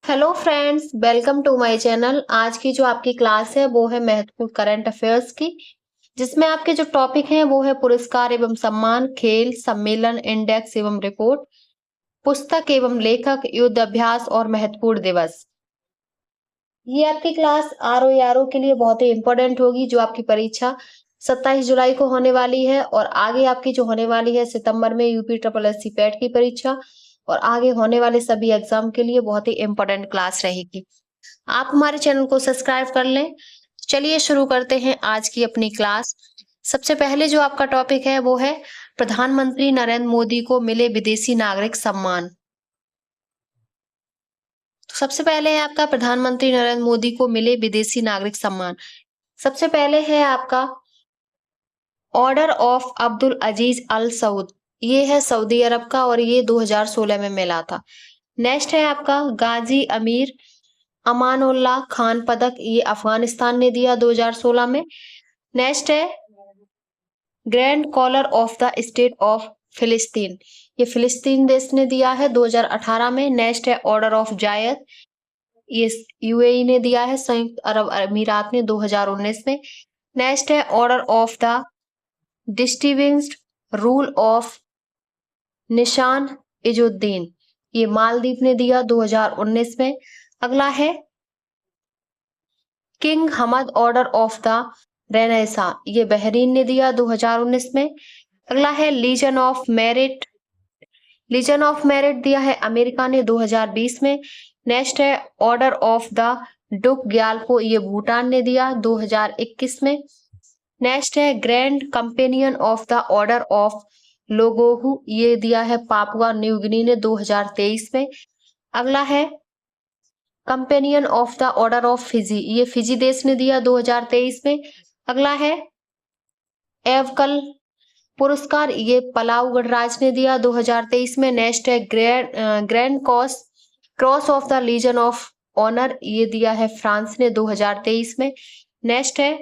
Hello friends, welcome to my channel. आज की जो आपकी क्लास है वो है महत्वपूर्ण करंट अफेयर्स की, जिसमें आपके जो टॉपिक हैं वो है पुरस्कार एवं सम्मान, खेल, सम्मेलन, इंडेक्स एवं रिपोर्ट, पुस्तक एवं लेखक, युद्ध अभ्यास और महत्वपूर्ण दिवस। ये आपकी क्लास आरओ के लिए बहुत ही इंपॉर्टेंट होगी, जो आपकी परीक्षा 27 जुलाई को होने वाली है और आगे आपकी जो होने वाली है सितंबर में यूपी ट्रिपल एससी पेट की परीक्षा और आगे होने वाले सभी एग्जाम के लिए बहुत ही इंपॉर्टेंट क्लास रहेगी। आप हमारे चैनल को सब्सक्राइब कर लें। चलिए शुरू करते हैं आज की अपनी क्लास। सबसे पहले जो आपका टॉपिक है वो है प्रधानमंत्री नरेंद्र मोदी को मिले विदेशी नागरिक सम्मान। तो सबसे पहले है आपका प्रधानमंत्री नरेंद्र मोदी को मिले विदेशी नागरिक सम्मान। सबसे पहले है आपका ऑर्डर ऑफ अब्दुल अजीज अल सऊद। ये है सऊदी अरब का और ये 2016 में मिला था। नेक्स्ट है आपका गाजी अमीर अमानुल्लाह खान पदक, ये अफगानिस्तान ने दिया 2016 में। नेक्स्ट है grand collar of the state of फिलिस्तीन, ये फिलिस्तीन देश ने दिया है 2018 में। नेक्स्ट है ऑर्डर ऑफ जायद, ये यूएई ने दिया है, संयुक्त अरब अमीरात ने 2019 में। नेक्स्ट है order of the distinguished rule of निशान इजुद्दीन, ये मालदीव ने दिया 2019 में। अगला है king Hamad order of the renaissance, ये बहरीन ने दिया 2019 में। अगला है legion of merit, legion of merit दिया है अमेरिका ने 2020 में। नेक्स्ट है order of the Druk Gyalpo, ये भूटान ने दिया 2021 में। नेक्स्ट है grand companion of the order of Logohu, ये दिया है पापुआ न्यू गिनी ने 2023 में। अगला है companion of the order of Fiji, ये फिजी देश ने दिया 2023 में। अगला है एवकल पुरस्कार, ये पलाऊ गणराज ने दिया 2023 में। नेक्स्ट है grand cross of the legion of honour, ये दिया है फ्रांस ने 2023 में। नेक्स्ट है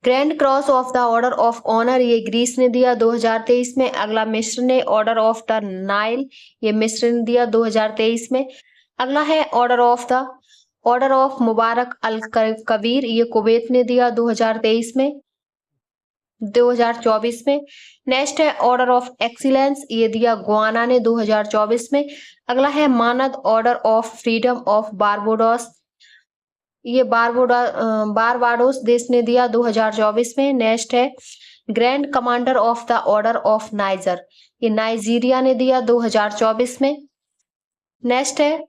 grand cross of the order of honour, ये ग्रीस ने दिया 2023 में। अगला मिस्र ने ऑर्डर ऑफ द नाइल, ये मिस्र ने दिया 2023 में। अगला है ऑर्डर ऑफ मुबारक अल कबीर, ये कुवैत ने दिया 2023 में 2024 में। नेक्स्ट है ऑर्डर ऑफ एक्सीलेंस, ये दिया गुआना ने 2024 में। अगला है मानद order of freedom of Barbados, ये बारबाडोस देश ने दिया 2024 में। नेक्स्ट है grand commander of the order of Niger, ये नाइजीरिया ने दिया 2024 में। नेक्स्ट है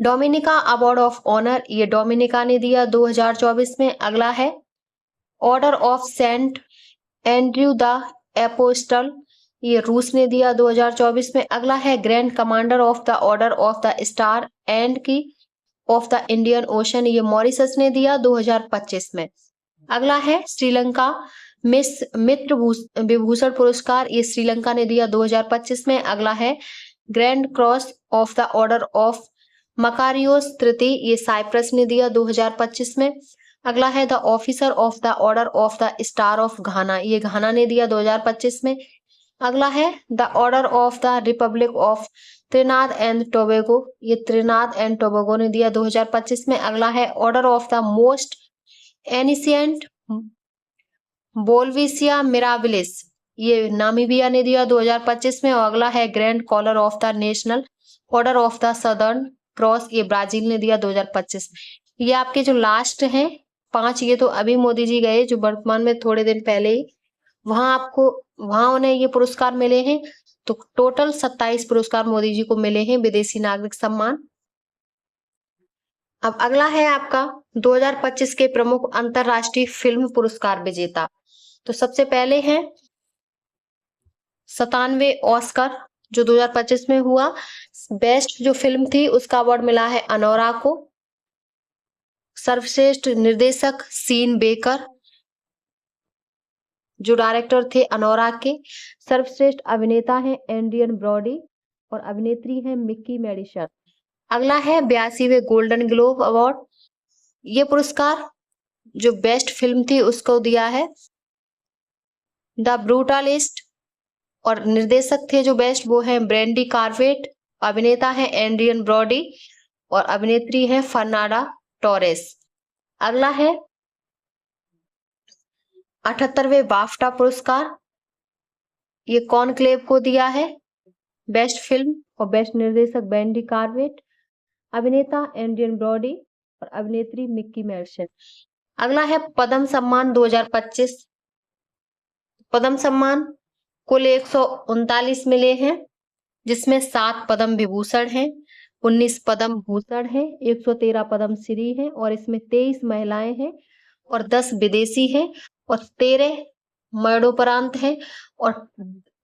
डोमिनिका अवार्ड ऑफ ऑनर, ये डोमिनिका ने दिया 2024 में। अगला है order of saint Andrew the apostle, ये रूस ने दिया 2024 में। अगला है grand commander of the order of the star and key of the Indian ocean, ये मॉरिशस ने दिया 2025 में। अगला है श्रीलंका मित्र विभूषण पुरस्कार, ये श्रीलंका ने दिया 2025 में। अगला है grand cross of the order of Makarios तृतीय, ये साइप्रस ने दिया 2025 में। अगला है the officer of the order of the star of घाना, ये घाना ने दिया 2025 में। अगला है the order of the Republic of त्रिनाद and Tobago, ये त्रिनाद एंड टोबैगो ने दिया 2025 में। अगला है order of the most ancient बोल्विसिया मिराबिलिस, ये नामीबिया ने दिया 2025 में। और अगला है grand collar of the national order of the southern cross, ये ब्राजील ने दिया 2025 में। ये आपके जो लास्ट हैं 5, ये तो अभी मोदी जी गए जो वर्तमान में थोड़े दिन पहले ही, वहां उन्हें ये पुरस्कार मिले हैं। तो टोटल 27 पुरस्कार मोदी जी को मिले हैं विदेशी नागरिक सम्मान। अब अगला है आपका 2025 के प्रमुख अंतरराष्ट्रीय फिल्म पुरस्कार विजेता। तो सबसे पहले है 97 ऑस्कर जो 2025 में हुआ, बेस्ट जो फिल्म थी उसका अवार्ड मिला है अनोरा को। सर्वश्रेष्ठ निर्देशक सीन बेकर जो डायरेक्टर थे अनोरा के। सर्वश्रेष्ठ अभिनेता है एंड्रियन ब्रॉडी और अभिनेत्री है मिक्की मेडिसन। अगला है 82वें गोल्डन ग्लोब अवार्ड, ये पुरस्कार जो बेस्ट फिल्म थी उसको दिया है द ब्रूटालिस्ट और निर्देशक थे जो बेस्ट वो है ब्रेंडी कार्वेट अभिनेता है एड्रियन ब्रॉडी और अभिनेत्री है फर्नांडा टोरेस। अगला है 78वें बाफ्टा पुरस्कार, ये कॉनक्लेव को दिया है। बेस्ट फिल्म और बेस्ट निर्देशक बेंडी कार्वेट, अभिनेता एड्रियन ब्रॉडी और अभिनेत्री मिक्की मेल्सन। अगला है पद्म सम्मान 2025। पद्म सम्मान कुल 139 मिले हैं, जिसमें 7 पद्म विभूषण हैं, 19 पद्म भूषण हैं, 113 पद्म श्री हैं और इसमें 23 महिलाएं हैं और 10 विदेशी हैं और 13 मरणोपरांत हैं और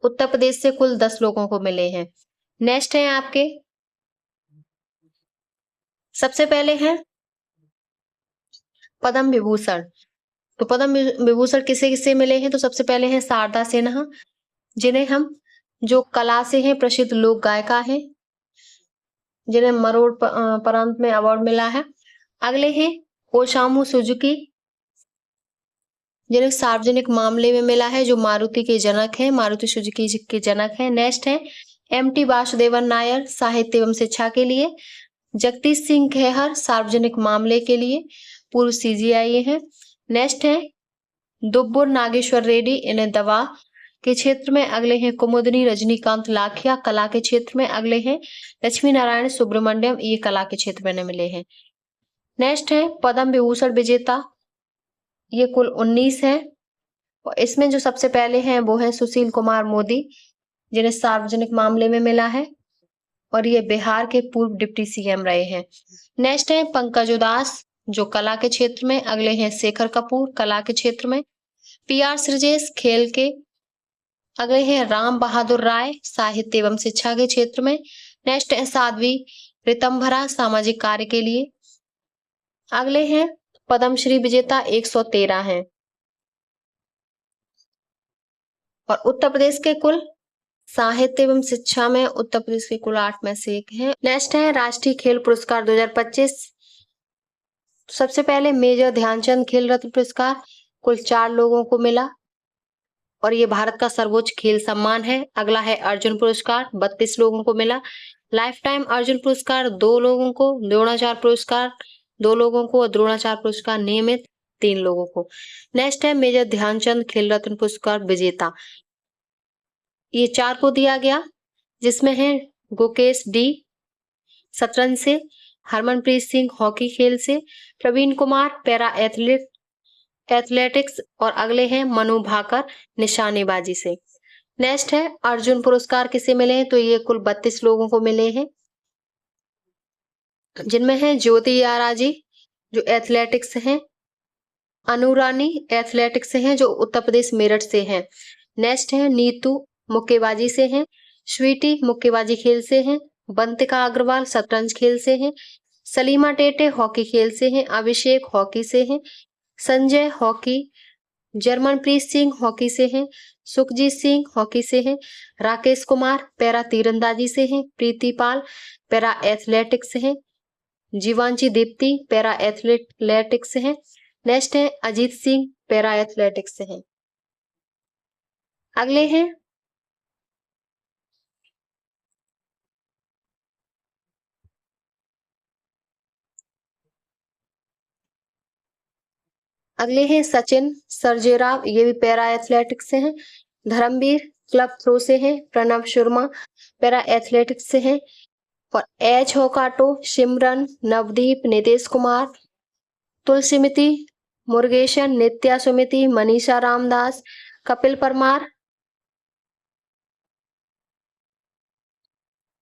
उत्तर प्रदेश से कुल 10 लोगों को मिले हैं। नेक्स्ट है आपके, सबसे पहले हैं पद्म विभूषण। तो पद्म विभूषण किसे किसे मिले हैं? तो सबसे पहले हैं शारदा सिन्हा, जिन्हें हम जो कला से हैं प्रसिद्ध लोक गायिका हैं, जिन्हें मरणोपरांत में अवार्ड मिला है। अगले हैं ओसामू सुजुकी, जिन्हें सार्वजनिक मामले में मिला है, जो मारुति के जनक हैं, मारुति सुजुकी के जनक हैं। नेक्स्ट है एमटी वासुदेवन नायर, साहित्य एवं शिक्षा के लिए। जगदीश सिंह खेहर, सार्वजनिक मामले के लिए, पूर्व सीजीआई हैं। नेक्स्ट है दुब्बुर नागेश्वर रेड्डी, इन्हें दवा के क्षेत्र में। अगले हैं कुमुदनी रजनीकांत लाखिया, कला के क्षेत्र में। अगले हैं लक्ष्मी नारायण सुब्रमण्यम, ये कला के क्षेत्र में मिले हैं। नेक्स्ट है पद्म विभूषण विजेता, ये कुल 19 है और इसमें जो सबसे पहले हैं वो है सुशील कुमार मोदी, जिन्हें सार्वजनिक मामले में मिला है और ये बिहार के पूर्व डिप्टी सीएम रहे हैं। नेक्स्ट है पंकज उदास, जो कला के क्षेत्र में। अगले हैं शेखर कपूर, कला के क्षेत्र में। पीआर श्रीजेश, खेल के। अगले हैं राम बहादुर राय, साहित्य एवं शिक्षा के क्षेत्र में। नेक्स्ट है साध्वी ऋतंभरा, सामाजिक कार्य के लिए। अगले हैं पद्मश्री विजेता 113 हैं और उत्तर प्रदेश के कुल साहित्य एवं शिक्षा में उत्तर प्रदेश के कुल 8 में से एक है। नेक्स्ट है राष्ट्रीय खेल पुरस्कार 2025। सबसे पहले मेजर ध्यानचंद खेल रत्न पुरस्कार कुल 4 लोगों को मिला और ये भारत का सर्वोच्च खेल सम्मान है। अगला है अर्जुन पुरस्कार, 32 लोगों को मिला। लाइफ टाइम अर्जुन पुरस्कार 2 लोगों को, द्रोणाचार्य पुरस्कार 2 लोगों को और द्रोणाचार्य पुरस्कार नियमित 3 लोगों को। नेक्स्ट है मेजर ध्यानचंद खेल रत्न पुरस्कार विजेता, ये 4 को दिया गया, जिसमें है गुकेश डी शतरंज से, हरमनप्रीत सिंह हॉकी खेल से, प्रवीण कुमार पैरा एथलेटिक्स और अगले हैं मनु भाकर निशानेबाजी से। नेक्स्ट है अर्जुन पुरस्कार किसे मिले हैं? तो ये कुल 32 लोगों को मिले हैं, जिनमें है ज्योति याराजी जो एथलेटिक्स हैं, अनुरानी एथलेटिक्स से हैं जो उत्तर प्रदेश मेरठ से हैं। नेक्स्ट है नीतू मुक्केबाजी से हैं, स्वीटी मुक्केबाजी खेल से हैं, बंतिका अग्रवाल शतरंज खेल से हैं, सलीमा टेटे हॉकी खेल से हैं, अभिषेक हॉकी से हैं, संजय हॉकी, जर्मनप्रीत सिंह हॉकी से हैं, सुखजीत सिंह हॉकी से हैं, राकेश कुमार पैरा तीरंदाजी से हैं, प्रीति पाल पैरा एथलेटिक्स से हैं, जीवांची दीप्ति पैरा एथलेटिक्स से हैं। नेक्स्ट है अजीत सिंह पैरा एथलेटिक्स से हैं। अगले हैं सचिन सर्जेराव, ये भी पैरा एथलेटिक्स से हैं। धर्मवीर क्लब थ्रो से हैं, प्रणव शर्मा पैरा एथलेटिक्स से हैं और एच होकाटो, सिमरन, नवदीप, नितेश कुमार, तुलसीमिति मुरुगेशन, नित्या सुमिति, मनीषा रामदास, कपिल परमार,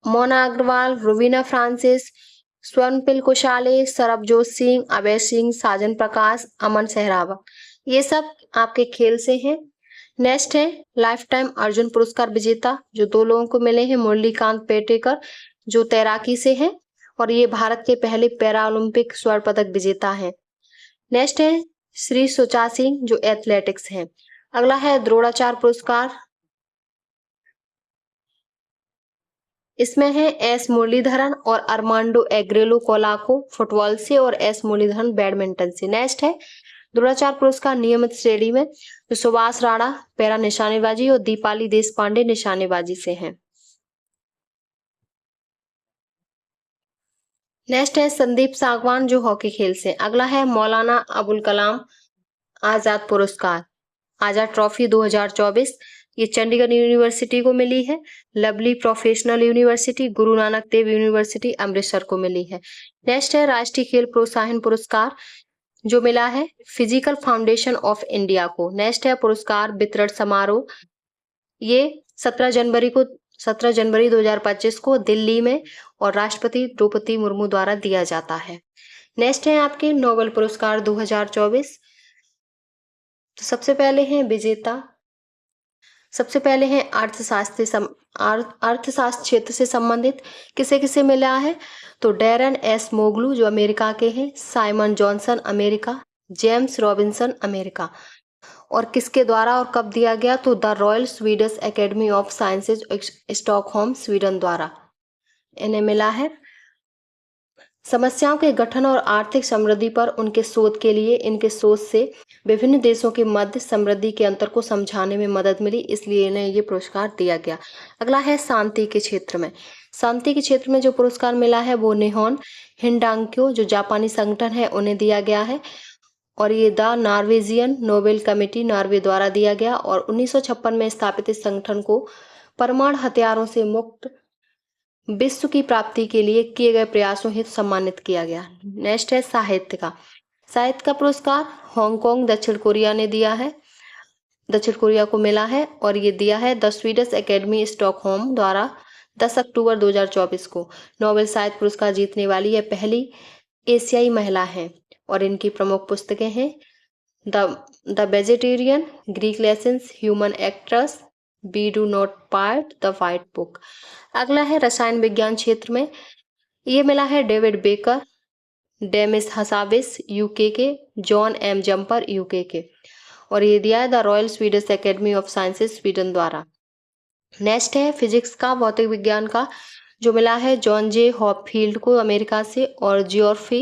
मोना अग्रवाल, रुबीना फ्रांसिस, स्वर्णपिल कुशाले, सरबजोत सिंह, अभय सिंह, साजन प्रकाश, अमन सहरावत, ये सब आपके खेल से हैं। नेक्स्ट है लाइफ टाइम अर्जुन पुरस्कार विजेता, जो 2 लोगों को मिले हैं, मुरलीकांत पेटेकर जो तैराकी से हैं और ये भारत के पहले पैरा ओलंपिक स्वर्ण पदक विजेता हैं। नेक्स्ट है श्री सुचा सिंह जो एथलेटिक्स हैं। अगला है द्रोणाचार्य पुरस्कार, इसमें है एस मुरलीधरन और अरमांडो एग्रेलो कोलाको फुटबॉल से और एस मुरलीधरन बैडमिंटन से। नेक्स्ट है द्रोणाचार्य पुरस्कार नियमित श्रेणी में जो सुभाष राणा पैरा निशानेबाजी और दीपाली देशपांडे निशानेबाजी से हैं। नेक्स्ट है संदीप सागवान जो हॉकी खेल से। अगला है मौलाना अबुल कलाम आजाद पुरस्कार, आजाद ट्रॉफी 2024, ये चंडीगढ़ यूनिवर्सिटी को मिली है। Lovely professional university, Guru Nanak Dev university Amritsar को मिली है। नेक्स्ट है राष्ट्रीय खेल प्रोत्साहन पुरस्कार जो मिला है फिजिकल फाउंडेशन ऑफ इंडिया को। नेक्स्ट है पुरस्कार वितरण समारोह, ये 17 जनवरी 2025 को दिल्ली में और राष्ट्रपति द्रौपदी मुर्मू द्वारा दिया जाता है। नेक्स्ट है आपके नोबेल पुरस्कार 2024। तो सबसे पहले हैं विजेता, सबसे पहले हैं अर्थशास्त्र क्षेत्र से संबंधित किसे किसे मिला है, तो डैरन एस मोगलू जो अमेरिका के हैं, Simon Johnson America, James Robinson America. और किसके द्वारा और कब दिया गया, तो the royal Swedish academy of sciences Stockholm Sweden द्वारा इन्हें मिला है। समस्याओं के गठन और आर्थिक समृद्धि पर उनके शोध के लिए इनके शोध से विभिन्न देशों के मध्य समृद्धि के अंतर को समझाने में मदद मिली, इसलिए इन्हें ये पुरस्कार दिया गया। अगला है शांति के क्षेत्र में। शांति के क्षेत्र में जो पुरस्कार मिला है वो निहोन हिंडांक्यो जो जापानी संगठन है उन्हें दिया गया है, और ये the Norwegian Nobel committee Norway द्वारा दिया गया। और 1956 में स्थापित इस संगठन को परमाणु हथियारों से मुक्त विश्व की प्राप्ति के लिए किए गए प्रयासों हेतु सम्मानित किया गया। नेक्स्ट है साहित्य का। साहित्य का पुरस्कार हांगकांग दक्षिण कोरिया ने दिया है, दक्षिण कोरिया को मिला है, और ये दिया है द स्वीडिश एकेडमी स्टॉकहोम द्वारा 10 अक्टूबर 2024 को। नोबेल साहित्य पुरस्कार जीतने वाली यह पहली एशियाई महिला है, और इनकी प्रमुख पुस्तकें हैं the vegetarian, Greek lessons, human actress, we do not part, the white book. अगला है रसायन विज्ञान क्षेत्र में, ये मिला है David Baker, Demis Hassabis UK के, जॉन एम जम्पर यूके के, और ये दिया है the royal Swedish academy of sciences Sweden द्वारा। नेक्स्ट है फिजिक्स का, भौतिक विज्ञान का, जो मिला है जॉन जे हॉपफील्ड को अमेरिका से, और जियोर्फी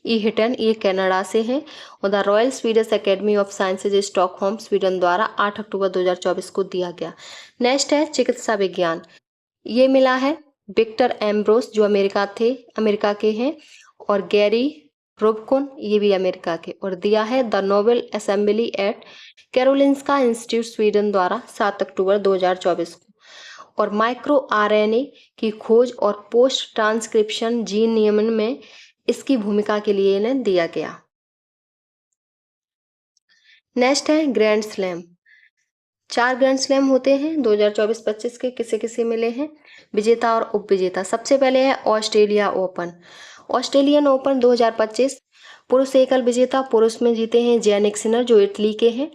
ई हिटन ये कनाडा से हैं, और the royal Swedish academy of sciences Stockholm Sweden द्वारा 8 अक्टूबर 2024 को दिया गया। नेक्स्ट है चिकित्सा विज्ञान, ये मिला है विक्टर एम्ब्रोस जो अमेरिका के हैं, और गैरी रुबकुन ये भी अमेरिका के, और दिया है the Nobel assembly eight Karolinska institute Sweden द्वारा 7 अक्टूबर 2024 को। और माइक्रो आरएनए की खोज और पोस्ट ट्रांसक्रिप्शन जीन नियमन में इसकी भूमिका के लिए इन्हें दिया गया। नेक्स्ट है ग्रैंड स्लैम। 4 ग्रैंड स्लैम होते हैं 2024-25 के, किसे किसे मिले हैं, विजेता और उपविजेता। सबसे पहले है ऑस्ट्रेलिया ओपन। ऑस्ट्रेलियन ओपन 2025 पुरुष एकल विजेता, पुरुष में जीते हैं जैनिक सिनर जो इटली के हैं,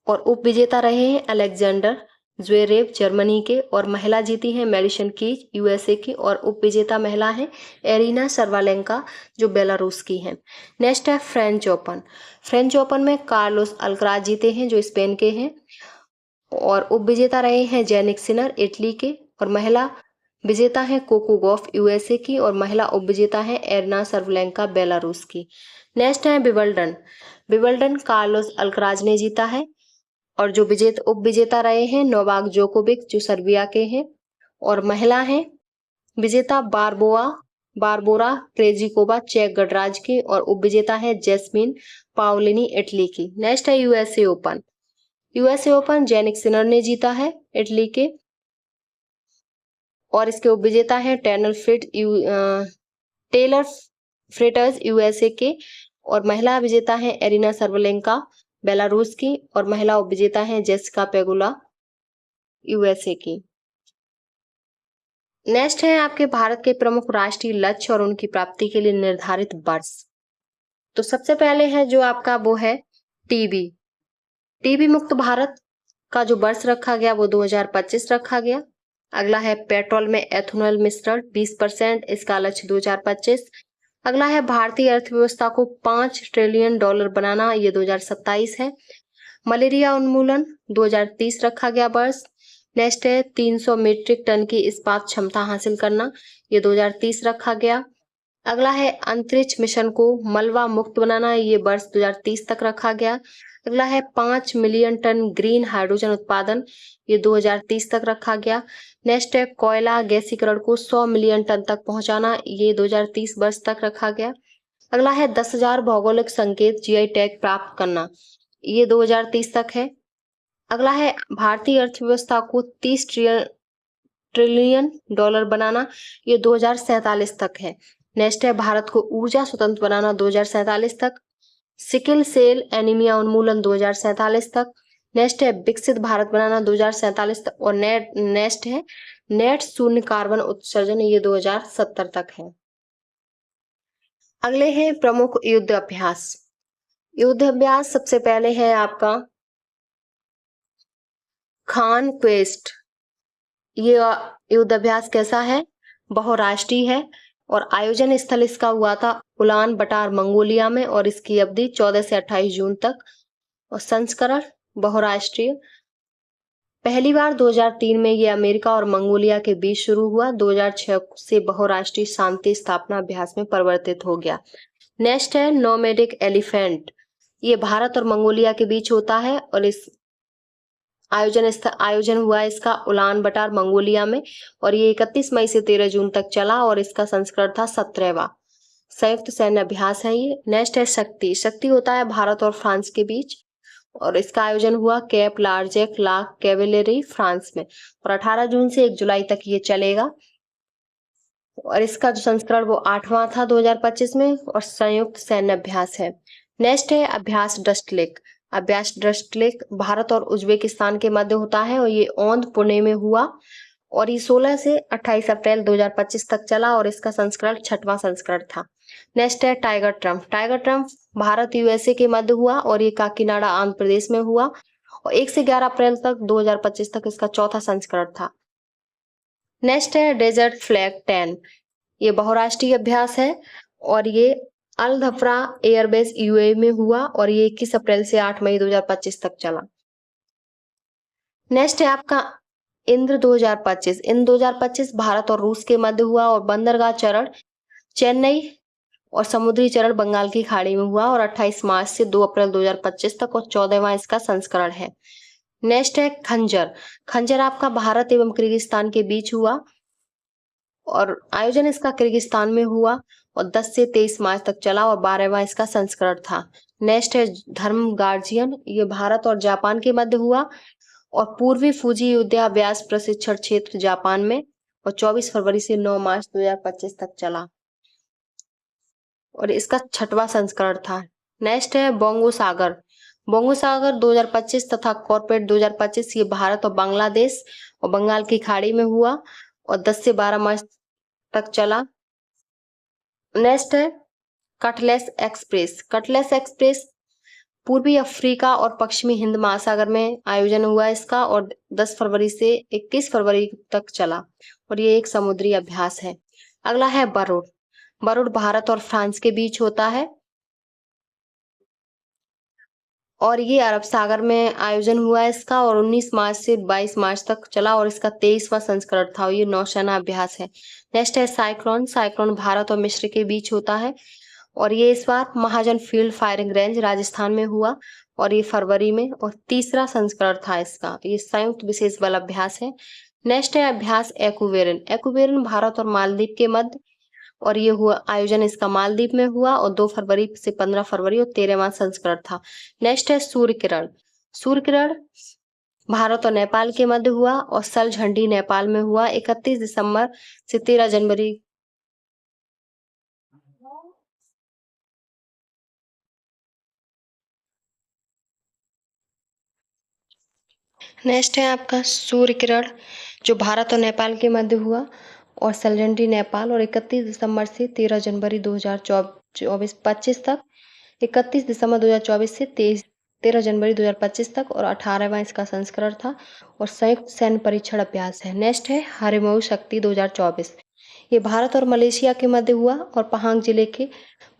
और उपविजेता रहे हैं अलेक्जेंडर ज्वेरेव जर्मनी के, और महिला जीती हैं मेडिसन कीज यूएसए की, और उपविजेता महिला हैं एरिना सर्वालेंका जो बेलारूस की हैं। नेक्स्ट है फ्रेंच ओपन। फ्रेंच ओपन में कार्लोस अल्कराज जीते हैं जो स्पेन के हैं, और उपविजेता रहे हैं जैनिक सिनर इटली के, और महिला विजेता हैं कोको गॉफ यूएसए की, और महिला उपविजेता हैं एरिना सर्वालेंका बेलारूस की। नेक्स्ट है विंबलडन। विंबलडन कार्लोस अल्कराज ने जीता है, और जो उपविजेता रहे हैं नोवाक जोकोविक जो सर्बिया के हैं, और महिला हैं विजेता बारबोरा क्रेजिकोवा चेक गणराज्य की, और उपविजेता है जैस्मिन पाओलिनी इटली की। नेक्स्ट है USA open. USA open Jannik Sinner ने जीता है इटली के, और इसके उपविजेता हैं टेलर फ्रिटर्स यूएसए के, और महिला विजेता हैं एरिना सर्वालेंका बेलारूस की, और महिला उपविजेता हैं जेसिका पेगुला यूएसए की। नेक्स्ट है आपके भारत के प्रमुख राष्ट्रीय लक्ष्य और उनकी प्राप्ति के लिए निर्धारित वर्ष। तो सबसे पहले है जो आपका वो है टीबी मुक्त भारत का जो वर्ष रखा गया वो 2025 रखा गया। अगला है पेट्रोल में एथेनॉल मिश्रण 20%, इसका लक्ष्य 2025। अगला है भारतीय अर्थव्यवस्था को $5 ट्रिलियन बनाना, ये 2027 है। मलेरिया उन्मूलन 2030 रखा गया वर्ष। नेक्स्ट है 300 मीट्रिक टन की इस्पात क्षमता हासिल करना, ये 2030 रखा गया। अगला है अंतरिक्ष मिशन को मलबा मुक्त बनाना, ये वर्ष 2030 तक रखा गया। अगला है 5 मिलियन टन ग्रीन हाइड्रोजन उत्पादन, ये 2030 तक रखा गया। नेक्स्ट है कोयला गैसीकरण को 100 मिलियन टन तक पहुंचाना, ये 2030 वर्ष तक रखा गया। अगला है 10,000 भौगोलिक संकेत जीआई टैग प्राप्त करना, ये 2030 तक है। अगला है भारतीय अर्थव्यवस्था को 30 ट्रिलियन डॉलर बनाना, ये 2047 तक है। नेक्स्ट है भारत को ऊर्जा स्वतंत्र बनाना 2047 तक। सिकिल सेल एनीमिया उन्मूलन 2047 तक। नेक्स्ट है विकसित भारत बनाना 2047 तक। और नेक्स्ट है नेट शून्य कार्बन उत्सर्जन, ये 2070 तक है। अगले हैं प्रमुख युद्ध अभ्यास। युद्ध अभ्यास सबसे पहले है आपका खान क्वेस्ट। ये युद्ध अभ्यास कैसा है? बहुराष्ट्रीय है और आयोजन स्थल इसका हुआ था उलान बटार मंगोलिया में और इसकी अवधि 14 से 28 जून तक। और संस्करण बहुराष्ट्रीय। पहली बार 2003 में ये अमेरिका और मंगोलिया के बीच शुरू हुआ। 2006 से बहुराष्ट्रीय शांति स्थापना अभ्यास में परिवर्तित हो गया। नेक्स्ट है नोमैडिक एलिफेंट, ये भारत और मंगोलिया के बीच होता है और इस आयोजन हुआ इसका उलान बटार मंगोलिया में और ये 31 मई से 13 जून तक चला और इसका संस्करण था 17वां। संयुक्त सैन्य अभ्यास है ये। नेक्स्ट है शक्ति। शक्ति होता है भारत और फ्रांस के बीच और इसका आयोजन हुआ कैप लार्जेक ला कैवेलरी फ्रांस में और 18 जून से 1 जुलाई तक ये चलेगा और इसका जो संस्करण वो 8वां था 2025 में और संयुक्त सैन्य अभ्यास है। नेक्स्ट है अभ्यास डस्ट लेक। अभ्यास डस्ट लेक भारत और उज्बेकिस्तान के मध्य होता है और ये औंध पुणे में हुआ और ये 16 से 28 अप्रैल 2025 तक चला और इसका संस्करण 6वां संस्करण था। नेक्स्ट है tiger Trump. Tiger Trump Bharat USA के मध्य हुआ और ये काकीनाडा आंध्र प्रदेश में हुआ और 1 से 11 अप्रैल तक 2025 तक इसका 4था संस्करण था। नेक्स्ट है डेजर्ट फ्लैग 10, ये बहुराष्ट्रीय अभ्यास है और ये अल धफ्रा एयरबेस यूएई में हुआ और ये 21 अप्रैल से 8 मई 2025 तक चला। नेक्स्ट है आपका इंद्र 2025। इंद्र 2025 भारत और रूस के मध्य हुआ और बंदरगाह चरण चेन्नई और समुद्री चरण बंगाल की खाड़ी में हुआ और 28 मार्च से 2 अप्रैल 2025 तक और 14वां इसका संस्करण है। नेक्स्ट है खंजर। खंजर आपका भारत एवं किर्गिस्तान के बीच हुआ और आयोजन इसका किर्गिस्तान में हुआ और 10 से 23 मार्च तक चला और 12वां इसका संस्करण था। नेक्स्ट है धर्म गार्जियन, ये भारत और जापान के मध्य हुआ और पूर्वी फूजी युद्धाभ्यास प्रशिक्षण क्षेत्र जापान में और 24 फरवरी से 9 मार्च 2025 तक चला और इसका 6वां संस्करण था। नेक्स्ट है बोंगो सागर। बोंगो सागर 2025 तथा कॉर्पोरेट 2025 ये भारत और बांग्लादेश और बंगाल की खाड़ी में हुआ और 10 से 12 मार्च तक चला। नेक्स्ट है कटलेस एक्सप्रेस। कटलेस एक्सप्रेस पूर्वी अफ्रीका और पश्चिमी हिंद महासागर में आयोजन हुआ इसका और 10 फरवरी से 21 फरवरी तक चला और ये एक समुद्री अभ्यास है। अगला है बरुड़। बरुड़ भारत और फ्रांस के बीच होता है और ये अरब सागर में आयोजन हुआ इसका और 19 मार्च से 22 मार्च तक चला और इसका 23वां संस्करण था और ये नौसेना अभ्यास है। नेक्स्ट है साइक्लोन। साइक्लोन भारत और मिस्र के बीच होता है और ये इस बार महाजन फील्ड फायरिंग रेंज राजस्थान में हुआ और ये फरवरी में और 3रा संस्करण था इसका। ये संयुक्त विशेष बल अभ्यास है। नेक्स्ट है अभ्यास एक्वेरियन। एक्वेरियन भारत और मालदीव के मध्य और ये हुआ आयोजन इसका मालदीव में हुआ और 2 फरवरी से 15 फरवरी और 13वां संस्करण था। नेक्स्ट है सूर्य किरण। सूर्य किरण भारत और नेपाल के मध्य हुआ और सल झंडी नेपाल में हुआ 31 दिसंबर से 13 जनवरी। नेक्स्ट है आपका सूर्य किरण जो भारत और नेपाल के मध्य हुआ और सलझंडी नेपाल और 31 दिसंबर से 13 जनवरी 2024-25 तक। 31 दिसंबर 2024 से 13 जनवरी 2025 तक और 18वां इसका संस्करण था और संयुक्त सैन्य परीक्षण अभ्यास है। नेक्स्ट है हरिमऊ शक्ति 2024। ये भारत और मलेशिया के मध्य हुआ और पहांग जिले के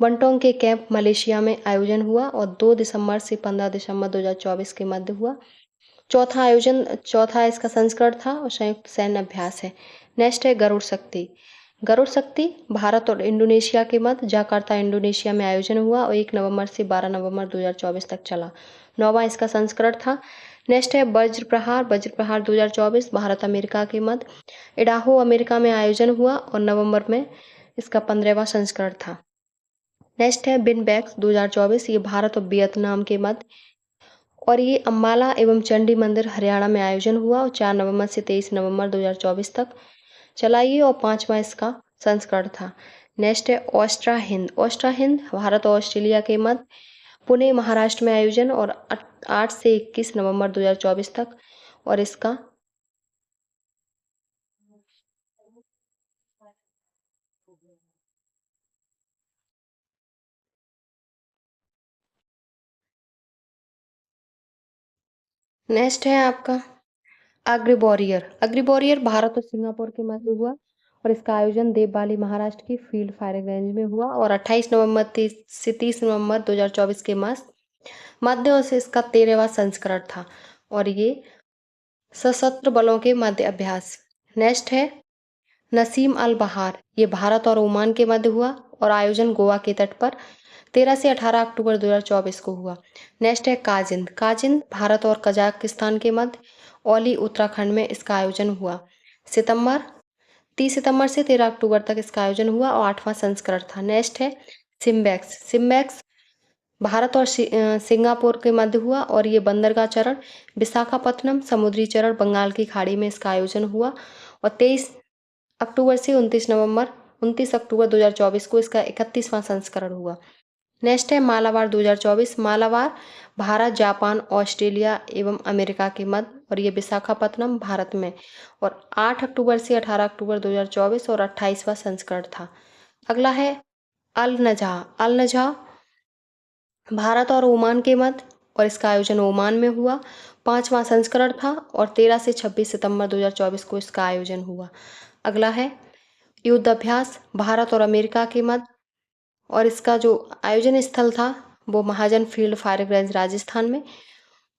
बंटोंग के कैंप मलेशिया में आयोजन हुआ और 2 दिसंबर से 15 दिसंबर 2024 के मध्य हुआ। चौथा इसका संस्करण था और संयुक्त सैन्य अभ्यास है। नेक्स्ट है गरुड़ शक्ति। गरुड़ शक्ति भारत और इंडोनेशिया के मध्य जकार्ता इंडोनेशिया में आयोजन हुआ और 1 नवंबर से 12 नवंबर 2024 तक चला। 9वां इसका संस्करण था। नेक्स्ट है वज्र प्रहार 2024 भारत अमेरिका के मध्य इडाहो अमेरिका में आयोजन हुआ और नवंबर में इसका 15वां संस्करण था। नेक्स्ट है बिनबैक्स 2024 ये भारत और वियतनाम के मध्य और ये अम्बाला एवं चंडी मंदिर हरियाणा में आयोजन हुआ और 4 नवंबर से 23 नवंबर 2024 तक चला ये और 5वां इसका संस्करण था। नेक्स्ट है ऑस्ट्रा हिंद भारत और ऑस्ट्रेलिया के मध्य पुणे महाराष्ट्र में आयोजन और 8 से 21 नवंबर 2024 तक और इसका नेक्स्ट है आपका अग्रिबोरियर भारत और सिंगापुर के मध्य हुआ और इसका आयोजन देवबाली महाराष्ट्र की फील्ड फायरिंग रेंज में हुआ और 28 नवंबर से 30 नवंबर 2024 के मध्य और से इसका 13वां संस्करण था और ये सशस्त्र बलों के मध्य अभ्यास। नेक्स्ट है नसीम अल बहार ये भारत और ओमान के मध्य हुआ और आयोजन गोवा के तट पर 13 से 18 अक्टूबर 2024 को हुआ। नेक्स्ट है काजिंद भारत और कजाकिस्तान के मध्य ओली उत्तराखंड में इसका आयोजन हुआ। 30 सितंबर से 13 अक्टूबर तक इसका आयोजन हुआ और 8वां संस्करण था। नेक्स्ट है सिम्बैक्स भारत और सिंगापुर के मध्य हुआ और ये बंदरगाह चरण विशाखापत्तनम समुद्री चरण बंगाल की खाड़ी में इसका आयोजन हुआ और 23 अक्टूबर से 29 अक्टूबर 2024 को इसका 31वां संस्करण हुआ। नेक्स्ट है मालाबार 2024 मालाबार भारत जापान ऑस्ट्रेलिया एवं अमेरिका के मध्य और ये विशाखापत्तनम भारत में और 8 अक्टूबर से 18 अक्टूबर 2024 और 28वां संस्करण था। अगला है अल नजहा भारत और ओमान के मध्य और इसका आयोजन ओमान में हुआ। 5वां संस्करण था और 13 से 26 सितंबर 2024 को इसका आयोजन हुआ। अगला है युद्धाभ्यास भारत और अमेरिका के मध्य और इसका जो आयोजन स्थल था वो महाजन फील्ड फायरिंग रेंज राजस्थान में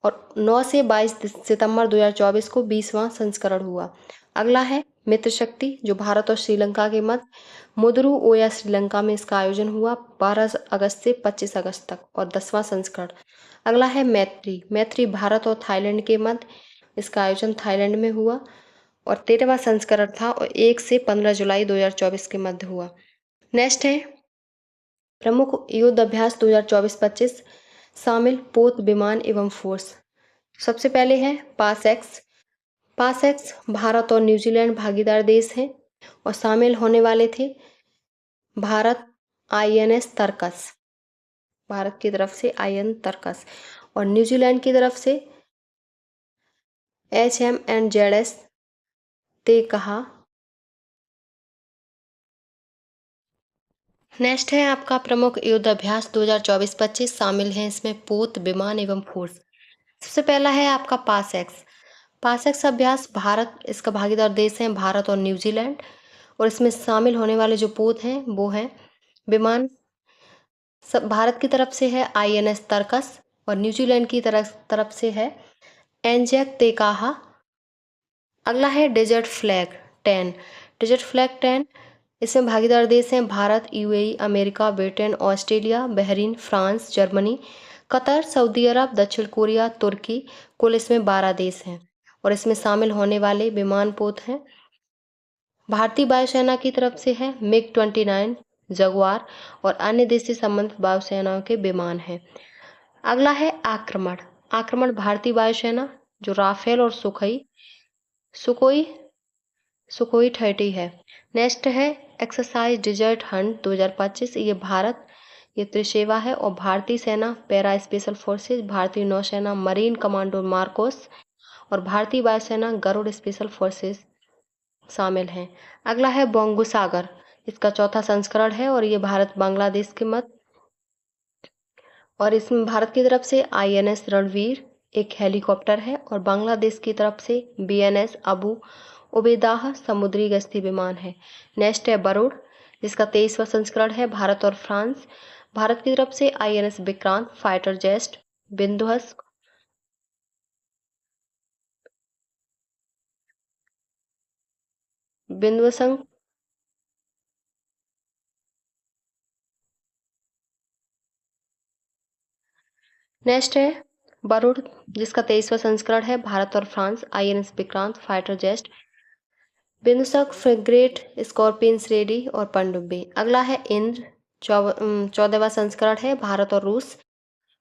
और 9 से 22 सितंबर 2024 को 20वां संस्करण हुआ। अगला है मित्र शक्ति जो भारत और श्रीलंका के मध्य मुद्रू ओया श्रीलंका में इसका आयोजन हुआ 12 अगस्त से 25 अगस्त तक और 10वां संस्करण। अगला है मैत्री भारत और थाईलैंड के मध्य इसका आयोजन थाईलैंड में हुआ और 13वां संस्करण था और 1 से 15 जुलाई 2024 के मध्य हुआ। नेक्स्ट है प्रमुख युद्ध अभ्यास 2024-25 शामिल पोत विमान एवं फोर्स। सबसे पहले है पासएक्स भारत और न्यूजीलैंड भागीदार देश हैं और शामिल होने वाले थे भारत आईएनएस तरकस भारत की तरफ से आईएन तरकस और न्यूजीलैंड की तरफ से HMNZS ते कहा। नेक्स्ट है आपका प्रमुख युद्ध अभ्यास 2024-25 शामिल हैं इसमें पोत विमान एवं फोर्स। सबसे पहला है आपका पासएक्स अभ्यास भारत इसका भागीदार देश है भारत और न्यूजीलैंड और इसमें शामिल होने वाले जो पोत हैं वो हैं विमान सब भारत की तरफ से है INS तरकस और न्यूजीलैंड की तरफ से है एंजेक तेकाहा। अगला है डेजर्ट फ्लैग 10 इसमें भागीदार देश हैं Bharat UAE America Britain Australia Bahrain France Germany Qatar Saudi Arab दक्षिण कोरिया तुर्की कुल इसमें 12 देश हैं और इसमें शामिल होने वाले विमान पोत हैं भारतीय वायुसेना की तरफ से है MiG-29 जगुआर और अन्य देश से संबंधित वायुसेनाओं के विमान हैं। अगला है आक्रमण भारतीय वायुसेना जो राफेल और सुकोई 30 है। नेक्स्ट है एक्सरसाइज डिजर्ट हंट 2025 ये त्रिसेवा है और भारतीय सेना पैरा स्पेशल फोर्सेज भारतीय नौसेना मरीन कमांडो मार्कोस और भारतीय वायुसेना गरुड़ स्पेशल फोर्सेज शामिल हैं। अगला है बोंगू सागर इसका चौथा संस्करण है और ये भारत बांग्लादेश के मध्य और इसमें भारत की तरफ से INS रणवीर एक हेलीकॉप्टर है और बांग्लादेश की तरफ से BNS अबू उबेदाह समुद्री गश्ती विमान है। नेक्स्ट है बरूड जिसका 23वां संस्करण है भारत और फ्रांस भारत की तरफ से INS विक्रांत फाइटर जेट बिंदुवस। नेक्स्ट है वरुण, जिसका 23वां संस्करण है, भारत और France, INS Vikrant, fighter jet, बिंदुसक, फ्रिगेट, स्कॉर्पियंस रेडी और पनडुब्बी। अगला है इंद्र, 14वां संस्करण है, भारत और रूस,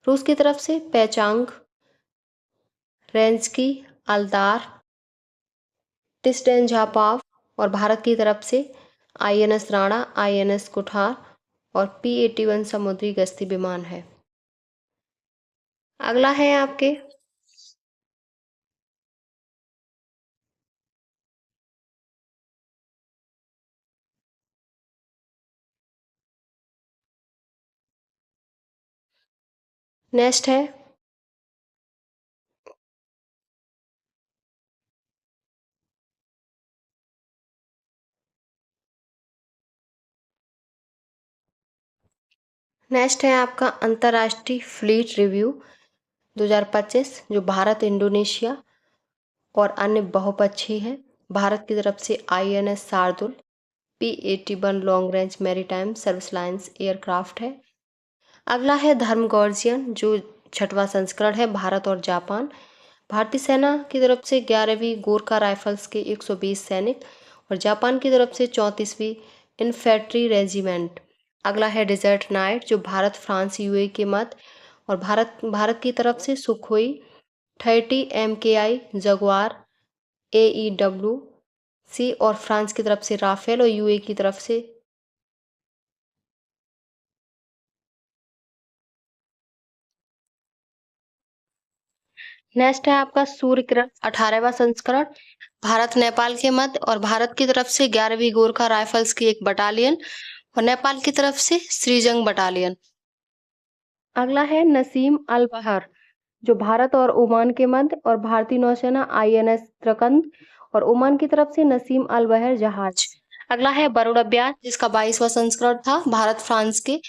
रूस की तरफ से पैचांग, रेंजकी, अल्तार, टिस्टेन झापाव, और भारत की तरफ से INS राणा, INS कुठार और P-81 समुद्री गश्ती विमान है। अगला है आपके नेक्स्ट है आपका अंतर्राष्ट्रीय फ्लीट रिव्यू 2025, जो भारत, इंडोनेशिया और अन्य बहुपक्षीय है। भारत की तरफ से INS Shardul, P-81 long range maritime service lines aircraft है। अगला है धर्मगॉर्जियन, जो 6वां संस्करण है, भारत और जापान, भारतीय सेना की तरफ से 11वीं गोरखा राइफल्स के 120 सैनिक और जापान की तरफ से 34वीं इन्फेंट्री रेजिमेंट। अगला है डिजर्ट नाइट, जो भारत, फ्रांस, UAE के मध्य और भारत की तरफ से सुखोई 30 MKI जगुआर AEW-C और फ्रांस की तरफ से राफेल और UAE की तरफ से नेक्स्ट है आपका सूर्य किरण 18वां संस्करण, भारत नेपाल के मध्य और भारत की तरफ से 11वीं गोरखा राइफल्स की एक बटालियन और नेपाल की तरफ से श्रीजंग बटालियन। अगला है नसीम अल बहर, जो भारत और ओमान के मध्य और भारतीय नौसेना INS त्रकंद और ओमान की तरफ से नसीम अल बहर जहाज। अगला है वरुण अभ्यास, जिसका 22वां संस्करण था, भारत फ्रांस के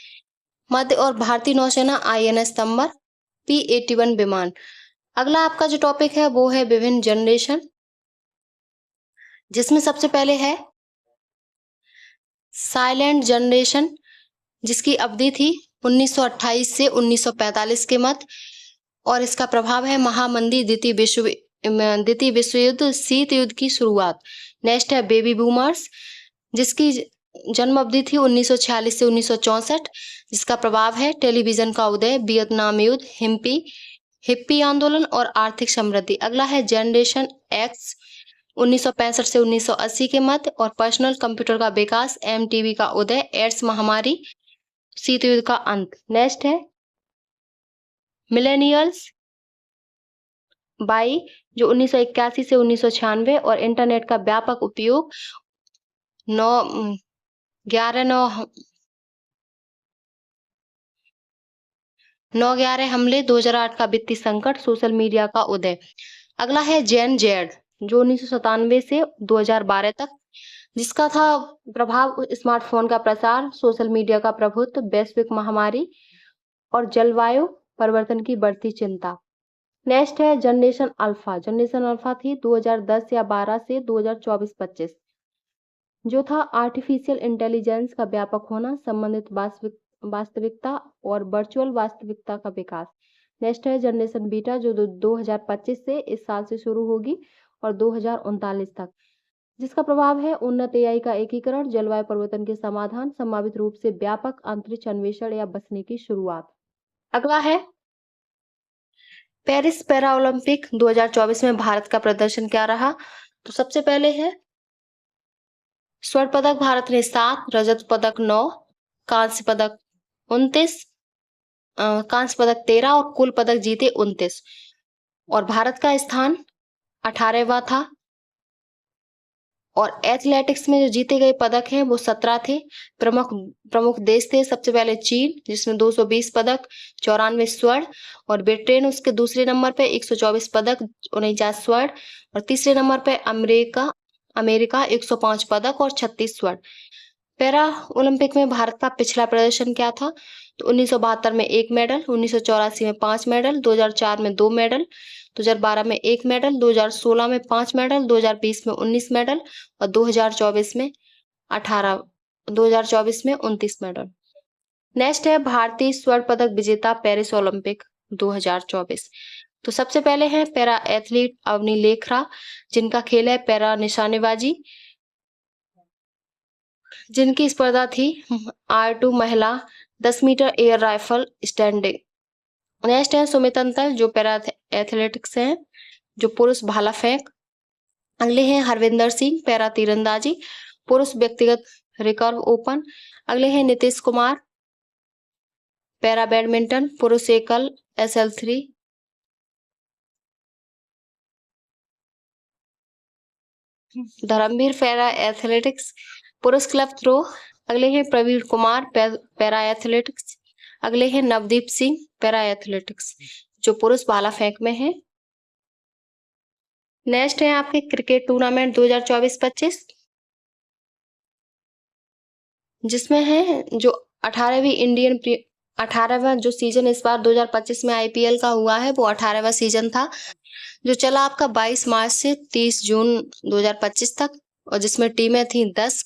मध्य और भारतीय नौसेना INS तंबर P-81 विमान। अगला आपका जो टॉपिक है वो है विभिन्न जनरेशन, जिसमें सबसे पहले है साइलेंट जनरेशन, जिसकी अवधि थी 1928 से 1945 के मध्य और इसका प्रभाव है महामंदी, द्वितीय विश्व युद्ध, शीत युद्ध की शुरुआत। नेक्स्ट है बेबी बूमर्स, जिसकी जन्म अवधि थी 1946 से 1964, जिसका प्रभाव है टेलीविजन का उदय, वियतनाम युद्ध, हिप्पी आंदोलन और आर्थिक समृद्धि। अगला है जनरेशन एक्स, 1965 से 1980 के मध्य और पर्सनल कंप्यूटर का विकास, MTV का उदय, एड्स महामारी, शीत युद्ध का अंत। नेक्स्ट है मिलेनियल्स बाई, जो 1981 से 1996 और इंटरनेट का व्यापक उपयोग, 9/11 हमले, 2008 का वित्तीय संकट, सोशल मीडिया का उदय। अगला है जेन जेड, जो 1997 से 2012 तक, जिसका था प्रभाव स्मार्टफोन का प्रसार, सोशल मीडिया का प्रभुत्व, वैश्विक महामारी और जलवायु परिवर्तन की बढ़ती चिंता। नेक्स्ट है जनरेशन अल्फा थी 2010 या 12 से 2024-25, जो था आर्टिफिशियल इंटेलिजेंस का व्यापक होना, संबंधित वास्तविकता और वर्चुअल वास्तविकता का विकास। नेक्स्ट है जनरेशन बीटा, जो 2025 से इस साल से शुरू होगी और 2039 तक, जिसका प्रभाव है उन्नत AI का एकीकरण, जलवायु परिवर्तन के समाधान, संभावित रूप से व्यापक अंतरिक्ष अन्वेषण या बसने की शुरुआत। अगला है पेरिस पैरा ओलंपिक 2024 में भारत का प्रदर्शन क्या रहा। तो सबसे पहले है स्वर्ण पदक भारत ने 7, रजत पदक 9, कांस्य पदक 29, कांस्य पदक 13 और कुल पदक जीते 29 और भारत का स्थान 18वां था। और एथलेटिक्स में जो जीते गए पदक हैं वो 17 थे। प्रमुख देश थे सबसे पहले चीन, जिसमें 220 पदक, 94 स्वर्ण, और ब्रिटेन उसके दूसरे नंबर पे 124 पदक, 49 स्वर्ण, और तीसरे नंबर पे अमेरिका 105 पदक और 36 स्वर्ण। पैरा ओलंपिक में भारत का पिछला प्रदर्शन क्या था। तो 1972 में 1 मेडल, 1984 में 5 मेडल, 2004 में 2 मेडल, 2012 में 1 मेडल, 2016 में 5 मेडल, 2020 में 19 मेडल और 2024 में 29 मेडल। नेक्स्ट है भारतीय स्वर्ण पदक विजेता पेरिस ओलंपिक 2024। तो सबसे पहले हैं पैरा एथलीट अवनी लेखरा, जिनका खेल है पैरा निशानेबाजी, जिनकी स्पर्धा थी R2 महिला 10 metre air rifle standing. Next है सुमित अंतल, जो पैरा एथलेटिक्स हैं, जो पुरुष भाला फेंक। अगले हैं हरविंदर सिंह, पैरा तीरंदाजी, पुरुष व्यक्तिगत रिकर्व ओपन। अगले हैं नीतीश कुमार, पैरा बैडमिंटन, पुरुष एकल SL3। धर्मवीर पैरा एथलेटिक्स, पुरुष क्लब थ्रो। अगले हैं प्रवीण कुमार, पैरा एथलेटिक्स। अगले हैं नवदीप सिंह, पैरा एथलेटिक्स, जो पुरुष भाला फेंक में है। नेक्स्ट है आपके क्रिकेट टूर्नामेंट 2024-25, जिसमें है जो 18वां जो सीजन इस बार 2025 में IPL का हुआ है, वो 18वां सीजन था, जो चला आपका 22 मार्च से 30 जून 2025 तक, और जिसमें टीमें थी 10।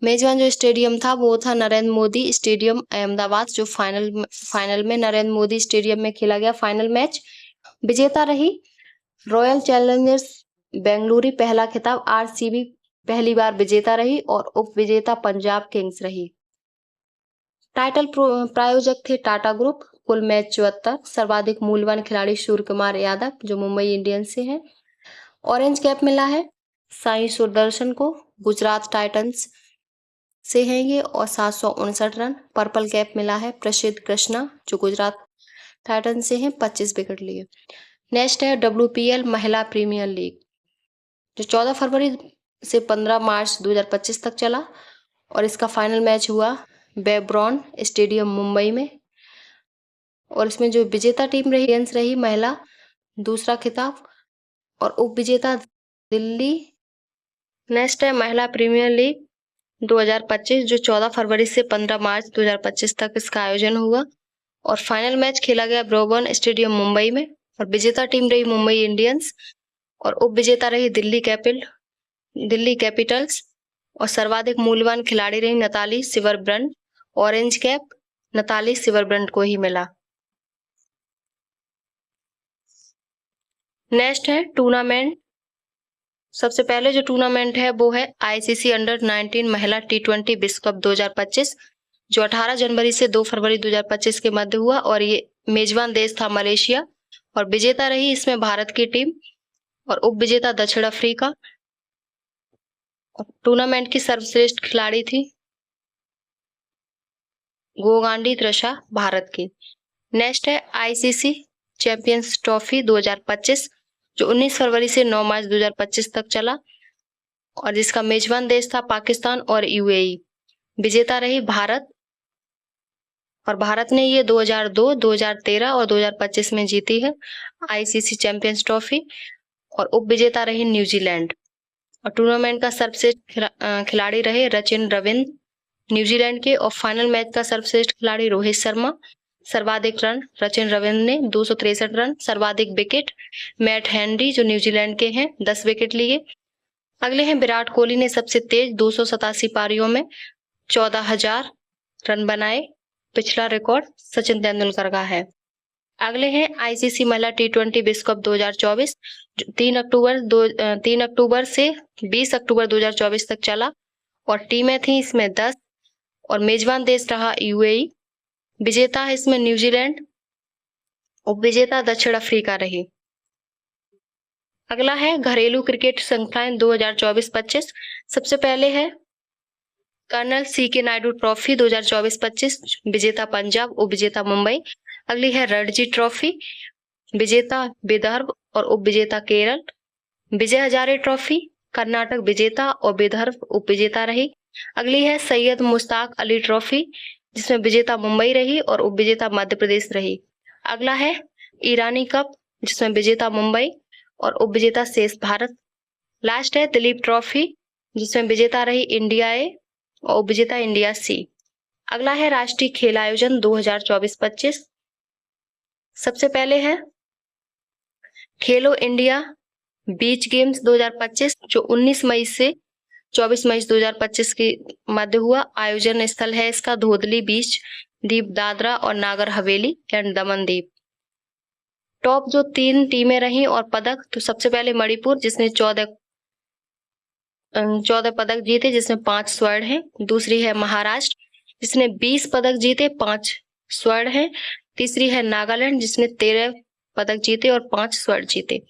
मेजबान जो स्टेडियम था वो था नरेंद्र मोदी स्टेडियम अहमदाबाद, जो फाइनल में नरेंद्र मोदी स्टेडियम में खेला गया फाइनल मैच। विजेता रही रॉयल चैलेंजर्स बेंगलुरु, पहला खिताब RCB पहली बार विजेता रही, और उप विजेता पंजाब किंग्स रही। टाइटल प्रायोजक थे टाटा ग्रुप। कुल मैच 74। सर्वाधिक मूल्यवान खिलाड़ी सूर्य कुमार यादव, जो मुंबई इंडियंस से हैं। ऑरेंज कैप मिला है साई सुदर्शन को, गुजरात टाइटंस से हैं ये, और 759 रन। पर्पल कैप मिला है प्रसिद्ध कृष्णा, जो गुजरात टाइटंस से हैं, 25 विकेट लिए। नेक्स्ट है WPL महिला प्रीमियर लीग, जो 14 फरवरी से 15 मार्च 2025 तक चला, और इसका फाइनल मैच हुआ बेब्रॉन स्टेडियम मुंबई में, और इसमें जो विजेता टीम रही महिला, दूसरा खिताब, और उप विजेता दिल्ली। नेक्स्ट है महिला प्रीमियर लीग 2025, जो 14 फरवरी से 15 मार्च 2025 तक इसका आयोजन हुआ, और फाइनल मैच खेला गया ब्रोबर्न स्टेडियम मुंबई में, और विजेता टीम रही मुंबई इंडियंस, और उप विजेता रही दिल्ली कैपिटल्स, और सर्वाधिक मूल्यवान खिलाड़ी रही नताली सिवरब्रंट। ऑरेंज कैप नताली सिवरब्रंट को ही मिला। नेक्स्ट है टूर्नामेंट। सबसे पहले जो टूर्नामेंट है वो है ICC अंडर-19 महिला T20 विश्व कप 2025, जो 18 जनवरी से 2 फरवरी 2025 के मध्य हुआ, और ये मेजबान देश था मलेशिया, और विजेता रही इसमें भारत की टीम, और उप विजेता दक्षिण अफ्रीका। टूर्नामेंट की सर्वश्रेष्ठ खिलाड़ी थी गोगांडी त्रिशा, भारत की। नेक्स्ट है ICC चैंपियंस ट्रॉफी 2025, जो 19 फरवरी से 9 मार्च 2025 तक चला, और जिसका मेजबान देश था पाकिस्तान और UAE। विजेता रही भारत, और भारत ने ये 2002, 2013 और 2025 में जीती है ICC चैंपियंस ट्रॉफी, और उप विजेता रही न्यूजीलैंड। और टूर्नामेंट का सर्वश्रेष्ठ खिलाड़ी रहे रचिन रविंद्र न्यूजीलैंड के, और फाइनल मैच का सर्वश्रेष्ठ खिलाड़ी रोहित शर्मा। सर्वाधिक रन रचिन रविंद्र ने 263 रन। सर्वाधिक विकेट मैट हेनरी, जो न्यूजीलैंड के हैं, 10 विकेट लिए। अगले हैं विराट कोहली ने सबसे तेज 287 पारियों में 14,000 रन बनाए, पिछला रिकॉर्ड सचिन तेंदुलकर का है। अगले हैं ICC महिला T20 विश्व कप 2024, जो 3 अक्टूबर से 20 अक्टूबर 2024 तक चला, और टीमें थी इसमें 10, और मेजबान देश रहा UAE। विजेता है इसमें न्यूजीलैंड, उप विजेता दक्षिण अफ्रीका रही। अगला है घरेलू क्रिकेट संख्याएं 2024-25। सबसे पहले है कर्नल CK नायडू ट्रॉफी 2024-25, विजेता पंजाब, उप विजेता मुंबई। अगली है रणजी ट्रॉफी, विजेता विदर्भ और उप विजेता केरल। विजय हजारे ट्रॉफी, कर्नाटक विजेता और विदर्भ उप विजेता रही। अगली है सैयद मुश्ताक अली ट्रॉफी, जिसमें विजेता मुंबई रही और उप विजेता मध्य प्रदेश रही। अगला है ईरानी कप, जिसमें विजेता मुंबई और उप विजेता शेष भारत। लास्ट है दिलीप ट्रॉफी, जिसमें विजेता रही इंडिया ए और उप विजेता इंडिया सी। अगला है राष्ट्रीय खेल आयोजन 2024-25। सबसे पहले है खेलो इंडिया बीच गेम्स 2025, जो 19 मई से 24 मई 2025 के मध्य हुआ। आयोजन स्थल है इसका धोदली बीच, दीप दादरा और Nagar Haveli and Daman Deep. Top जो 3 टीमें रही और पदक, तो सबसे पहले मणिपुर जिसने 14 पदक जीते जिसमें 5 स्वर्ण हैं। दूसरी है महाराष्ट्र जिसने 20 पदक जीते, 5 स्वर्ण हैं। तीसरी है नागालैंड जिसने 13 पदक जीते और 5 स्वर्ण जीते।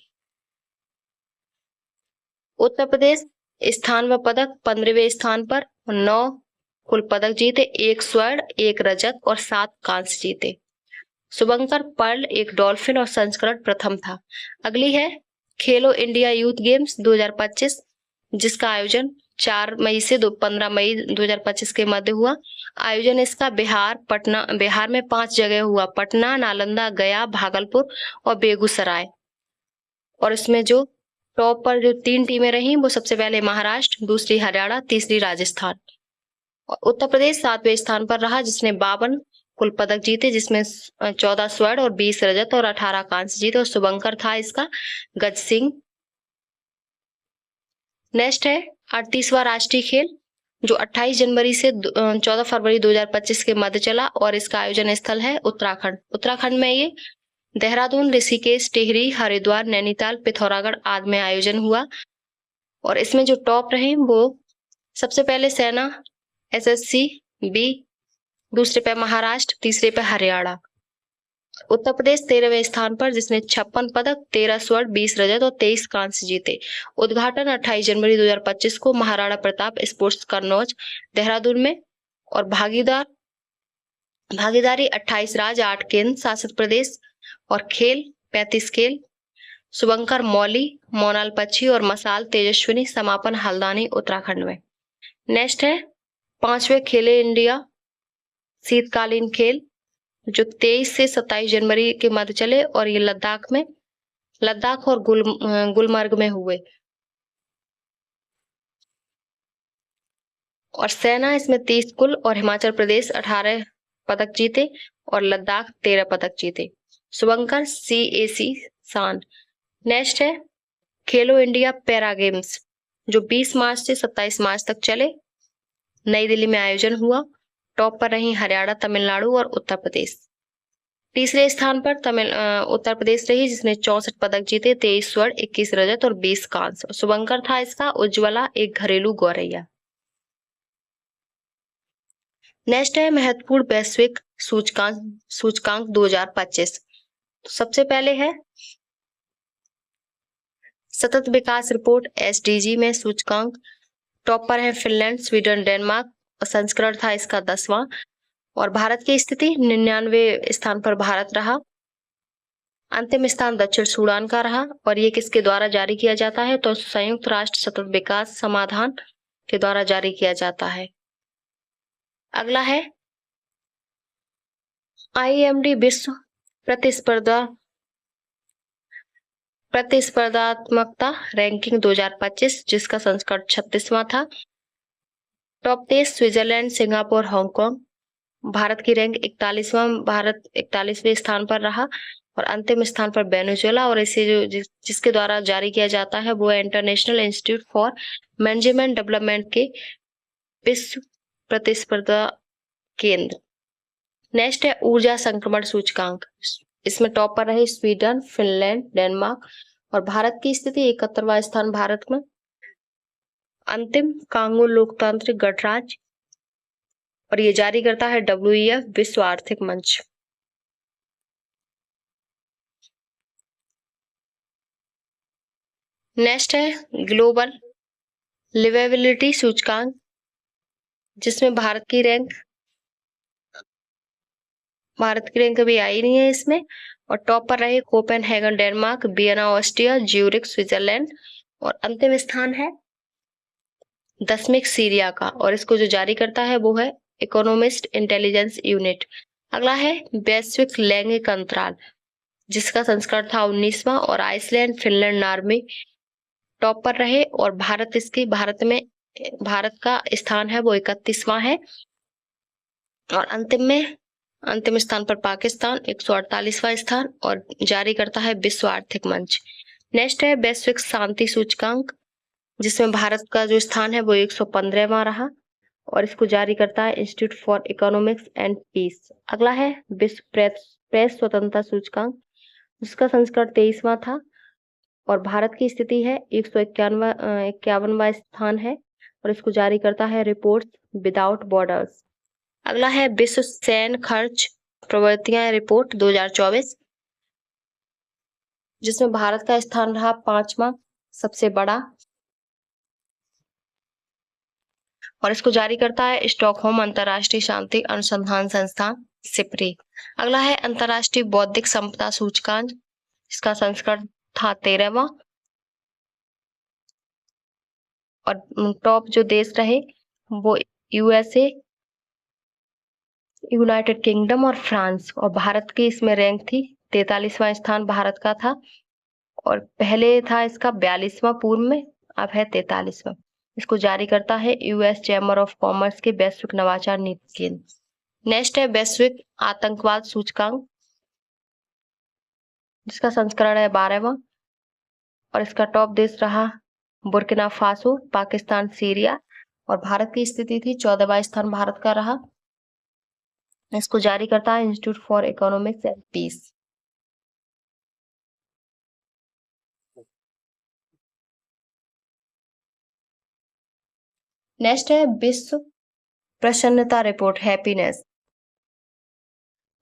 उत्तर प्रदेश स्थान व पदक 15वें स्थान पर, 9 कुल पदक जीते, 1 स्वर्ण, 1 रजत और 7 कांस्य जीते। शुभंकर पर्ल एक डॉल्फिन और संस्करण प्रथम था। अगली है खेलो इंडिया यूथ गेम्स 2025 जिसका आयोजन 4 मई से 15 मई 2025 के मध्य हुआ। आयोजन इसका बिहार में 5 जगह हुआ, पटना, नालंदा, गया, भागलपुर और बेगूसराय। और इसमें जो टॉप पर जो 3 टीमें रही वो सबसे पहले महाराष्ट्र, दूसरी हरियाणा, तीसरी राजस्थान। और उत्तर प्रदेश 7वें स्थान पर रहा जिसने 52 कुल पदक जीते जिसमें 14 स्वर्ण और 20 रजत और 18 कांस्य जीते और शुभंकर था इसका गज सिंह। नेक्स्ट है 38वां राष्ट्रीय खेल जो 28 जनवरी से 14 फरवरी 2025 के मध्य चला और इसका आयोजन स्थल है उत्तराखंड। उत्तराखंड में ये देहरादून, ऋषिकेश, टिहरी, हरिद्वार, नैनीताल, पिथौरागढ़ आदि में आयोजन हुआ। और इसमें जो टॉप रहे वो सबसे पहले सेना SSC B, दूसरे पे महाराष्ट्र, तीसरे पे हरियाणा। उत्तर प्रदेश 13वें स्थान पर जिसने 56 पदक, 13 स्वर्ण, 20 रजत और 23 कांस्य जीते। उद्घाटन 28 जनवरी 2025 को महाराणा प्रताप स्पोर्ट्स कन्नौज देहरादून में। और भागीदारी 28 राज्य, 8 केंद्र शासित प्रदेश और खेल 35 खेल। शुभंकर मौली, मोनाल पच्छी और मसाल तेजस्विनी। समापन हल्द्वानी उत्तराखंड में। नेक्स्ट है 5वें खेले इंडिया शीतकालीन खेल जो 23 से 27 जनवरी के मध्य चले और ये लद्दाख और गुलमर्ग में हुए। और सेना इसमें 30 कुल और हिमाचल प्रदेश 18 पदक जीते और लद्दाख 13 पदक जीते। शुभंकर CAC शान। नेक्स्ट है खेलो इंडिया पैरा गेम्स जो 20 मार्च से 27 मार्च तक चले, नई दिल्ली में आयोजन हुआ। टॉप पर रही हरियाणा, तमिलनाडु और उत्तर प्रदेश। तीसरे स्थान पर उत्तर प्रदेश रही जिसने 64 पदक जीते, 23 स्वर्ण, 21 रजत और 20 कांस्य। शुभंकर था इसका उज्ज्वला एक घरेलू गौरैया। नेक्स्ट है महत्वपूर्ण वैश्विक सूचकांक 2025। सबसे पहले है सतत विकास रिपोर्ट SDG में सूचकांक। टॉप पर है फिनलैंड, स्वीडन, डेनमार्क। संस्करण था इसका 10वां। और भारत की स्थिति 99वें स्थान पर भारत रहा। अंतिम स्थान दक्षिण सूडान का रहा। और ये किसके द्वारा जारी किया जाता है तो संयुक्त राष्ट्र सतत विकास समाधान के द्वारा जारी किया जाता है। अगला है IMD विश्व प्रतिस्पर्धात्मकता रैंकिंग 2025 जिसका संस्करण 36वां था। टॉप देश स्विट्जरलैंड, सिंगापुर, हांगकांग। भारत की रैंक 41वां, भारत 41वें स्थान पर रहा। और अंतिम स्थान पर वेनेजुएला। और इसे जिसके द्वारा जारी किया जाता है वो है international institute for management development के विश्व प्रतिस्पर्धा केंद्र। नेक्स्ट है ऊर्जा संक्रमण सूचकांक। इसमें टॉप पर रहे स्वीडन, फिनलैंड, डेनमार्क। और भारत की स्थिति 71वां स्थान भारत में। अंतिम कांगो लोकतांत्रिक गणराज्य। और ये जारी करता है WEF विश्व आर्थिक मंच। नेक्स्ट है ग्लोबल लिवेबिलिटी सूचकांक जिसमें भारत की रैंक अभी आई नहीं है इसमें। और टॉप पर रहे Copenhagen Denmark, Vienna Austria, Zurich Switzerland. और अंतिम स्थान है दशमिक सीरिया का। और इसको जो जारी करता है वो है इकोनॉमिस्ट इंटेलिजेंस यूनिट। अगला है वैश्विक लैंगिक अंतराल जिसका संस्करण था 19वां। और आइसलैंड, फिनलैंड, नॉर्वे टॉप पर रहे। और भारत का स्थान है वो 31वां है। और अंतिम स्थान पर पाकिस्तान 148वां स्थान और जारी करता है विश्व आर्थिक मंच। नेक्स्ट है वैश्विक शांति सूचकांक जिसमें भारत का जो स्थान है वो 115वां रहा और इसको जारी करता है institute for economics and peace. अगला है विश्व प्रेस स्वतंत्रता सूचकांक, जिसका संस्करण 23वां था और भारत की स्थिति है 151वां स्थान है और इसको जारी करता है रिपोर्ट्स विदाउट बॉर्डर्स। अगला है विश्व सैन्य खर्च प्रवृत्तियां रिपोर्ट 2024, जिसमें भारत का स्थान रहा 5वां सबसे बड़ा और इसको जारी करता है स्टॉकहोम अंतरराष्ट्रीय शांति अनुसंधान संस्थान सिप्री। अगला है अंतरराष्ट्रीय बौद्धिक संपदा सूचकांक, इसका संस्करण था 13वां और टॉप जो देश रहे वो यूएसए, यूनाइटेड किंगडम और फ्रांस, और भारत की इसमें रैंक थी 43वां स्थान भारत का था और पहले था इसका 42वां पूर्व में, अब है 43वां। इसको जारी करता है यूएस चैम्बर ऑफ कॉमर्स के वैश्विक नवाचार नीति केंद्र। नेक्स्ट है वैश्विक आतंकवाद सूचकांक, जिसका संस्करण है 12वां और इसका टॉप देश रहा बुर्किना फासो, पाकिस्तान, सीरिया और भारत की स्थिति थी 14वां स्थान भारत का रहा। इसको जारी करता है institute for economics and peace. Next है विश्व प्रसन्नता रिपोर्ट हैप्पीनेस।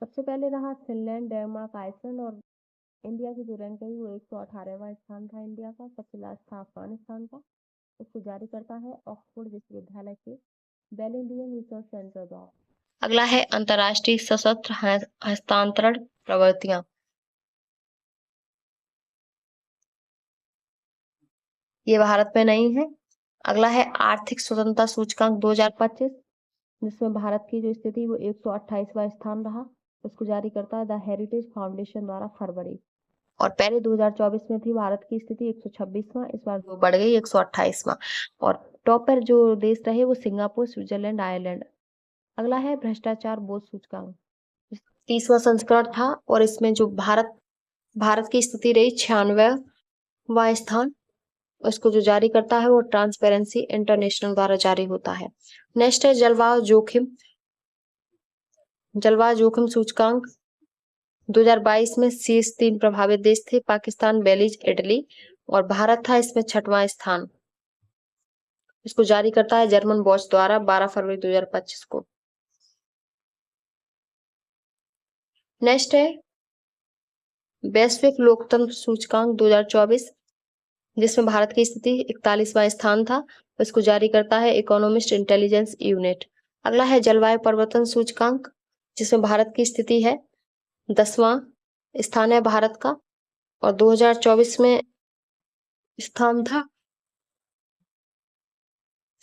सबसे पहले रहा फिनलैंड, डेनमार्क, आइसलैंड और इंडिया की जो रैंक है वो 118वां स्थान था इंडिया का। सबसे लास्ट था अफगानिस्तान का। इसको जारी करता है ऑक्सफोर्ड विश्वविद्यालय के बेल इंडियन रिसर्च सेंटर द्वारा। अगला है अंतरराष्ट्रीय सशस्त्र हस्तांतरण प्रवृत्तियां। ये भारत में नहीं है। अगला है आर्थिक स्वतंत्रता सूचकांक 2025, जिसमें भारत की जो स्थिति वो 128वां स्थान रहा। इसको जारी करता है द हेरिटेज फाउंडेशन द्वारा फरवरी और पहले 2024 में थी भारत की स्थिति 126वां, इस बार वो बढ़ गई 128वां और टॉप पर जो देश रहे वो सिंगापुर, स्विट्जरलैंड, आयरलैंड। अगला है भ्रष्टाचार बोध सूचकांक, 30वां संस्करण था और इसमें जो भारत की स्थिति रही 96वां स्थान। उसको जो जारी करता है वो ट्रांसपेरेंसी इंटरनेशनल द्वारा जारी होता है। नेक्स्ट है जलवायु जोखिम सूचकांक 2022 में शीर्ष 3 प्रभावित देश थे पाकिस्तान, बेलीज, इटली और भारत था इसमें 6वां स्थान। इसको जारी करता है जर्मन वॉच द्वारा 12 फरवरी 2025 को। नेक्स्ट है वैश्विक लोकतंत्र सूचकांक 2024, जिसमें भारत की स्थिति 41वां स्थान था। इसको जारी करता है इकोनॉमिस्ट इंटेलिजेंस यूनिट। अगला है जलवायु परिवर्तन सूचकांक, जिसमें भारत की स्थिति है 10वां स्थान है भारत का और 2024 में स्थान था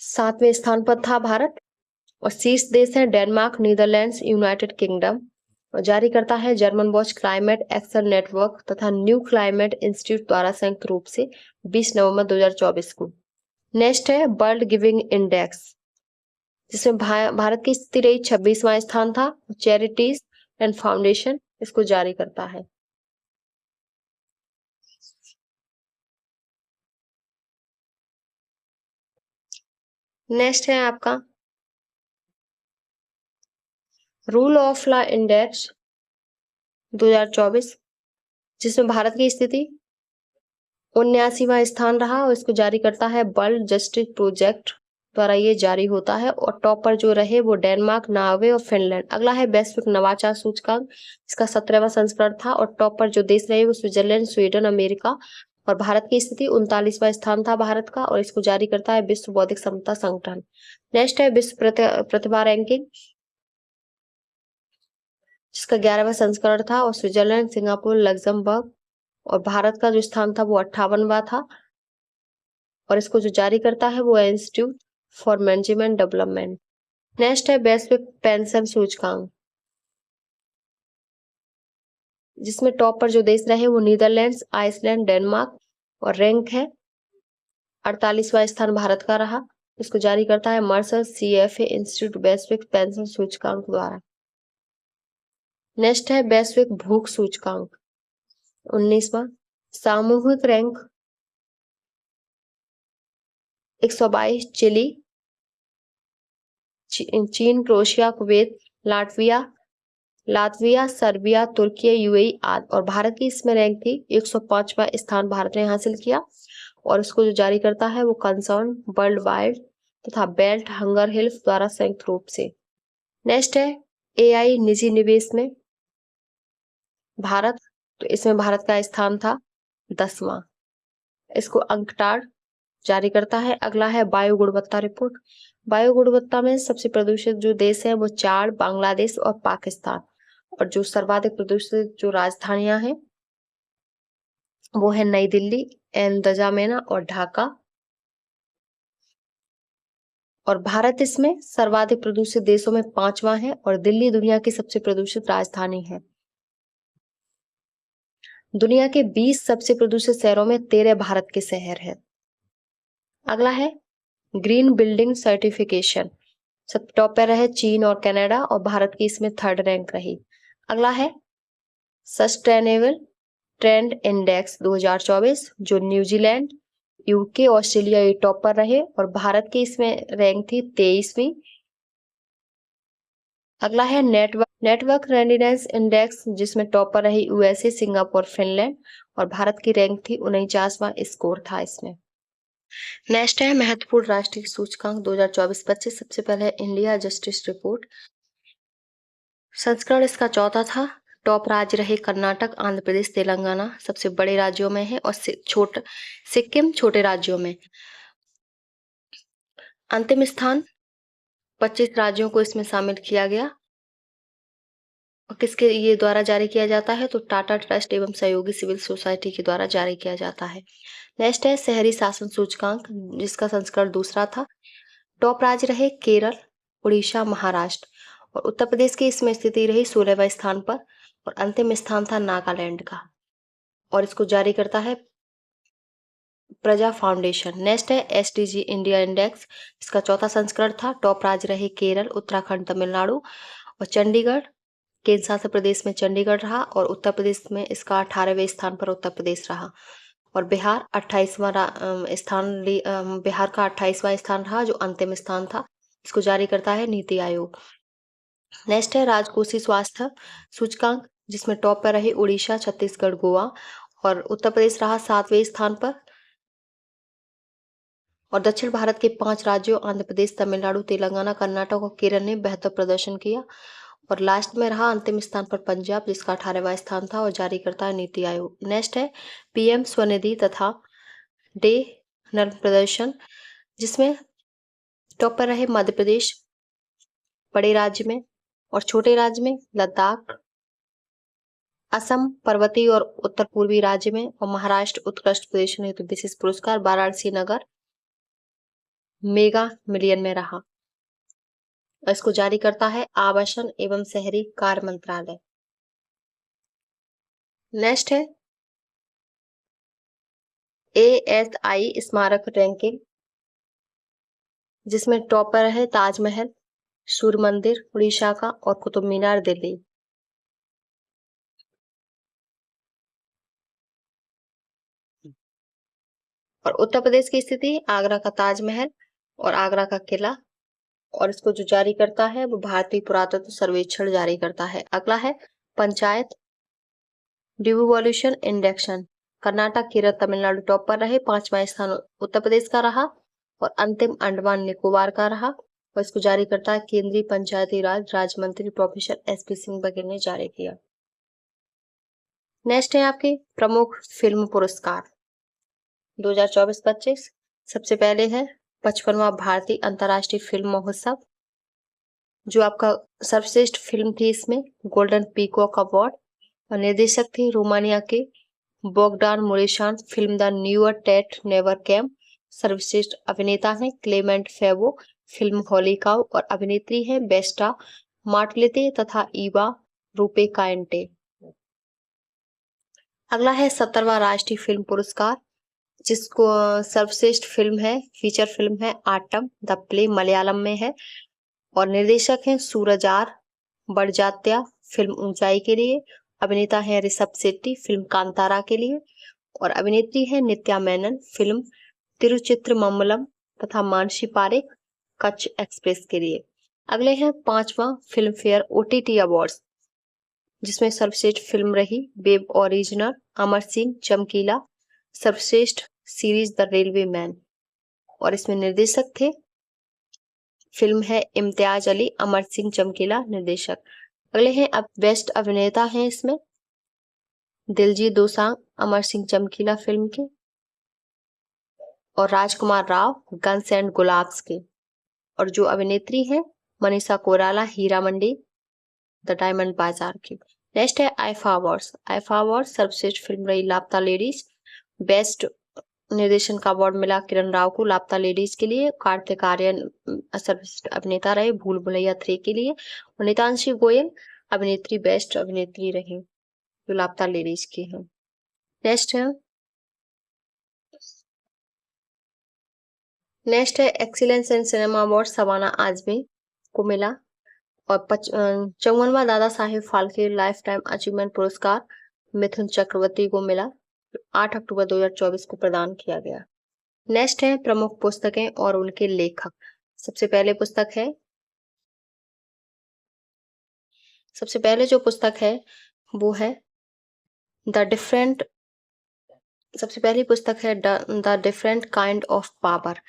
7वें स्थान पर था भारत और शीर्ष देश है डेनमार्क, नीदरलैंड्स, यूनाइटेड किंगडम और जारी करता है German watch climate action network तथा न्यू क्लाइमेट इंस्टीट्यूट द्वारा संयुक्त रूप से 20 नवंबर 2024 को। नेक्स्ट है वर्ल्ड गिविंग इंडेक्स, जिसमें भारत की स्थिति रही 26वां स्थान था। चैरिटीज एंड फाउंडेशन इसको जारी करता है। नेक्स्ट है आपका रूल ऑफ लॉ इंडेक्स 2024, जिसमें भारत की स्थिति 79वां स्थान रहा और इसको जारी करता है वर्ल्ड जस्टिस प्रोजेक्ट द्वारा ये जारी होता है और टॉप पर जो रहे वो डेनमार्क, नॉर्वे और फिनलैंड। अगला है वैश्विक नवाचार सूचकांक, इसका 17वां संस्करण था और टॉप पर जो देश रहे वो स्विट्जरलैंड, स्वीडन, अमेरिका और भारत की स्थिति 39वां स्थान था भारत का और इसको जारी करता है विश्व बौद्धिक संपदा संगठन। नेक्स्ट है विश्व प्रतिभा रैंकिंग, जिसका 11वां संस्करण था और स्विट्जरलैंड, सिंगापुर, लग्जमबर्ग और भारत का जो स्थान था वो 58वां था और इसको जो जारी करता है वो institute for management development. Next है वैश्विक पेंशन सूचकांक, जिसमें टॉप पर जो देश रहे वो नीदरलैंड्स, आइसलैंड, डेनमार्क और रैंक है 48वां स्थान भारत का रहा। इसको जारी करता है मर्सर CFA इंस्टीट्यूट वैश्विक पेंशन सूचकांक द्वारा। नेक्स्ट है वैश्विक भूख सूचकांक 19वां, सामूहिक रैंक 122 चिली, चीन, क्रोएशिया, कुवैत, लातविया, सर्बिया, तुर्की, यूएई आदि। और भारत की इसमें रैंक थी 105वां स्थान भारत ने हासिल किया। और इसको जो जारी करता है वो कंसर्न वर्ल्ड वाइड तथा बेल्ट हंगर हिल्स द्वारा संयुक्त रूप से। नेक्स्ट है एआई निजी निवेश में भारत, तो इसमें भारत का स्थान था 10वां। इसको अंकटाड जारी करता है। अगला है वायु गुणवत्ता रिपोर्ट। वायु गुणवत्ता में सबसे प्रदूषित जो देश है वो 4, बांग्लादेश और पाकिस्तान। और जो सर्वाधिक प्रदूषित जो राजधानियां हैं वो है नई दिल्ली, एनदजामेना और ढाका। और भारत इसमें सर्वाधिक प्रदूषित देशों में 5वां है और दिल्ली दुनिया की सबसे प्रदूषित राजधानी है। दुनिया के 20 सबसे प्रदूषित शहरों में 13 भारत के शहर हैं। अगला है ग्रीन बिल्डिंग सर्टिफिकेशन। सब टॉप पर रहे चीन और कनाडा और भारत की इसमें 3rd रैंक रही। अगला है सस्टेनेबल ट्रेंड इंडेक्स 2024 जो न्यूजीलैंड, यूके, ऑस्ट्रेलिया ये टॉप पर रहे और भारत की इसमें रैंक थी 23वीं। अगला है नेटवर्क रेडिनेस इंडेक्स जिसमें टॉप पर रही यूएसए, सिंगापुर, फिनलैंड और भारत की रैंक थी 49वां स्कोर था इसमें। नेक्स्ट है महत्वपूर्ण राष्ट्रीय सूचकांक 2024-25। सबसे पहले है इंडिया जस्टिस रिपोर्ट। संस्करण इसका 4था था। टॉप राज्य रहे कर्नाटक, आंध्र प्रदेश, तेलंगाना सबसे बड़े राज्यों में है और सिक्किम छोटे राज्यों में। अंतिम स्थान 25 राज्यों को इसमें शामिल किया गया। और किसके ये द्वारा जारी किया जाता है तो टाटा ट्रस्ट एवं सहयोगी सिविल सोसाइटी के द्वारा जारी किया जाता है। नेक्स्ट है शहरी शासन सूचकांक जिसका संस्करण 2 था। टॉप राज्य रहे केरल, उड़ीसा, महाराष्ट्र और उत्तर प्रदेश की इसमें स्थिति रही 16वें स्थान पर और अंतिम स्थान था नागालैंड का। और इसको जारी करता है प्रजा फाउंडेशन। नेक्स्ट है एसडीजी इंडिया इंडेक्स, इसका 4था संस्करण था। टॉप राज्य रहे केरल, उत्तराखंड, तमिलनाडु और चंडीगढ़। केंद्र शासित प्रदेश में चंडीगढ़ रहा और उत्तर प्रदेश में इसका 18वें स्थान पर उत्तर प्रदेश रहा। और बिहार 28वां स्थान बिहार का 28वां स्थान रहा जो अंतिम स्थान था। इसको जारी करता है नीति आयोग। नेक्स्ट है राजकोषीय स्वास्थ्य सूचकांक जिसमें टॉप पर रहे उड़ीसा, छत्तीसगढ़, गोवा और उत्तर प्रदेश रहा 7वें स्थान पर। और दक्षिण भारत के 5 राज्यों आंध्र प्रदेश, तमिलनाडु, तेलंगाना, कर्नाटक और केरल ने बेहतर प्रदर्शन किया। और लास्ट में रहा अंतिम स्थान पर पंजाब जिसका 18वां स्थान था और जारी करता है नीति आयोग। नेक्स्ट है पीएम स्वनिधि तथा डे नल प्रदर्शन जिसमें टॉप पर रहे मध्य प्रदेश बड़े राज्य में और छोटे राज्य में लद्दाख, असम पर्वतीय और उत्तर पूर्वी राज्य में और महाराष्ट्र उत्कृष्ट प्रदर्शन हेतु विशेष पुरस्कार वाराणसी नगर मेगा मिलियन में रहा। इसको जारी करता है आवासन एवं शहरी कार्य मंत्रालय। नेक्स्ट है ASI स्मारक रैंकिंग जिसमें टॉप पर है ताजमहल, सूर्य मंदिर उड़ीसा का और कुतुब मीनार दिल्ली। और उत्तर प्रदेश की स्थिति आगरा का ताजमहल और आगरा का किला। और इसको जो जारी करता है वो भारतीय पुरातत्व सर्वेक्षण जारी करता है। अगला है panchayat devolution induction. Karnataka, Kerala, Tamil Nadu top पर रहे। 5वां स्थान उत्तर प्रदेश का रहा और अंतिम अंडमान निकोबार का रहा। और इसको जारी करता है केंद्रीय पंचायती राज राज्य मंत्री प्रोफेसर SP सिंह बघेल ने जारी किया। नेक्स्ट है आपके प्रमुख फिल्म पुरस्कार 2024-25। सबसे पहले है 55वां भारतीय अंतर्राष्ट्रीय फिल्म महोत्सव जो आपका सर्वश्रेष्ठ फिल्म थी इसमें गोल्डन पीकॉक अवार्ड और निर्देशक थी रोमानिया के बोगडान मुरेशान। फिल्म the new year that never came. सर्वश्रेष्ठ अभिनेता है क्लेमेंट फेवो। फिल्म होली काउ और अभिनेत्री है बेस्टा मार्टलेते तथा ईवा रूपे कायंटे। अगला है 70वां राष्ट्रीय फिल्म पुरस्कार जिसको सर्वश्रेष्ठ फिल्म है फीचर फिल्म है आटम द प्ले मलयालम में है और निर्देशक हैं सूरज आर बड़जात्या फिल्म ऊंचाई के लिए। अभिनेता है ऋषभ शेट्टी फिल्म कांतारा के लिए और अभिनेत्री है नित्या मेनन फिल्म तिरुचित्रमम्बलम तथा मानसी पारेख कच्छ एक्सप्रेस के लिए। अगले हैं 5वां फिल्म फेयर OTT अवार्ड्स, जिसमें सर्वश्रेष्ठ फिल्म रही वेब ओरिजिनल अमर सिंह चमकीला, सर्वश्रेष्ठ सीरीज द रेलवे मैन, और इसमें निर्देशक थे, फिल्म है इम्तियाज अली, अमर सिंह चमकीला निर्देशक। अगले हैं अब बेस्ट अभिनेता हैं इसमें दिलजीत दोसांझ अमर सिंह चमकीला फिल्म के, और राजकुमार राव गन्स एंड गुलाब्स के, और जो अभिनेत्री हैं मनीषा कोइराला हीरा मंडी द डायमंड बाजार की। नेक्स्ट है आईफा अवार्ड्स। आईफा अवार्ड सर्वश्रेष्ठ फिल्म रही लापता लेडीज, बेस्ट निर्देशन का अवार्ड मिला किरण राव को लापता लेडीज के लिए, कार्तिक आर्यन सर्वश्रेष्ठ अभिनेता रहे भूल भुलैया 3 के लिए, और नीतांशी गोयल अभिनेत्री बेस्ट अभिनेत्री रही जो लापता लेडीज की है। नेक्स्ट है excellence in cinema award Shabana Azmi को मिला, और 54वां Dada Saheb Phalke lifetime achievement पुरस्कार मिथुन चक्रवर्ती को मिला, 8 अक्टूबर 2024 को प्रदान किया गया। नेक्स्ट है प्रमुख पुस्तकें और उनके लेखक। सबसे पहले जो पुस्तक है वो है सबसे पहली पुस्तक है the different kind of power,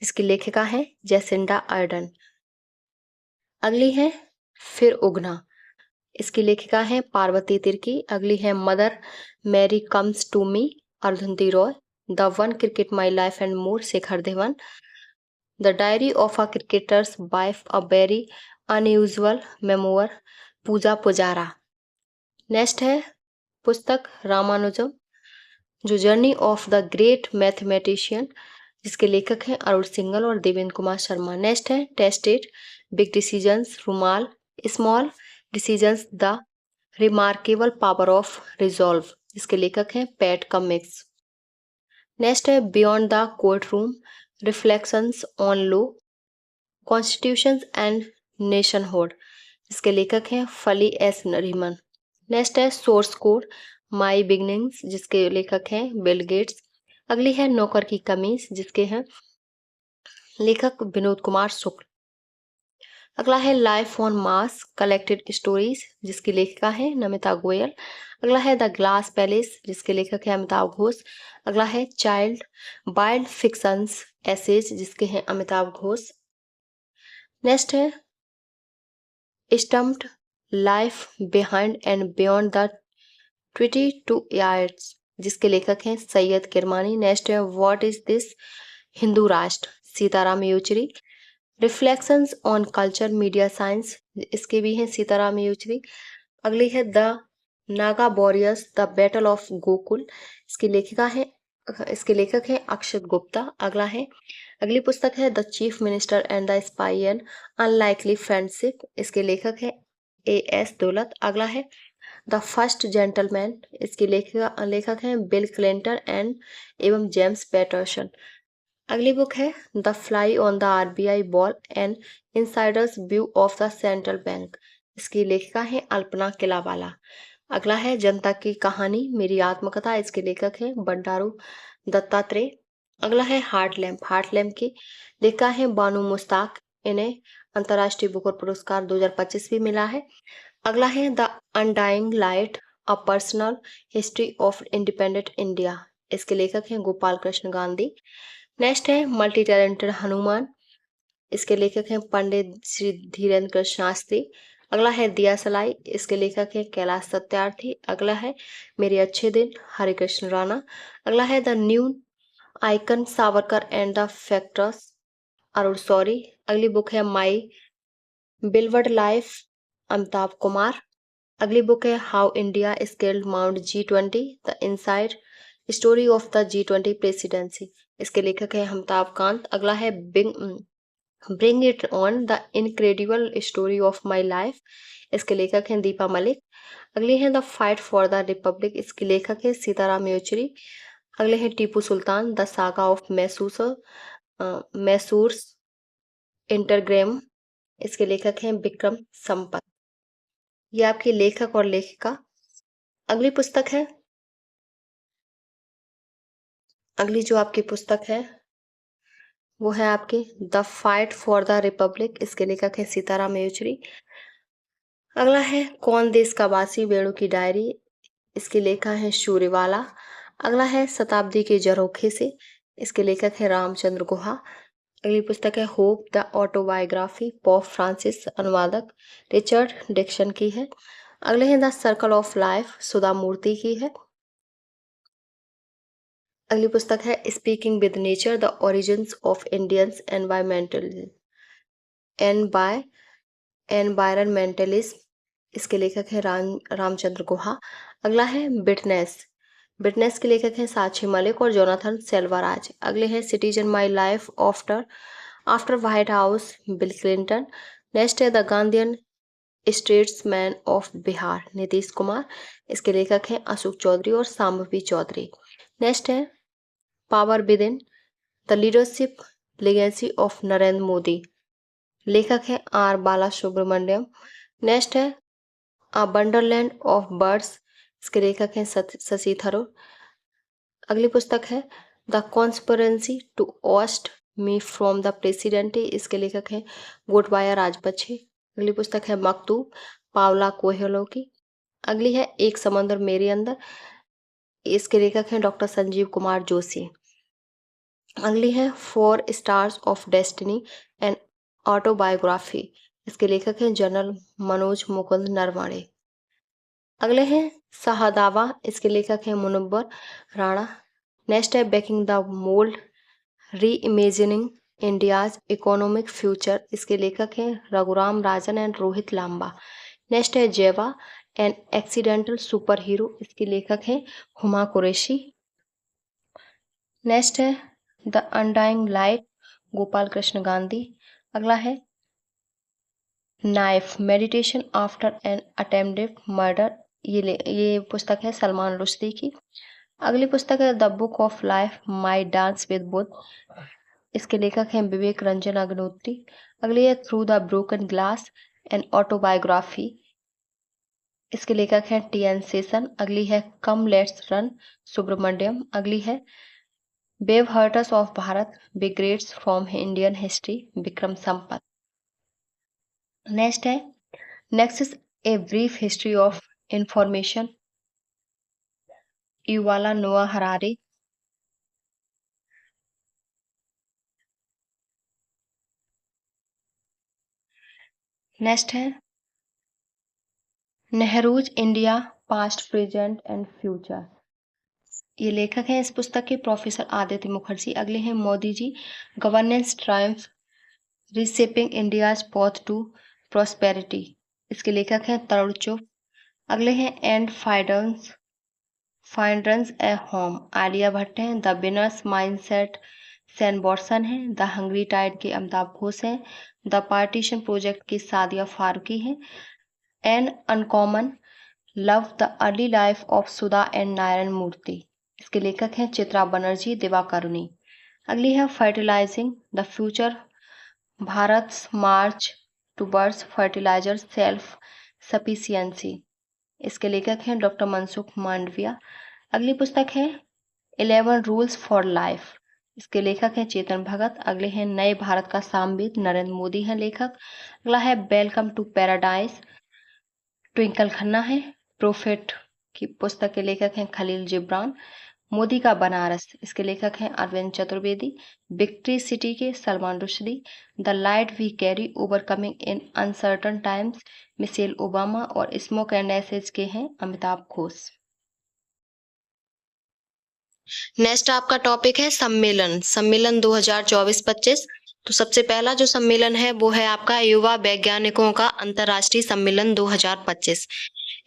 इसकी लेखिका है जैसिंडा अर्डन। अगली है फिर उगना, इसकी लेखिका है पार्वती तिर्की। अगली है Mother Mary comes to me Arundhati Roy. The one cricket my life and more Shikhar Dhawan. The diary of a cricketer's wife a very unusual memoir Puja Pujara. Next है पुस्तक रामानुजम जो journey of the great mathematician, जिसके लेखक हैं अरुण सिंघल और देवेंद्र कुमार शर्मा। नेक्स्ट है टेस्टेड बिग डिसीजंस रुमाल small decisions the remarkable power of resolve, जिसके लेखक हैं पैट कमिंग्स। नेक्स्ट है beyond the court room reflections on law constitutions and nationhood, जिसके लेखक हैं फली एस नरीमन। नेक्स्ट है सोर्स कोड माई बिगनिंग्स, जिसके लेखक हैं बिल गेट्स। अगली है नौकर की कमीज, जिसके हैं लेखक विनोद कुमार शुक्ल। अगला है life on Mars collected stories, जिसकी लेखिका है नमिता गोयल। अगला है द ग्लास पैलेस, जिसके लेखक है अमिताभ घोष। अगला है चाइल्ड वाइल्ड फिक्शंस एसेज, जिसके हैं अमिताभ घोष। नेक्स्ट है stumped life behind and beyond the 22 yards, जिसके लेखक हैं सैयद किरमानी। नेक्स्ट है व्हाट इज दिस हिंदू राष्ट्र Sitaram Yechury. Reflections on culture media science, इसके भी हैं सीताराम येचुरी। अगली है the Naga warriors the battle of Gokul, इसके लेखक हैं अक्षत गुप्ता। अगली पुस्तक है the chief minister and the spy and unlikely friendship, इसके लेखक हैं AS दौलत। अगला है द फर्स्ट जेंटलमैन, इसके लेखक हैं बिल क्लिंटन एवं जेम्स पैटरसन। अगली बुक है the fly on the RBI ball and Insiders view of the central bank, इसकी लेखिका है अल्पना किलावाला। अगला है जनता की कहानी मेरी आत्मकथा, इसके लेखक हैं बंडारू दत्तात्रेय। अगला है हार्ट लैम्प की लेखिका है बानू मुश्ताक, इन्हें अंतर्राष्ट्रीय बुकर पुरस्कार 2025 भी मिला है। अगला है the undying light a personal history of independent India, इसके लेखक हैं गोपाल कृष्ण गांधी। नेक्स्ट है मल्टी टैलेंटेड हनुमान, इसके लेखक हैं पंडित श्री धीरेन्द्र शास्त्री। अगला है दिया सलाई, इसके लेखक हैं कैलाश सत्यार्थी। अगला है मेरे अच्छे दिन हरिकृष्ण राणा। अगला है the new icon Savarkar and the factors Arun Shourie. अगली बुक है my beloved life Amitabh Kumar. अगली बुक है how India scaled mount G20 the inside story of the G20 presidency, इसके लेखक है अमिताभ कांत। अगला है bring it on the incredible story of my life, इसके लेखक हैं दीपा मलिक। अगली है the fight for the republic, इसके लेखक है सीताराम येचुरी। अगले हैं Tipu Sultan the saga of मैसूर्स इंटरग्रेम, इसके लेखक हैं विक्रम संपत। ये आपके लेखक और लेखिका। अगली जो आपकी पुस्तक है वो है आपके the fight for the republic, इसके लेखक है सीताराम येचुरी। अगला है कौन देश का वासी, वेणु की डायरी, इसके लेखक है शूरीवाला। अगला है शताब्दी के झरोखे से, इसके लेखक है रामचंद्र गुहा। अगली पुस्तक है hope the autobiography, pop Francis, अनुवादक रिचर्ड डिक्सन की है। अगले हैं द सर्कल ऑफ लाइफ, सुधा मूर्ति की है। अगली पुस्तक है speaking with nature, the origins of Indians environmentalism, इसके लेखक है रामचंद्र गुहा। अगला है बिटनेस के लेखक हैं साक्षी मलिक और जोनाथन सेल्वराज। अगले हैं citizen my life after White House, Bill Clinton. Next है the Gandhian statesman of Bihar, Nitish Kumar, इसके लेखक हैं अशोक चौधरी और सांबवी चौधरी। नेक्स्ट है power within, the leadership legacy of Narendra Modi, लेखक है आर बाला सुब्रमण्यम। नेक्स्ट है अ वंडरलैंड ऑफ बर्ड्स, इसके लेखक हैं शशि थरूर। अगली पुस्तक है the conspiracy to oust me from the president, इसके लेखक हैं गोटबाया राजपक्षे। अगली पुस्तक है मकतूब, पावला कोहेलो की। अगली है एक समंदर मेरे अंदर, इसके लेखक हैं डॉक्टर संजीव कुमार जोशी। अगली है 4 stars of destiny and autobiography, इसके लेखक हैं जनरल मनोज मुकुंद नरवणे। अगले हैं शाहदावा, इसके लेखक हैं मुनव्वर राणा। नेक्स्ट है breaking the mould, reimagining India's economic future, इसके लेखक हैं रघुराम राजन एंड रोहित लांबा। नेक्स्ट है Zeba an accidental superhero, इसके लेखक हैं हुमा कुरैशी। नेक्स्ट है the undying light, Gopal Krishna Gandhi. अगला है knife, meditation after an attempted murder, ये पुस्तक है सलमान रुश्दी की। अगली पुस्तक है the book of life, my dance with Buddha, इसके लेखक हैं विवेक रंजन अग्निहोत्री। अगली है through the broken glass an autobiography, इसके लेखक हैं टी एन शेषन। अगली है कम लेट्स रन, सुब्रमण्यम। अगली है वेव hearts of Bharat, vignettes from Indian history, Vikram Sampath. Next is a brief history of information, Yuval Noah Harari. Next है Nehru's India, past present and future, ये लेखक हैं इस पुस्तक के प्रोफेसर आदित्य मुखर्जी। अगले हैं Modi ji, governance triumph, reshaping India's path to prosperity, इसके लेखक हैं तरुण चुप। अगले हैं Ed finds a home, Alia Bhatt हैं। The winner's mindset, Shane Watson हैं। द हंग्री टाइड के अमिताभ घोष हैं। द पार्टीशन प्रोजेक्ट की सादिया फारूकी हैं। An uncommon love, the early life of Sudha and Narayana Murthy, इसके लेखक हैं चित्रा बनर्जी, दिवाकरुणी। अगली है fertilizing the future, Bharat march towards fertilizer self sufficiency, इसके लेखक हैं डॉक्टर मनसुख मांडविया। अगली पुस्तक है 11 रूल्स फॉर लाइफ, इसके लेखक हैं चेतन भगत। अगले हैं नए भारत का सामवेद, नरेंद्र मोदी हैं लेखक। अगला है welcome to paradise, Twinkle Khanna है। प्रोफेट की पुस्तक के लेखक हैं खलील जिब्रान। मोदी का बनारस, इसके लेखक हैं अरविंद चतुर्वेदी। विक्ट्री सिटी के Salman Rushdie. The light we carry, overcoming in uncertain times, Michelle Obama. और स्मोक एंड एसेज के हैं अमिताभ घोष। नेक्स्ट आपका टॉपिक है सम्मेलन 2024-25। तो सबसे पहला जो सम्मेलन है वो है आपका युवा वैज्ञानिकों का अंतर्राष्ट्रीय सम्मेलन 2025।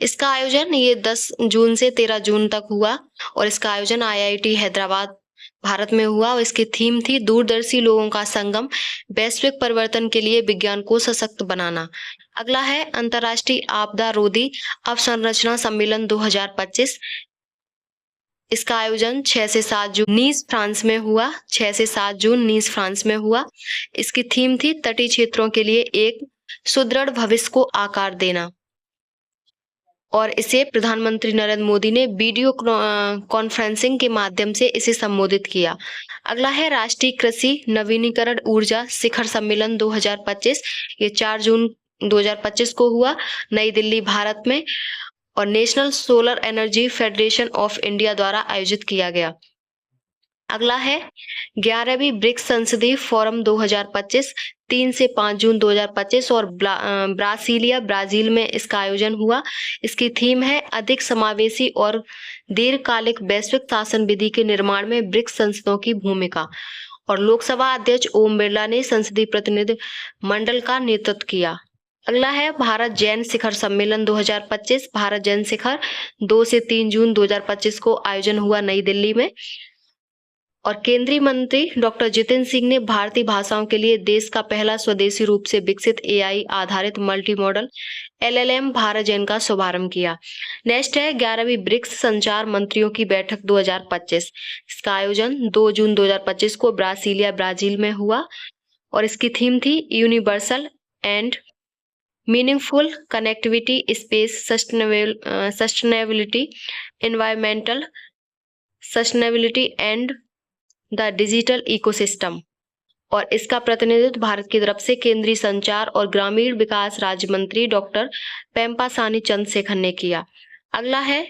इसका आयोजन ये 10 जून से 13 जून तक हुआ और इसका आयोजन IIT हैदराबाद भारत में हुआ और इसकी थीम थी दूरदर्शी लोगों का संगम, वैश्विक परिवर्तन के लिए विज्ञान को सशक्त बनाना। अगला है अंतर्राष्ट्रीय आपदा रोधी अवसंरचना सम्मेलन 2025। इसका आयोजन 6 से 7 जून नीस फ्रांस में हुआ। 6 से 7 जून नीस फ्रांस में हुआ। इसकी थीम थी तटीय क्षेत्रों के लिए एक सुदृढ़ भविष्य को आकार देना। और इसे प्रधानमंत्री नरेंद्र मोदी ने वीडियो कॉन्फ्रेंसिंग के माध्यम से इसे संबोधित किया। अगला है राष्ट्रीय कृषि नवीनीकरण ऊर्जा शिखर सम्मेलन 2025। ये 4 जून 2025 को हुआ नई दिल्ली, भारत में, और national solar energy federation of India द्वारा आयोजित किया गया। अगला है 11वीं ब्रिक्स संसदीय फोरम 2025, 3 से 5 जून 2025 और ब्रासीलिया, ब्राजील में इसका आयोजन हुआ। इसकी थीम है अधिक समावेशी और दीर्घकालिक वैश्विक शासन विधि के निर्माण में ब्रिक्स संसदों की भूमिका। और लोकसभा अध्यक्ष ओम बिरला ने संसदीय प्रतिनिधि मंडल का नेतृत्व किया। अगला है भारत जैन शिखर सम्मेलन 2025। भारत जैन शिखर 2 से 3 जून 2025 को आयोजन हुआ नई दिल्ली में। और केंद्रीय मंत्री डॉक्टर जितेंद्र सिंह ने भारतीय भाषाओं के लिए देश का पहला स्वदेशी रूप से विकसित एआई आधारित multi modal LLM Bharat Jain का शुभारंभ किया। नेक्स्ट है 11वीं ब्रिक्स संचार मंत्रियों की बैठक 2025। इसका आयोजन 2 जून 2025 को ब्रासीलिया, ब्राजील में हुआ और इसकी थीम थी universal and meaningful connectivity, space sustainability, environmental sustainability and the digital ecosystem. और इसका प्रतिनिधित्व भारत की तरफ से केंद्रीय संचार और ग्रामीण विकास राज्य मंत्री डॉक्टर पेम्पासानी चंद्रशेखर ने किया। अगला है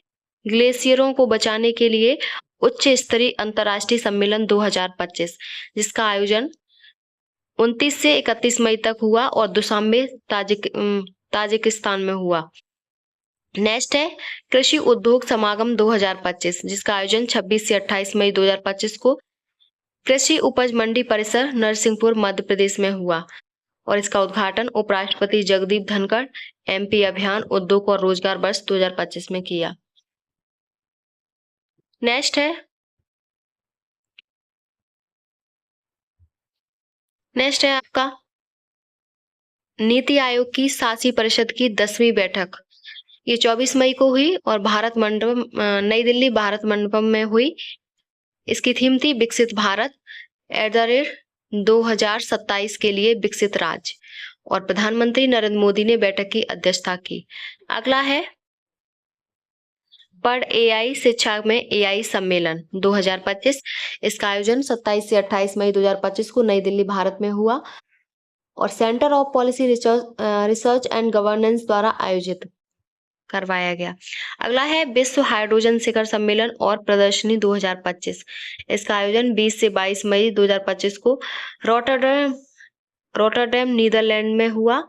ग्लेशियरों को बचाने के लिए उच्च स्तरीय अंतर्राष्ट्रीय सम्मेलन 2025, जिसका आयोजन 29 से 31 मई तक हुआ और दुशांबे, ताजिकिस्तान में हुआ। नेक्स्ट है कृषि उद्योग समागम 2025, जिसका आयोजन 26 से 28 मई 2025 को कृषि उपज मंडी परिसर नरसिंहपुर, मध्य प्रदेश में हुआ और इसका उद्घाटन उपराष्ट्रपति जगदीप धनखड़ एमपी अभियान उद्योग और रोजगार वर्ष 2025 में किया। नेक्स्ट है आपका नीति आयोग की शासी परिषद की 10वीं बैठक। ये 24 मई को हुई और भारत मंडपम, नई दिल्ली भारत मंडपम में हुई। इसकी थीम थी विकसित भारत @2027 के लिए विकसित राज्य और प्रधानमंत्री नरेंद्र मोदी ने बैठक की अध्यक्षता की। अगला है पढ़ एआई शिक्षा में एआई सम्मेलन 2025। इसका आयोजन 27 से 28 मई 2025 को नई दिल्ली, भारत में हुआ और centre of policy research and governance द्वारा आयोजित करवाया गया। अगला है विश्व हाइड्रोजन शिखर सम्मेलन और प्रदर्शनी 2025। इसका आयोजन 20 से 22 मई 2025 को रोटरडैम नीदरलैंड में हुआ।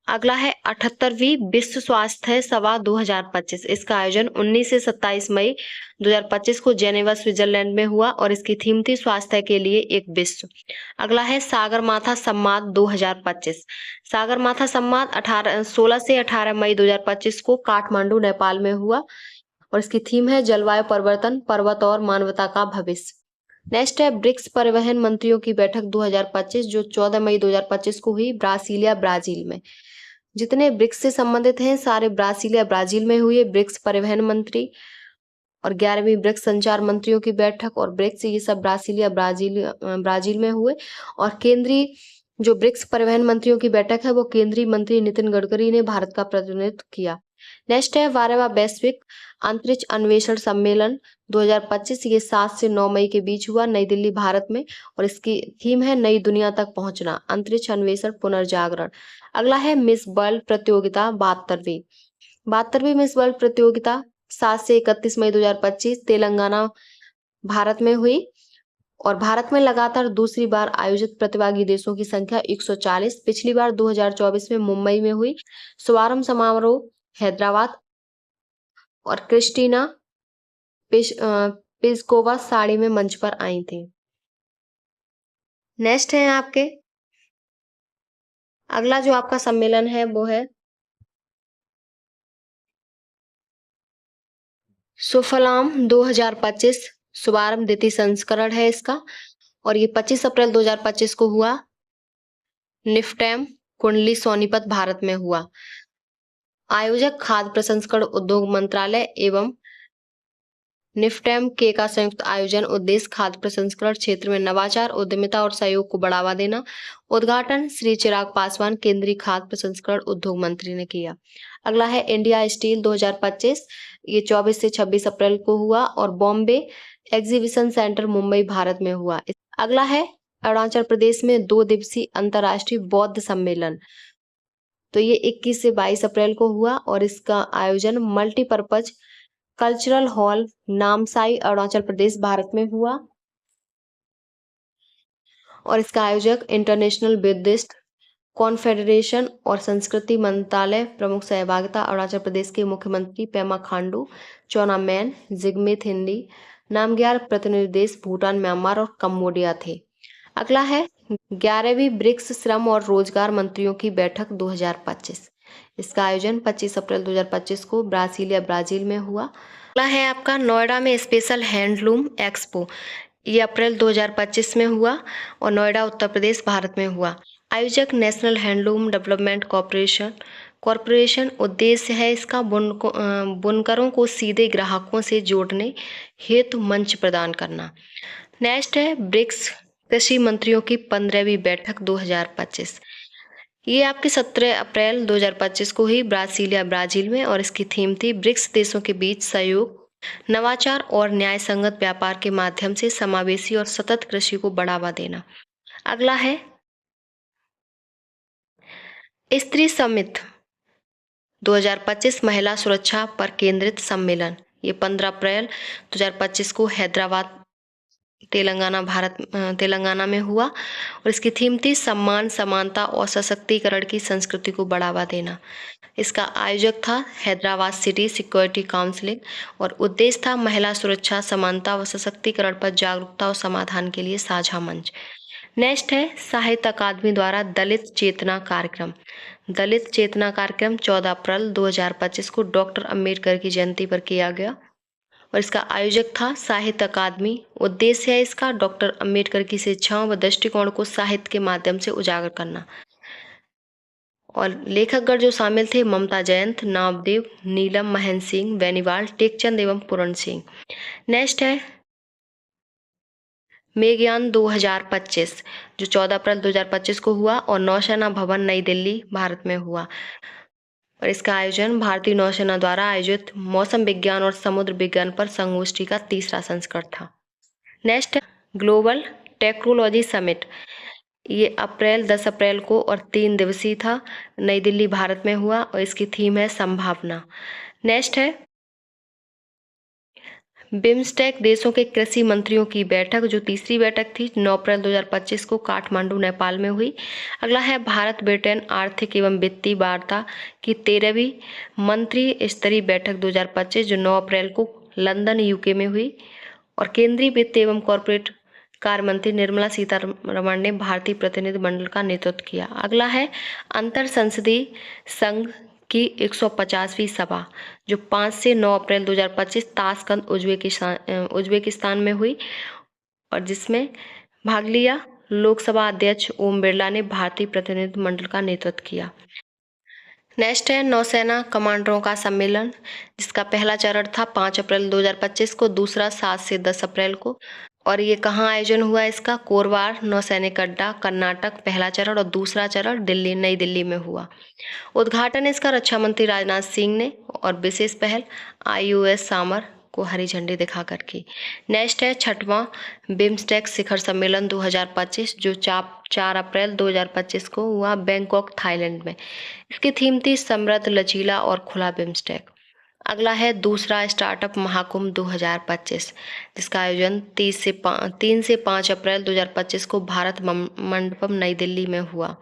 अगला है 78वीं विश्व स्वास्थ्य सभा 2025। इसका आयोजन 19 से 27 मई 2025 को जेनेवा, स्विट्जरलैंड में हुआ और इसकी थीम थी स्वास्थ्य के लिए एक विश्व। अगला है सागरमाथा संवाद 2025। सागरमाथा संवाद 16 से 18 मई 2025 को काठमांडू, नेपाल में हुआ और इसकी थीम है जलवायु परिवर्तन, पर्वत और मानवता का भविष्य। नेक्स्ट है ब्रिक्स परिवहन मंत्रियों की बैठक 2025, जो 14 मई 2025 को हुई ब्रासीलिया, ब्राजील में। जितने ब्रिक्स से संबंधित हैं सारे ब्रासीलिया, ब्राजील में हुए ब्रिक्स परिवहन मंत्री और 11वीं ब्रिक्स संचार मंत्रियों की बैठक और ब्रिक्स, ये सब ब्रासीलिया, ब्राजील में हुए। और केंद्रीय जो ब्रिक्स परिवहन मंत्रियों की बैठक है वो केंद्रीय मंत्री नितिन गडकरी ने भारत का प्रतिनिधित्व किया। नेक्स्ट है 12वां वैश्विक अंतरिक्ष अन्वेषण सम्मेलन 2025। ये 7 से 9 मई के बीच हुआ नई दिल्ली, भारत में और इसकी थीम है नई दुनिया तक पहुंचना, अंतरिक्ष अन्वेषण पुनर्जागरण। अगला है मिस वर्ल्ड प्रतियोगिता 72वीं मिस वर्ल्ड प्रतियोगिता 7 से 31 मई 2025 तेलंगाना, भारत में हुई और भारत में लगातार दूसरी बार आयोजित प्रतिभागी देशों की संख्या 140। पिछली बार 2024 में मुंबई में हुई। शुभारंभ समारोह हैदराबाद और क्रिस्टीना पिस्कोवा साड़ी में मंच पर आई थी। नेक्स्ट है आपके अगला जो आपका सम्मेलन है वो है सुफलाम 2025। शुभारंभ द्वितीय संस्करण है इसका और ये 25 अप्रैल 2025 को हुआ। निफ्टेम, कुंडली, सोनीपत, भारत में हुआ। आयोजक खाद्य प्रसंस्करण उद्योग मंत्रालय एवं निफ्टेम के का संयुक्त आयोजन। उद्देश्य खाद्य प्रसंस्करण क्षेत्र में नवाचार, उद्यमिता और सहयोग को बढ़ावा देना। उद्घाटन श्री चिराग पासवान, केंद्रीय खाद्य प्रसंस्करण उद्योग मंत्री ने किया। अगला है इंडिया स्टील 2025। ये 24 से 26 अप्रैल को हुआ और बॉम्बे एग्जीबिशन सेंटर मुंबई भारत में हुआ। अगला है अरुणाचल प्रदेश में 2 दिवसीय अंतर्राष्ट्रीय बौद्ध सम्मेलन। तो ये 21 से 22 अप्रैल को हुआ और इसका आयोजन multipurpose cultural hall Namsai, Arunachal Pradesh, Bharat में हुआ और इसका आयोजक इंटरनेशनल बुद्धिस्ट कॉन्फेडरेशन और संस्कृति मंत्रालय। प्रमुख सहभागिता अरुणाचल प्रदेश के मुख्यमंत्री पेमा खांडू, चौना मैन, जिग्मे थिंडी। नामग्याल प्रतिनिधि देश भूटान, म्यांमार और कम्बोडिया थे। अगला है 11वीं ब्रिक्स श्रम और रोजगार मंत्रियों की बैठक 2025। इसका आयोजन 25 अप्रैल 2025 को ब्राजीलिया, ब्राजील में हुआ। अगला है आपका नोएडा में स्पेशल हैंडलूम एक्सपो। ये अप्रैल 2025 में हुआ और नोएडा, उत्तर प्रदेश, भारत में हुआ। आयोजक नेशनल हैंडलूम डेवलपमेंट कॉरपोरेशन। उद्देश्य है इसका बुनकरों को सीधे ग्राहकों से जोड़ने हेतु मंच प्रदान करना। नेक्स्ट है ब्रिक्स कृषि मंत्रियों की 15वीं बैठक 2025। ये आपकी 17 अप्रैल 2025 को ही ब्राजीलिया, ब्राजील में और इसकी थीम थी ब्रिक्स देशों के बीच सहयोग, नवाचार और न्याय संगत व्यापार के माध्यम से समावेशी और सतत कृषि को बढ़ावा देना। अगला है स्त्री समिट 2025 महिला सुरक्षा पर केंद्रित सम्मेलन। ये 15 अप्रैल 2025 को हैदराबाद, तेलंगाना में हुआ और इसकी थीम थी सम्मान, समानता और सशक्तिकरण की संस्कृति को बढ़ावा देना। इसका आयोजक था हैदराबाद सिटी सिक्योरिटी काउंसिल और उद्देश्य था महिला सुरक्षा, समानता व सशक्तिकरण पर जागरूकता और समाधान के लिए साझा मंच। नेक्स्ट है साहित्य अकादमी द्वारा दलित चेतना कार्यक्रम। दलित चेतना कार्यक्रम 14 अप्रैल 2025 को डॉक्टर अंबेडकर की जयंती पर किया गया और इसका आयोजक था साहित्य अकादमी। उद्देश्य है इसका डॉक्टर अंबेडकर की शिक्षाओं व दृष्टिकोण को साहित्य के माध्यम से उजागर करना। और लेखकगण जो शामिल थे ममता जयंत, नामदेव, नीलम महन सिंह बेनीवाल, टेकचंद एवं पूरण सिंह। नेक्स्ट है मेघयान 2025 जो 14 अप्रैल 2025 को हुआ और नौसेना भवन नई दिल्ली, भारत में हुआ और इसका आयोजन भारतीय नौसेना द्वारा आयोजित मौसम विज्ञान और समुद्र विज्ञान पर संगोष्ठी का 3रा संस्करण था। Next global technology summit. ये 10 अप्रैल को और 3 दिवसीय था, नई दिल्ली, भारत में हुआ और इसकी थीम है संभावना। नेक्स्ट है बिम्स्टेक देशों के कृषि मंत्रियों की बैठक जो 3री बैठक थी 9 अप्रैल 2025 को काठमांडू, नेपाल में हुई। अगला है भारत ब्रिटेन आर्थिक एवं वित्तीय वार्ता की 13वीं मंत्री स्तरीय बैठक 2025 जो 9 अप्रैल को लंदन, यूके में हुई और केंद्रीय वित्त एवं कॉर्पोरेट कार्य मंत्री निर्मला सीतारमण ने भारतीय प्रतिनिधि मंडल का नेतृत्व किया। अगला है अंतर संसदीय संघ की 150वीं सभा जो 5 से 9 अप्रैल 2025 ताशकंद, उज्बेकिस्तान में हुई और जिसमें भाग लिया लोकसभा अध्यक्ष ओम बिरला ने भारतीय प्रतिनिधि मंडल का नेतृत्व किया। नेक्स्ट है नौसेना कमांडरों का सम्मेलन जिसका पहला चरण था 5 अप्रैल 2025 को, दूसरा 7 से 10 अप्रैल को और ये कहाँ आयोजन हुआ इसका? कोरवार नौसैनिक अड्डा, कर्नाटक, पहला चरण और दूसरा चरण दिल्ली, नई दिल्ली में हुआ। उद्घाटन इसका रक्षा मंत्री राजनाथ सिंह ने और विशेष पहल IUS सामर को हरी झंडी दिखाकर की। नेक्स्ट है 6वां बिम्स्टेक शिखर सम्मेलन 2025 जो 4 अप्रैल 2025 को हुआ बैंकॉक, थाईलैंड में। इसकी थीम थी समृद्ध, लचीला और खुला बिम्स्टेक। अगला है दूसरा स्टार्टअप महाकुंभ 2025 जिसका आयोजन 3 से 5 अप्रैल 2025 को भारत मंडपम, नई दिल्ली में हुआ।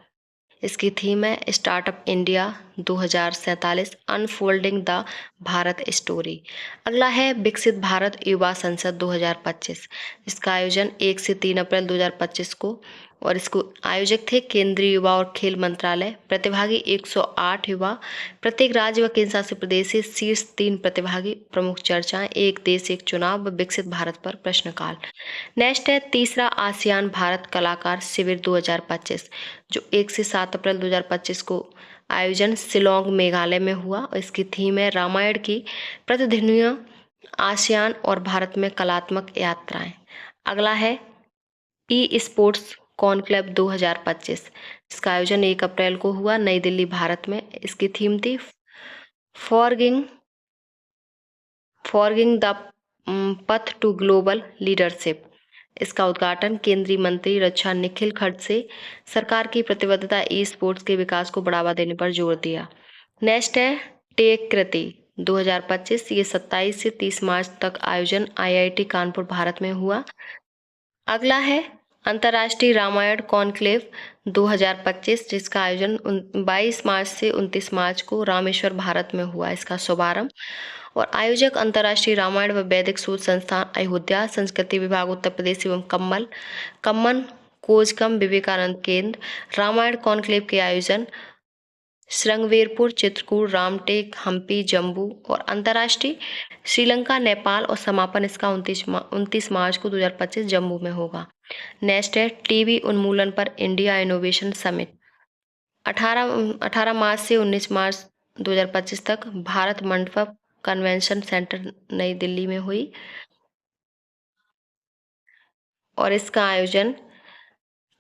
इसकी थीम है startup India 2047 unfolding the Bharat story. अगला है विकसित भारत युवा संसद 2025 जिसका आयोजन 1 से 3 अप्रैल 2025 को और इसको आयोजक थे केंद्रीय युवा और खेल मंत्रालय। प्रतिभागी 108 युवा, प्रत्येक राज्य व केंद्र शासित प्रदेश से शीर्ष 3 प्रतिभागी, प्रमुख चर्चाएं, एक देश एक चुनाव व विकसित भारत पर प्रश्नकाल। नेक्स्ट है तीसरा आसियान भारत कलाकार शिविर 2025 जो 1 से 7 अप्रैल 2025 को आयोजन शिलोंग, मेघालय में हुआ और इसकी थीम है रामायण की प्रतिध्वनियां आसियान और भारत में कलात्मक यात्राएं। अगला है ई स्पोर्ट्स कॉन्क्लेव 2025। इसका आयोजन 1 अप्रैल को हुआ नई दिल्ली, भारत में। इसकी थीम थी forging forging the path to global leadership. इसका उद्घाटन केंद्रीय मंत्री रक्षा निखिल खड़से। सरकार की प्रतिबद्धता ई स्पोर्ट्स के विकास को बढ़ावा देने पर जोर दिया। नेक्स्ट है टेक कृति 2025। ये 27 से 30 मार्च तक आयोजन आईआईटी कानपुर, भारत में हुआ। अगला है अंतर्राष्ट्रीय रामायण कॉन्क्लेव 2025, जिसका आयोजन 22 मार्च से 29 मार्च को रामेश्वर, भारत में हुआ। इसका शुभारंभ और आयोजक अंतर्राष्ट्रीय रामायण व वैदिक शोध संस्थान अयोध्या, संस्कृति विभाग उत्तर प्रदेश एवं कम्मन कोजकम विवेकानंद केंद्र। रामायण कॉन्क्लेव के आयोजन श्रृंगवेरपुर, चित्रकूट, रामटेक, हम्पी, जम्मू और अंतर्राष्ट्रीय श्रीलंका, नेपाल और समापन इसका 29 मार्च को 2025 जम्मू में होगा। नेक्स्ट है टीबी उन्मूलन पर इंडिया इनोवेशन समिट 18 मार्च से 19 मार्च 2025 तक भारत मंडपम कन्वेंशन सेंटर नई दिल्ली में हुई और इसका आयोजन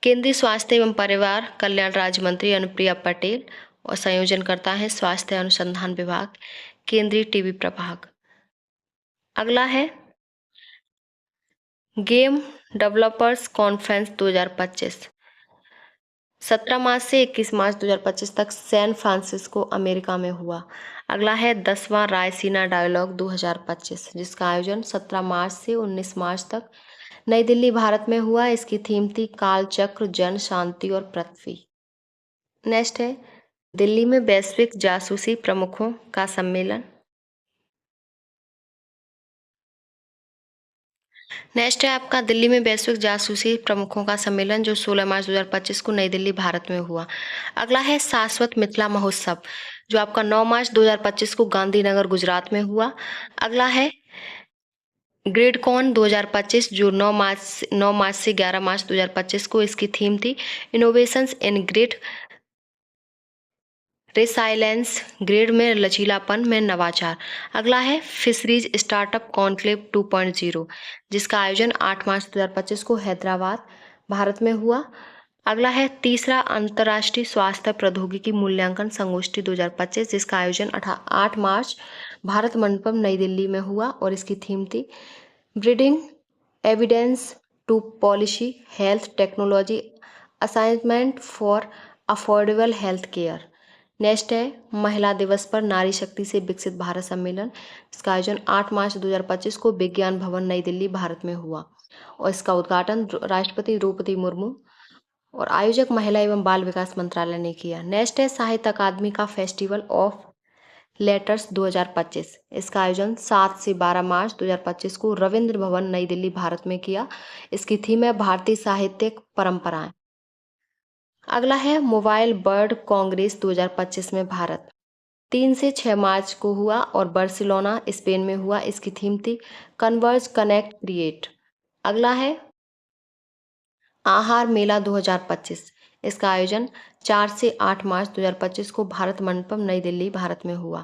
केंद्रीय स्वास्थ्य एवं परिवार कल्याण राज्य मंत्री अनुप्रिया पटेल और संयोजन करता है स्वास्थ्य अनुसंधान विभाग, केंद्रीय टीबी प्रभाग। अगला है गेम डेवलपर्स कॉन्फ्रेंस 2025। 17 मार्च से 21 मार्च 2025 तक सैन फ्रांसिस्को, अमेरिका में हुआ। अगला है 10वां रायसीना डायलॉग 2025, जिसका आयोजन 17 मार्च से 19 मार्च तक नई दिल्ली, भारत में हुआ। इसकी थीम थी कालचक्र, जन, शांति और पृथ्वी। नेक्स्ट है दिल्ली में वैश्विक जासूसी प्रमुखों का सम्मेलन। नेक्स्ट है आपका दिल्ली में वैश्विक जासूसी प्रमुखों का सम्मेलन, जो 16 मार्च 2025 को नई दिल्ली, भारत में हुआ। अगला है शाश्वत मिथिला महोत्सव, जो आपका 9 मार्च 2025 को गांधीनगर, गुजरात में हुआ। अगला है ग्रिडकॉन 2025, जो 9 मार्च से 11 मार्च 2025 को इसकी थीम थी इनोवेशंस इन ग्रिड रेसाइलेंस, ग्रिड में लचीलापन में नवाचार। अगला है फिशरीज स्टार्टअप कॉन्क्लेव 2.0, जिसका आयोजन 8 मार्च 2025 को हैदराबाद, भारत में हुआ। अगला है तीसरा अंतर्राष्ट्रीय स्वास्थ्य प्रौद्योगिकी मूल्यांकन संगोष्ठी 2025, जिसका आयोजन 8 मार्च भारत मंडपम, नई दिल्ली में हुआ और इसकी थीम थी bridging evidence to policy health technology assignment for affordable health care. Next है महिला दिवस पर नारी शक्ति से विकसित भारत सम्मेलन। इसका आयोजन 8 मार्च 2025 को विज्ञान भवन, नई दिल्ली, भारत में हुआ और इसका उद्घाटन राष्ट्रपति द्रौपदी मुर्मू और आयोजक महिला एवं बाल विकास मंत्रालय ने किया। नेक्स्ट है साहित्य अकादमी का फेस्टिवल ऑफ लेटर्स 2025। इसका आयोजन 7 से 12 मार्च 2025 को रविंद्र भवन, नई दिल्ली, भारत में किया। इसकी थीम है भारतीय साहित्यिक परंपराएं। अगला है मोबाइल बर्ड कांग्रेस 2025 में भारत 3 से 6 मार्च को हुआ और बार्सिलोना, स्पेन में हुआ। इसकी थीम थी कन्वर्ज, कनेक्ट, क्रिएट। अगला है आहार मेला 2025। इसका आयोजन 4 से 8 मार्च 2025 को भारत मंडपम, नई दिल्ली, भारत में हुआ।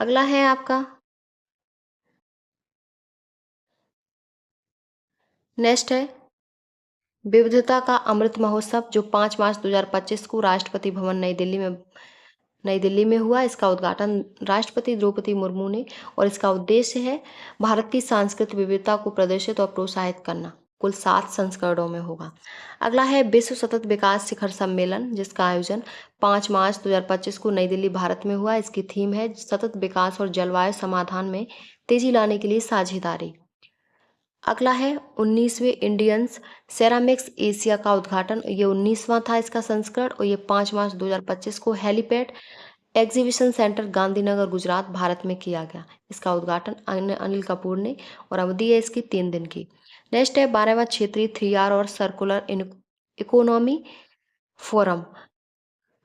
अगला है आपका नेक्स्ट है विविधता का अमृत महोत्सव, जो 5 मार्च 2025 को राष्ट्रपति भवन, नई दिल्ली में हुआ। इसका उद्घाटन राष्ट्रपति द्रौपदी मुर्मू ने और इसका उद्देश्य है भारत की सांस्कृतिक विविधता को प्रदर्शित और प्रोत्साहित करना। कुल 7 संस्करणों में होगा। अगला है विश्व सतत विकास शिखर सम्मेलन, जिसका आयोजन 5 मार्च 2025 को नई दिल्ली, भारत में हुआ। इसकी थीम है सतत विकास और जलवायु समाधान में तेजी लाने के लिए साझेदारी। अगला है 19वें इंडियंस सेरामिक्स एशिया का उद्घाटन। ये 19वां था इसका संस्करण और ये 5 मार्च 2025 को helipad exhibition centre, Gandhinagar, Gujarat, Bharat में किया गया। इसका उद्घाटन अनिल कपूर ने और अवधि है इसकी 3 दिन की। नेक्स्ट है 12वां क्षेत्रीय 3R और सर्कुलर इकोनॉमी फोरम।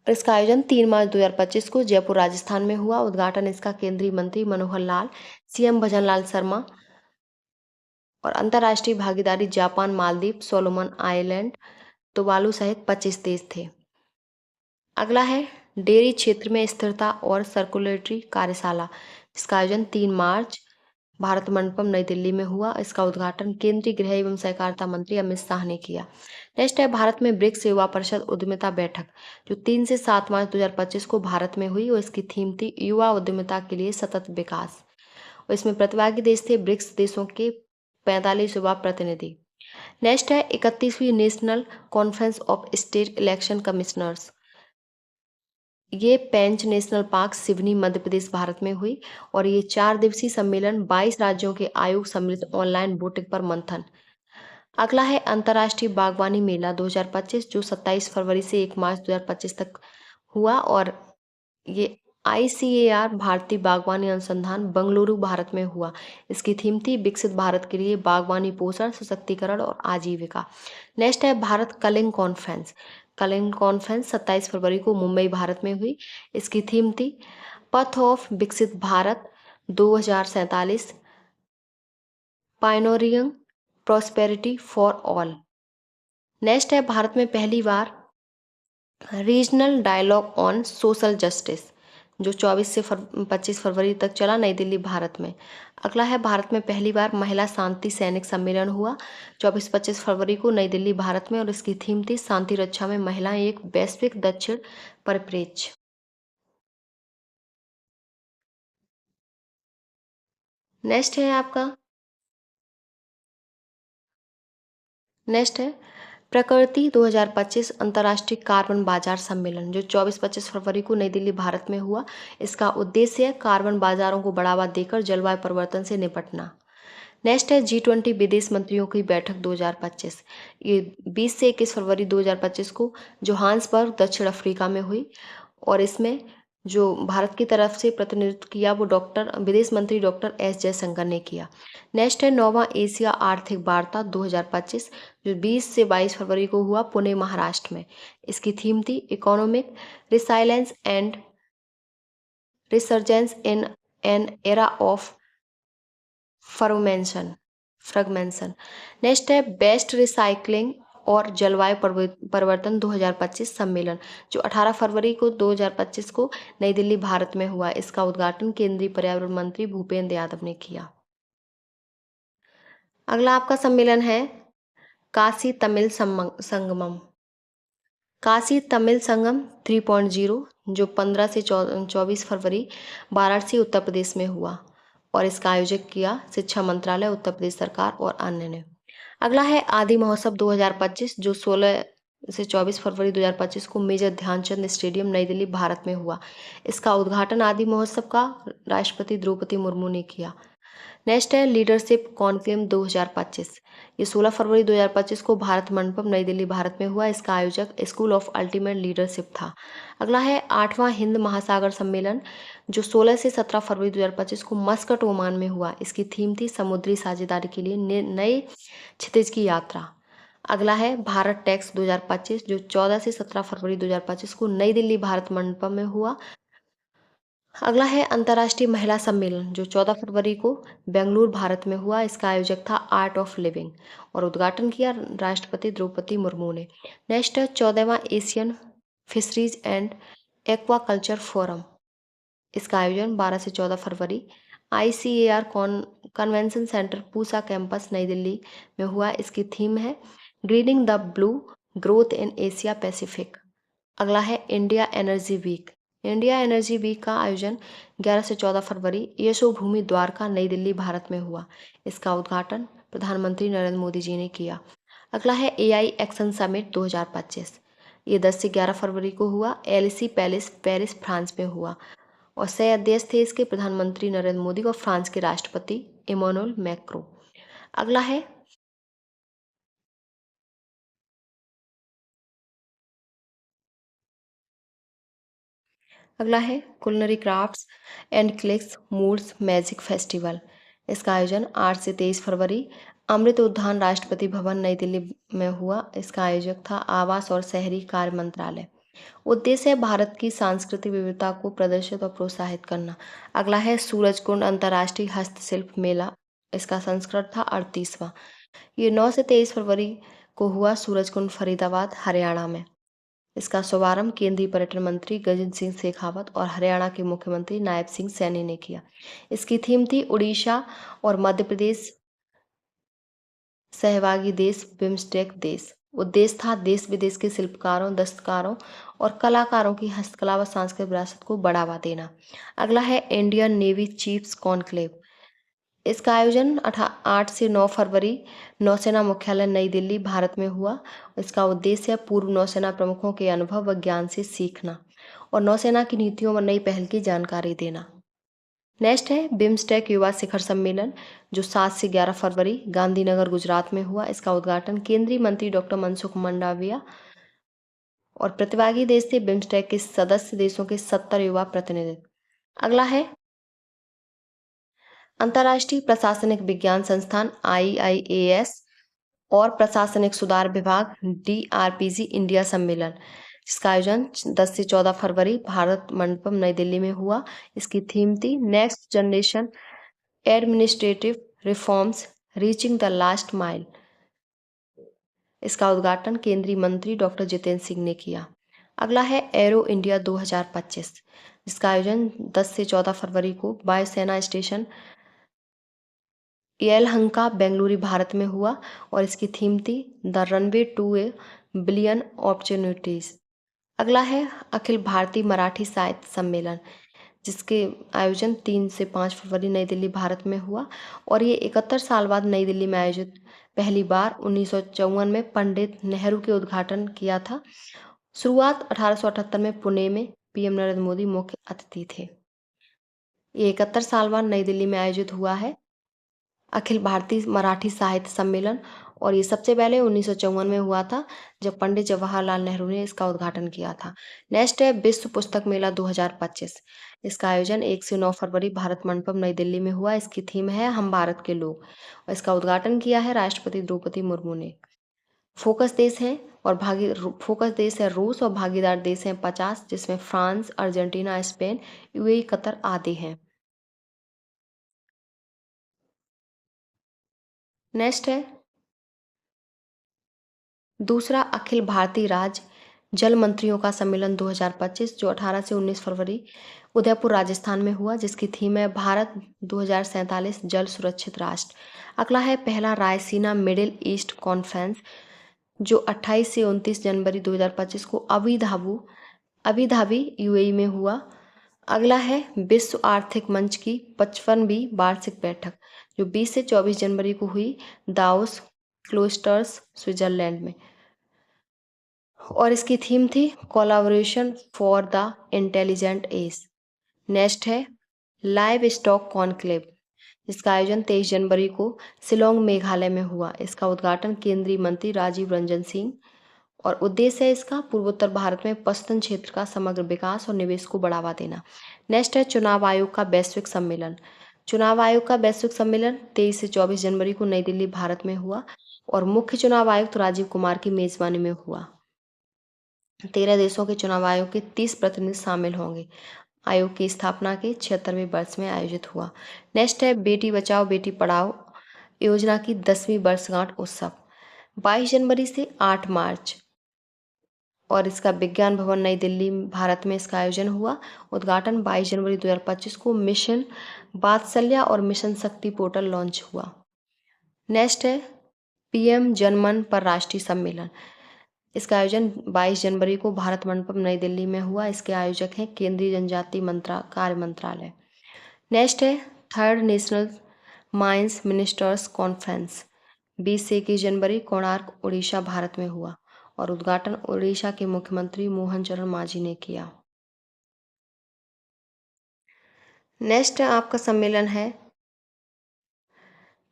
इसका आयोजन 3 मार्च 2025 को जयपुर, राजस्थान में हुआ। उद्घाटन इसका केंद्रीय मंत्री मनोहर लाल, सीएम भजन लाल शर्मा और अंतर्राष्ट्रीय भागीदारी Japan, Maldives, Solomon island, Tuvalu सहित 25 देश थे। अगला है डेयरी क्षेत्र में स्थिरता और सर्कुलेटरी कार्यशाला, जिसका आयोजन 3 मार्च भारत मंडपम नई दिल्ली में हुआ। इसका उद्घाटन केंद्रीय गृह एवं सहकारिता मंत्री अमित शाह ने किया। नेक्स्ट है भारत में ब्रिक्स युवा परिषद उद्यमिता बैठक जो 3 से 7 मार्च 2025 को भारत में हुई और इसकी थीम थी युवा उद्यमिता के लिए सतत विकास। और इसमें प्रतिभागी देश थे ब्रिक्स देशों के 45 युवा प्रतिनिधि। नेक्स्ट है 31वीं national conference of state election commissioners. ये पेंच नेशनल पार्क सिवनी मध्य प्रदेश भारत में हुई और ये 4 दिवसीय सम्मेलन 22 राज्यों के आयोग सम्मिलित ऑनलाइन वोटिंग पर मंथन। अगला है अंतर्राष्ट्रीय बागवानी मेला 2025 जो 27 फरवरी से 1 मार्च 2025 तक हुआ और ये ICAR भारतीय बागवानी अनुसंधान बेंगलुरु भारत में हुआ। इसकी थीम थी विकसित भारत के लिए बागवानी पोषण सशक्तिकरण और आजीविका। नेक्स्ट है भारत कलिंग कॉन्फ्रेंस। कलिंग कॉन्फ्रेंस 27 फरवरी को मुंबई भारत में हुई। इसकी थीम थी path of Viksit Bharat 2047 pioneering prosperity for all. Next है भारत में पहली बार regional dialogue on social justice जो 24 से 25 फरवरी तक चला नई दिल्ली भारत में। अगला है भारत में पहली बार महिला शांति सैनिक सम्मेलन हुआ 24-25 फरवरी को नई दिल्ली भारत में और इसकी थीम थी शांति रक्षा में महिलाएं एक वैश्विक दक्षिण परिप्रेक्ष्य। नेक्स्ट है आपका नेक्स्ट है प्रकृति 2025 अंतर्राष्ट्रीय कार्बन बाजार सम्मेलन जो 24-25 फरवरी को नई दिल्ली भारत में हुआ। इसका उद्देश्य है कार्बन बाजारों को बढ़ावा देकर जलवायु परिवर्तन से निपटना। नेक्स्ट है G20 विदेश मंत्रियों की बैठक 2025। ये 20 से 21 फरवरी 2025 को जोहान्सबर्ग दक्षिण अफ्रीका में हुई और इसमें जो भारत की तरफ से प्रतिनिधित्व किया वो विदेश मंत्री डॉक्टर एस जयशंकर ने किया। नेक्स्ट है 9वां एशिया आर्थिक वार्ता 2025 जो 20 से 22 फरवरी को हुआ पुणे महाराष्ट्र में। इसकी थीम थी economic resilience and resurgence in an era of fragmentation. Next है बेस्ट रिसाइकलिंग और जलवायु परिवर्तन 2025 सम्मेलन जो 18 फरवरी को 2025 को नई दिल्ली भारत में हुआ। इसका उद्घाटन केंद्रीय पर्यावरण मंत्री भूपेंद्र यादव ने किया। अगला आपका सम्मेलन है काशी तमिल संगमम। काशी तमिल संगम 3.0 जो 15 से 24 फरवरी वाराणसी उत्तर प्रदेश में हुआ और इसका आयोजक किया शिक्षा मंत्रालय उत्तर प्रदेश सरकार और अन्य ने। अगला है आदि महोत्सव 2025 जो 16 से 24 फरवरी 2025 को मेजर ध्यानचंद स्टेडियम नई दिल्ली भारत में हुआ। इसका उद्घाटन आदि महोत्सव का राष्ट्रपति द्रौपदी मुर्मू ने किया। नेक्स्ट है लीडरशिप कॉन्क्लेव 2025। ये 16 फरवरी 2025 को भारत मंडपम नई दिल्ली भारत में हुआ। इसका आयोजक स्कूल ऑफ अल्टीमेट लीडरशिप था। अगला है 8वां हिंद महासागर सम्मेलन जो 16 से 17 फरवरी 2025 को मस्कट ओमान में हुआ। इसकी थीम थी समुद्री साझेदारी के लिए नए क्षितिज की यात्रा। अगला है भारत टैक्स 2025 जो 14 से 17 फरवरी 2025 को नई दिल्ली भारत मंडपम में हुआ। अगला है अंतर्राष्ट्रीय महिला सम्मेलन जो 14 फरवरी को बेंगलुरु भारत में हुआ। इसका आयोजक था आर्ट ऑफ लिविंग और उद्घाटन किया राष्ट्रपति द्रौपदी मुर्मू ने। नेक्स्ट है 14वां Asian fisheries and aquaculture forum. इसका आयोजन 12 से 14 फरवरी ICAR convention centre Pusa campus नई दिल्ली में हुआ। इसकी थीम है greening the blue growth in Asia Pacific. अगला है India energy week. India energy week का आयोजन 11 से 14 फरवरी यशोभूमि द्वारका नई दिल्ली भारत में हुआ। इसका उद्घाटन प्रधानमंत्री नरेंद्र मोदी जी ने किया। अगला है AI एक्शन समिट 2025। ये 10 से 11 फरवरी को हुआ। LC पैलेस पेरिस फ्रांस में हुआ और सह अध्यक्ष थे इसके प्रधानमंत्री नरेंद्र मोदी और फ्रांस के राष्ट्रपति इमैनुअल मैक्रो। अगला है culinary crafts and clicks moods magic festival. इसका आयोजन 8 से 23 फरवरी अमृत उद्यान राष्ट्रपति भवन नई दिल्ली में हुआ। इसका आयोजक था आवास और शहरी कार्य मंत्रालय। उद्देश्य है भारत की सांस्कृतिक विविधता को प्रदर्शित और प्रोत्साहित करना। अगला है सूरजकुंड अंतर्राष्ट्रीय हस्तशिल्प मेला। इसका संस्करण था 38वां। ये 9 से 23 फरवरी को हुआ सूरजकुंड फरीदाबाद हरियाणा में। इसका शुभारंभ केंद्रीय पर्यटन मंत्री गजेंद्र सिंह शेखावत और हरियाणा के मुख्यमंत्री नायब सिंह सैनी ने किया। इसकी थीम थी उड़ीसा और मध्य प्रदेश सहभागी देश बिम्स्टेक देश। उद्देश्य था देश विदेश के शिल्पकारों, दस्तकारों और कलाकारों की हस्तकला व सांस्कृतिक विरासत को बढ़ावा देना। अगला है इंडियन नेवी चीफ्स कॉन्क्लेव। इसका आयोजन 8 से 9 फरवरी नौसेना मुख्यालय नई दिल्ली भारत में हुआ। इसका उद्देश्य है पूर्व नौसेना प्रमुखों के अनुभव व ज्ञान से सीखना और नौसेना की नीतियों व नई पहल की जानकारी देना। नेक्स्ट है बिम्स्टेक युवा शिखर सम्मेलन जो 7 से 11 फरवरी गांधीनगर गुजरात में हुआ। इसका उद्घाटन केंद्रीय मंत्री डॉक्टर मनसुख मंडाविया और प्रतिभागी देश थे बिम्स्टेक के सदस्य देशों के 70 युवा प्रतिनिधि। अगला है अंतर्राष्ट्रीय प्रशासनिक विज्ञान संस्थान IIAS और प्रशासनिक सुधार विभाग DRPG इंडिया सम्मेलन जिसका आयोजन 10 से 14 फरवरी भारत मंडपम नई दिल्ली में हुआ। इसकी थीम थी next generation administrative reforms reaching the last mile. इसका उद्घाटन केंद्रीय मंत्री डॉक्टर जितेंद्र सिंह ने किया। अगला है एरो इंडिया 2025 जिसका आयोजन 10 से 14 फरवरी को वायुसेना स्टेशन येलहंका बेंगलुरु भारत में हुआ और इसकी थीम थी the runway to a billion opportunities. अगला है अखिल भारतीय मराठी साहित्य सम्मेलन जिसके आयोजन 3 से 5 फरवरी नई दिल्ली भारत में हुआ और ये 71 साल बाद नई दिल्ली में आयोजित पहली बार 1954 में पंडित नेहरू के उद्घाटन किया था। शुरुआत 1878 में पुणे में PM नरेंद्र मोदी मुख्य अतिथि थे। ये 71 साल बाद नई दिल्ली में आयोजित हुआ है अखिल भारतीय मराठी साहित्य सम्मेलन और ये सबसे पहले 1954 में हुआ था जब पंडित जवाहरलाल नेहरू ने इसका उद्घाटन किया था। नेक्स्ट है विश्व पुस्तक मेला 2025। इसका आयोजन 1 से 9 फरवरी भारत मंडपम नई दिल्ली में हुआ। इसकी थीम है हम भारत के लोग और इसका उद्घाटन किया है राष्ट्रपति द्रौपदी मुर्मू ने। फोकस देश है रूस और भागीदार देश हैं 50 जिसमें France, Argentina, Spain, UAE, Qatar आदि हैं। नेक्स्ट है दूसरा अखिल भारतीय राज्य जल मंत्रियों का सम्मेलन 2025 जो 18 से 19 फरवरी उदयपुर राजस्थान में हुआ जिसकी थीम है भारत 2047 जल सुरक्षित राष्ट्र। अगला है पहला रायसीना मिडिल ईस्ट कॉन्फ्रेंस जो 28 से 29 जनवरी 2025 को अबी धाबी UAE में हुआ। अगला है विश्व आर्थिक मंच की 55वीं वार्षिक बैठक जो 20 से 24 जनवरी को हुई दाओस क्लोस्टर्स स्विट्जरलैंड में और इसकी थीम थी collaboration for the intelligent age. Next है लाइव स्टॉक कॉन्क्लेव इसका आयोजन 23 जनवरी को शिलोंग मेघालय में हुआ। इसका उद्घाटन केंद्रीय मंत्री राजीव रंजन सिंह और उद्देश्य है इसका पूर्वोत्तर भारत में पश्चिम क्षेत्र का समग्र विकास और निवेश को बढ़ावा देना। नेक्स्ट है चुनाव आयोग का वैश्विक सम्मेलन। चुनाव आयोग का वैश्विक सम्मेलन 23 से 24 जनवरी को नई दिल्ली भारत में हुआ और मुख्य चुनाव आयुक्त राजीव कुमार की मेजबानी में हुआ। 13 देशों के चुनाव आयोग के 30 प्रतिनिधि शामिल होंगे। आयोग की स्थापना के 76वें वर्ष में आयोजित हुआ। नेक्स्ट है बेटी बचाओ बेटी पढ़ाओ योजना की 10वीं वर्षगांठ उत्सव 22 जनवरी से 8 मार्च और इसका विज्ञान भवन नई दिल्ली भारत में इसका आयोजन हुआ। उद्घाटन 22 जनवरी 2025 को मिशन वात्सल्य और मिशन शक्ति पोर्टल लॉन्च हुआ। नेक्स्ट है PM जनमन पर राष्ट्रीय सम्मेलन। इसका आयोजन 22 जनवरी को भारत मंडपम नई दिल्ली में हुआ। इसके आयोजक हैं केंद्रीय जनजाति कार्य मंत्रालय। नेक्स्ट है third national mines ministers conference 20 से 21 जनवरी कोणार्क उड़ीसा भारत में हुआ और उद्घाटन उड़ीसा के मुख्यमंत्री मोहन चरण मांझी ने किया। नेक्स्ट आपका सम्मेलन है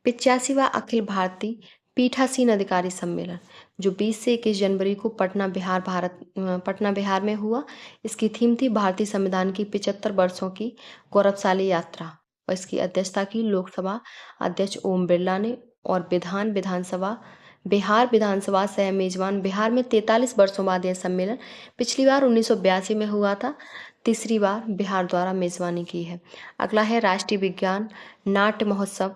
85वां अखिल भारतीय पीठासीन अधिकारी सम्मेलन जो 20 से 21 जनवरी को पटना बिहार में हुआ। इसकी थीम थी भारतीय संविधान की 75 वर्षों की गौरवशाली यात्रा और इसकी अध्यक्षता की लोकसभा अध्यक्ष ओम बिरला ने और बिहार विधानसभा सह मेजबान बिहार में 43 वर्षों बाद यह सम्मेलन पिछली बार 1982 में हुआ था, तीसरी बार बिहार द्वारा मेजबानी की है। अगला है राष्ट्रीय विज्ञान नाट्य महोत्सव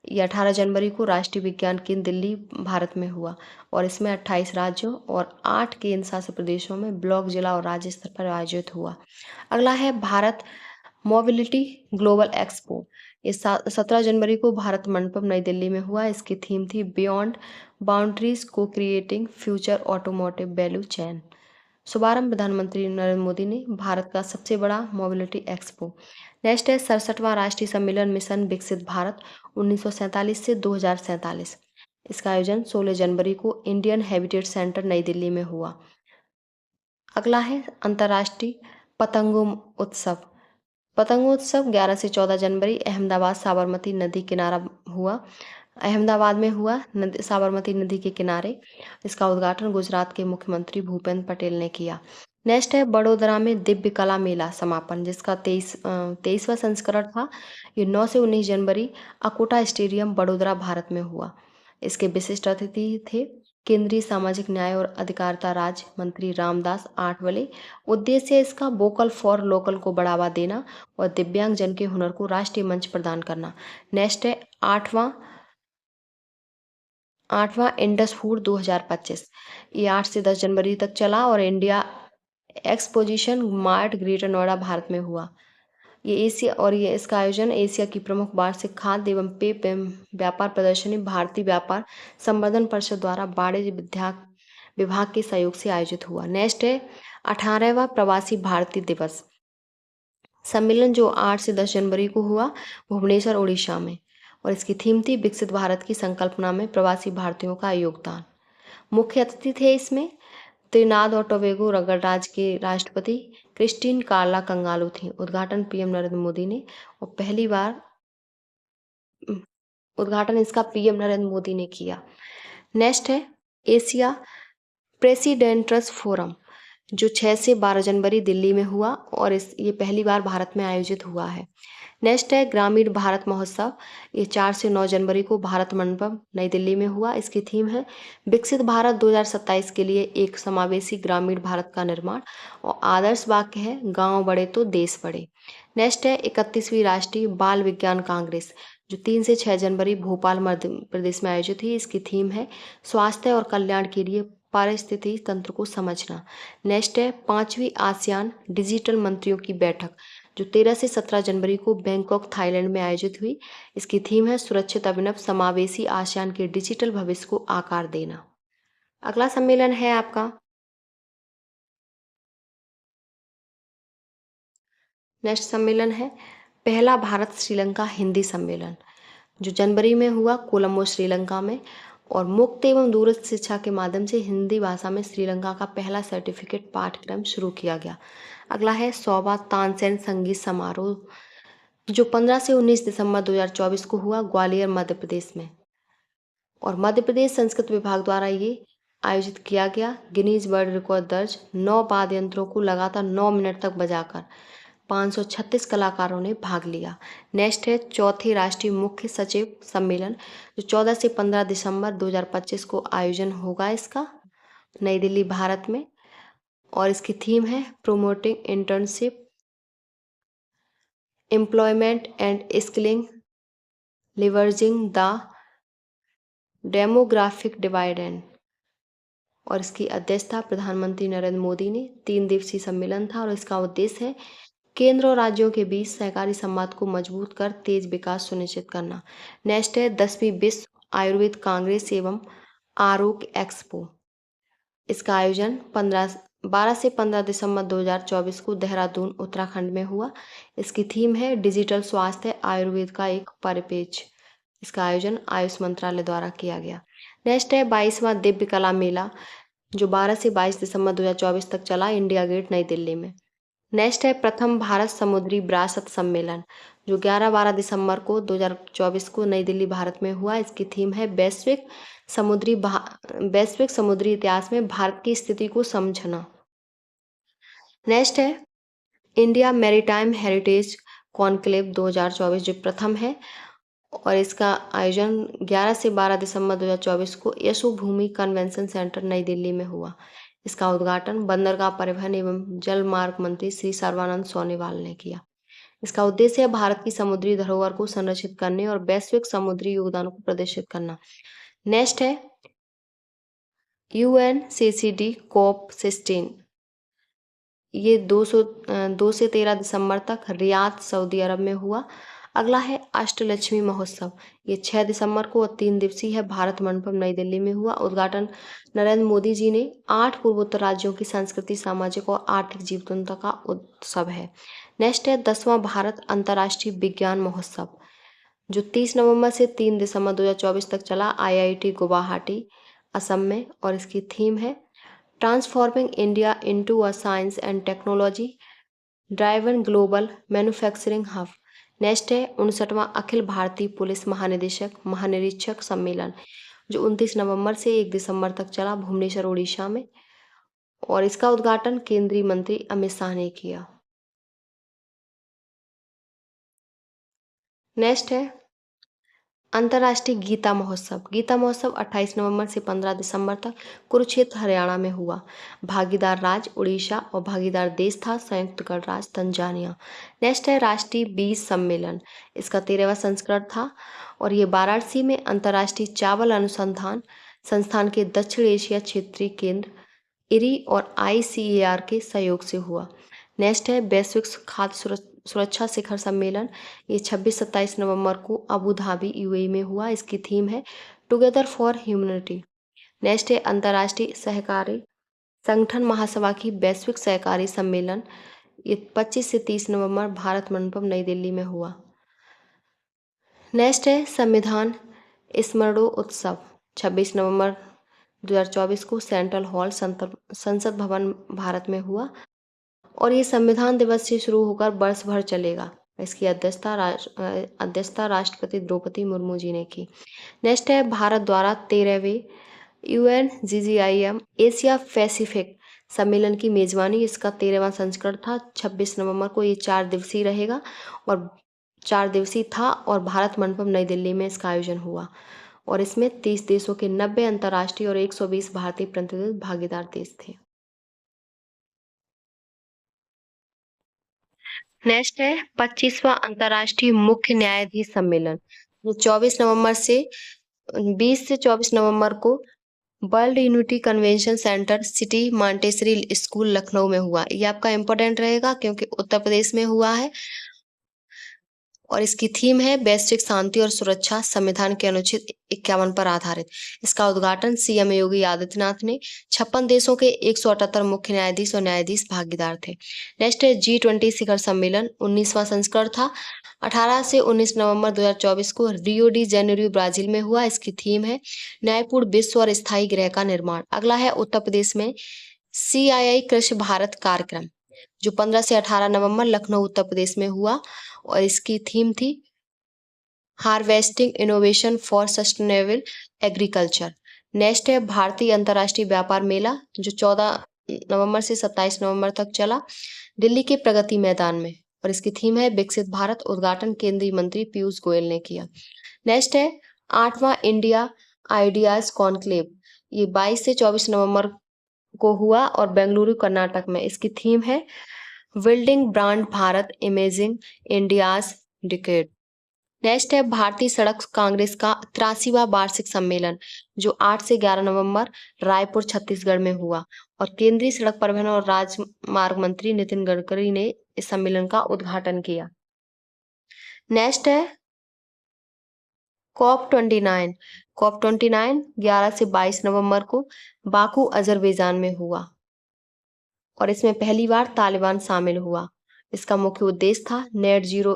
ये 18 जनवरी को राष्ट्रीय विज्ञान केंद्र दिल्ली भारत में हुआ और इसमें 28 राज्यों और 8 केंद्र शासित प्रदेशों में ब्लॉक, जिला और राज्य स्तर पर आयोजित हुआ। अगला है भारत मोबिलिटी ग्लोबल एक्सपो। ये 17 जनवरी को भारत मंडपम नई दिल्ली में हुआ। इसकी थीम थी बियॉन्ड बाउंड्रीज को creating future automotive value chain. शुभारंभ प्रधानमंत्री नरेंद्र मोदी ने। भारत का सबसे बड़ा मोबिलिटी एक्सपो। नेक्स्ट है 67वां राष्ट्रीय सम्मेलन मिशन विकसित भारत 1947 से 2047। इसका आयोजन 16 जनवरी को इंडियन हेरिटेज सेंटर नई दिल्ली में हुआ। अगला है अंतर्राष्ट्रीय पतंगोत्सव। पतंगोत्सव 11 से 14 जनवरी अहमदाबाद साबरमती नदी किनारा हुआ। अहमदाबाद में हुआ साबरमती नदी के किनारे। इसका उद्घाटन गुजरात के मुख्यमंत्री भूपेंद्र पटेल ने किया। नेक्स्ट है बड़ोदरा में दिव्य कला मेला समापन, जिसका 23वां संस्करण था। ये 9 से 19 जनवरी अकोटा स्टेडियम बड़ोदरा भारत में हुआ। इसके विशिष्ट अतिथि थे केंद्रीय सामाजिक न्याय और अधिकारिता राज्य मंत्री रामदास आठवले। उद्देश्य इसका वोकल फॉर लोकल को बढ़ावा देना और दिव्यांग जन के हुनर को राष्ट्रीय मंच प्रदान करना। नेक्स्ट है आठवां इंडस फूड 2025। ये 8 से 10 जनवरी तक चला और India exposition mart greater Noida Bharat में हुआ। ये इसका आयोजन एशिया की प्रमुख वार्षिक खाद्य एवं पेय व्यापार प्रदर्शनी भारतीय व्यापार संवर्धन परिषद द्वारा वाणिज्य विभाग के सहयोग से आयोजित हुआ। नेक्स्ट है 18वां प्रवासी भारतीय दिवस सम्मेलन, जो 8 से 10 जनवरी को हुआ भुवनेश्वर उड़ीसा में, और इसकी थीम थी विकसित भारत की संकल्पना में प्रवासी भारतीयों का योगदान। मुख्य अतिथि थे इसमें त्रिनाद और टोबैगो गणराज्य के राष्ट्रपति क्रिस्टीन कार्ला कंगालू थी। उद्घाटन पीएम नरेंद्र मोदी ने, और पहली बार उद्घाटन इसका पीएम नरेंद्र मोदी ने किया। नेक्स्ट है एशिया प्रेसिडेंट्स फोरम, जो 6 से 12 जनवरी दिल्ली में हुआ और ये पहली बार भारत में आयोजित हुआ है। नेक्स्ट है ग्रामीण भारत महोत्सव। ये 4 से 9 जनवरी को भारत मंडपम नई दिल्ली में हुआ। इसकी थीम है विकसित भारत 2027 के लिए एक समावेशी ग्रामीण भारत का निर्माण, और आदर्श वाक्य है गांव बढ़े तो देश बढ़े। नेक्स्ट है 31वीं राष्ट्रीय बाल विज्ञान कांग्रेस, जो 3 से 6 जनवरी भोपाल मध्य प्रदेश में आयोजित हुई। इसकी थीम है स्वास्थ्य और कल्याण के लिए पारिस्थितिकी तंत्र को समझना। नेक्स्ट है 5वीं आसियान डिजिटल मंत्रियों की बैठक, जो 13 से 17 जनवरी को बैंकॉक थाईलैंड में आयोजित हुई। इसकी थीम है सुरक्षित अभिनव समावेशी आसियान के डिजिटल भविष्य को आकार देना। अगला सम्मेलन है आपका नेक्स्ट सम्मेलन है पहला भारत श्रीलंका हिंदी सम्मेलन, जो जनवरी में हुआ कोलंबो श्रीलंका में, और मुक्त एवं दूरस्थ शिक्षा के माध्यम से हिंदी भाषा में श्रीलंका का पहला सर्टिफिकेट पाठ्यक्रम शुरू किया गया। अगला है 100वां तानसेन संगीत समारोह, जो 15 से 19 दिसंबर 2024 को हुआ ग्वालियर मध्य प्रदेश में, और मध्य प्रदेश संस्कृत विभाग द्वारा ये आयोजित किया गया। गिनीज वर्ल्ड रिकॉर्ड दर्ज 9 वाद्य यंत्रों को लगातार 9 मिनट तक बजाकर 536 कलाकारों ने भाग लिया। नेक्स्ट है चौथे राष्ट्रीय मुख्य सचिव सम्मेलन, जो 14 से 15 दिसंबर 2025 को आयोजन होगा इसका नई दिल्ली भारत में, और इसकी थीम है promoting internship employment and skilling leveraging the demographic dividend, और इसकी अध्यक्षता प्रधानमंत्री नरेंद्र मोदी ने। 3 दिवसीय सम्मेलन था और इसका उद्देश्य है केंद्र और राज्यों के बीच सहकारी संवाद को मजबूत कर तेज विकास सुनिश्चित करना। नेक्स्ट है 10वीं विश्व आयुर्वेद कांग्रेस एवं आरोग्य एक्सपो। इसका आयोजन 12 से 15 दिसंबर 2024 को देहरादून उत्तराखंड में हुआ। इसकी थीम है डिजिटल स्वास्थ्य आयुर्वेद का एक परिपेक्ष। इसका आयोजन आयुष मंत्रालय द्वारा किया गया। नेक्स्ट है 22वां दिव्य कला मेला, जो 12 से 22 दिसंबर 2024 तक चला इंडिया गेट नई दिल्ली में। नेक्स्ट है प्रथम भारत समुद्री विरासत सम्मेलन, जो 11-12 दिसंबर को 2024 को नई दिल्ली भारत में हुआ। इसकी थीम है वैश्विक समुद्री इतिहास में भारत की स्थिति को समझना। नेक्स्ट है इंडिया मैरीटाइम हेरिटेज कॉन्क्लेव 2024, जो प्रथम है, और इसका आयोजन 11 से 12 दिसंबर 2024 को यशोभूमि कन्वेंशन सेंटर नई दिल्ली में हुआ। इसका उद्घाटन बंदरगाह परिवहन एवं जल मार्ग मंत्री श्री सर्बानंद सोनोवाल ने किया। इसका उद्देश्य है भारत की समुद्री धरोहर को संरक्षित करने और वैश्विक समुद्री योगदान को प्रदर्शित करना। नेक्स्ट है UNCCD COP 16। ये 2 से 13 दिसंबर तक रियाद सऊदी अरब में हुआ। अगला है अष्टलक्ष्मी महोत्सव। ये 6 दिसंबर को और 3 दिवसीय है। भारत मंडपम नई दिल्ली में हुआ। उद्घाटन नरेंद्र मोदी जी ने। 8 पूर्वोत्तर राज्यों की संस्कृति, सामाजिक और आर्थिक जीवंतता का उत्सव है। नेक्स्ट है 10वां भारत अंतर्राष्ट्रीय विज्ञान महोत्सव, जो 30 नवंबर से 3 दिसंबर 2024 तक चला। IIT गुवाहाटी असम में, और इसकी थीम है transforming India into a science and technology driven global manufacturing hub. Next है 59वां अखिल भारतीय पुलिस महानिरीक्षक सम्मेलन, जो 29 नवंबर से 1 दिसंबर तक चला भुवनेश्वर उड़ीसा में, और इसका उद्घाटन केंद्रीय मंत्री अमित शाह ने किया। नेक्स्ट है अंतर्राष्ट्रीय गीता महोत्सव। गीता महोत्सव 28 नवंबर से 15 दिसंबर तक कुरुक्षेत्र हरियाणा में हुआ। भागीदार राज्य उड़ीसा और भागीदार देश था संयुक्त गणराज्य तंजानिया। नेक्स्ट है राष्ट्रीय बीज सम्मेलन। इसका 13वां संस्करण था, और ये वाराणसी में अंतर्राष्ट्रीय चावल अनुसंधान संस्थान के दक्षिण एशिया क्षेत्रीय केंद्र IRI और ICAR के सहयोग से हुआ। नेक्स्ट है वैश्विक खाद्य सुरक्षा शिखर सम्मेलन। ये 26-27 नवंबर को अबू धाबी UAE में हुआ। इसकी थीम है टुगेदर फॉर ह्यूमनिटी। नेक्स्ट है अंतर्राष्ट्रीय सहकारी संगठन महासभा की वैश्विक सहकारी सम्मेलन। ये 25 से 30 नवंबर भारत मंडपम नई दिल्ली में हुआ। नेक्स्ट है संविधान स्मरणो उत्सव। 26 नवंबर 2024 को सेंट्रल हॉल संसद भवन भारत में हुआ, और ये संविधान दिवस से शुरू होकर वर्ष भर चलेगा। इसकी अध्यक्षता राष्ट्रपति द्रौपदी मुर्मू जी ने की। नेक्स्ट है भारत द्वारा 13वें UNGGIM एशिया पैसिफिक सम्मेलन की मेजबानी। इसका 13वां संस्करण था। 26 नवंबर को ये 4 दिवसीय रहेगा, और 4 दिवसीय था, और भारत मंडपम नई दिल्ली में इसका आयोजन हुआ, और इसमें 30 देशों के 90 अंतर्राष्ट्रीय और 120 भारतीय प्रतिनिधि भागीदार देश थे। नेक्स्ट है 25वां अंतर्राष्ट्रीय मुख्य न्यायाधीश सम्मेलन, जो 24 नवंबर से 20 से 24 नवंबर को world unity convention centre city Montessori school Lucknow में हुआ। ये आपका इंपॉर्टेंट रहेगा क्योंकि उत्तर प्रदेश में हुआ है, और इसकी थीम है वैश्विक शांति और सुरक्षा संविधान के अनुच्छेद 51 पर आधारित। इसका उद्घाटन CM योगी आदित्यनाथ ने। 56 देशों के 178 मुख्य न्यायाधीश और न्यायाधीश भागीदार थे। नेक्स्ट है G20 शिखर सम्मेलन। 19वां संस्करण था। 18 से 19 नवंबर 2024 को रियो डी जेनेरियो ब्राजील में हुआ। इसकी थीम है न्यायपूर्ण विश्व और स्थायी गृह का निर्माण। अगला है उत्तर प्रदेश में CII कृषि भारत कार्यक्रम, जो 15 से 18 नवंबर लखनऊ उत्तर प्रदेश में हुआ, और इसकी थीम थी harvesting innovation for sustainable agriculture. Next है भारतीय अंतर्राष्ट्रीय व्यापार मेला, जो 14 नवंबर से 27 नवंबर तक चला दिल्ली के प्रगति मैदान में, और इसकी थीम है विकसित भारत। उद्घाटन केंद्रीय मंत्री पीयूष गोयल ने किया। नेक्स्ट है 8वां इंडिया आइडियाज कॉन्क्लेव। ये 22 से 24 नवंबर को हुआ, और बेंगलुरु कर्नाटक में। इसकी थीम है building brand Bharat imaging India's decade. Next है भारतीय सड़क कांग्रेस का 83वां वार्षिक सम्मेलन, जो 8 से 11 नवंबर रायपुर छत्तीसगढ़ में हुआ, और केंद्रीय सड़क परिवहन और राजमार्ग मंत्री नितिन गडकरी ने इस सम्मेलन का उद्घाटन किया। नेक्स्ट है COP29। COP29 11 से 22 नवंबर को बाकू अजरबैजान में हुआ, और इसमें पहली बार तालिबान शामिल हुआ। इसका मुख्य उद्देश्य था नेट जीरो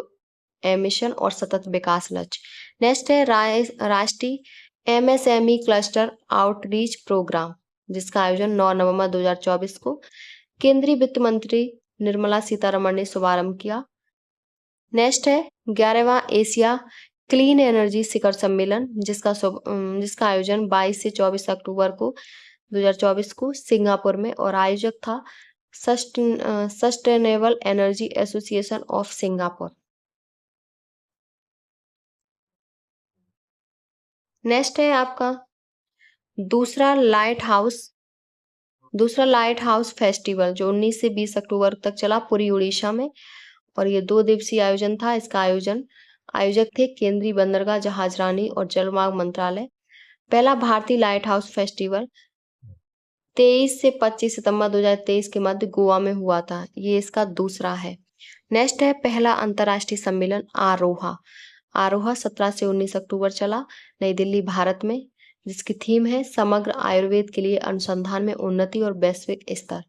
एमिशन और सतत विकास लक्ष्य। नेक्स्ट है राष्ट्रीय MSME क्लस्टर आउटरीच प्रोग्राम, जिसका आयोजन 9 नवंबर 2024 को केंद्रीय वित्त मंत्री निर्मला सीतारमण ने शुभारंभ किया। नेक्स्ट है 11वां एशिया क्लीन एनर्जी शिखर सम्मेलन, जिसका आयोजन 22 से 24 अक्टूबर को 2024 को सिंगापुर में, और आयोजक था sustainable energy association of Singapore. Next है आपका दूसरा लाइट हाउस फेस्टिवल, जो 19 से 20 अक्टूबर तक चला पुरी उड़ीसा में, और ये 2 दिवसीय आयोजन था। इसका आयोजक थे केंद्रीय बंदरगाह, जहाजरानी और जलमार्ग मंत्रालय। पहला भारतीय लाइट हाउस फेस्टिवल 23 से 25 सितंबर 2023 के मध्य गोवा में हुआ था। ये इसका दूसरा है। नेक्स्ट है पहला अंतर्राष्ट्रीय सम्मेलन आरोहा। आरोहा 17 से 19 अक्टूबर चला, नई दिल्ली, भारत में, जिसकी थीम है समग्र आयुर्वेद के लिए अनुसंधान में उन्नति और वैश्विक स्तर।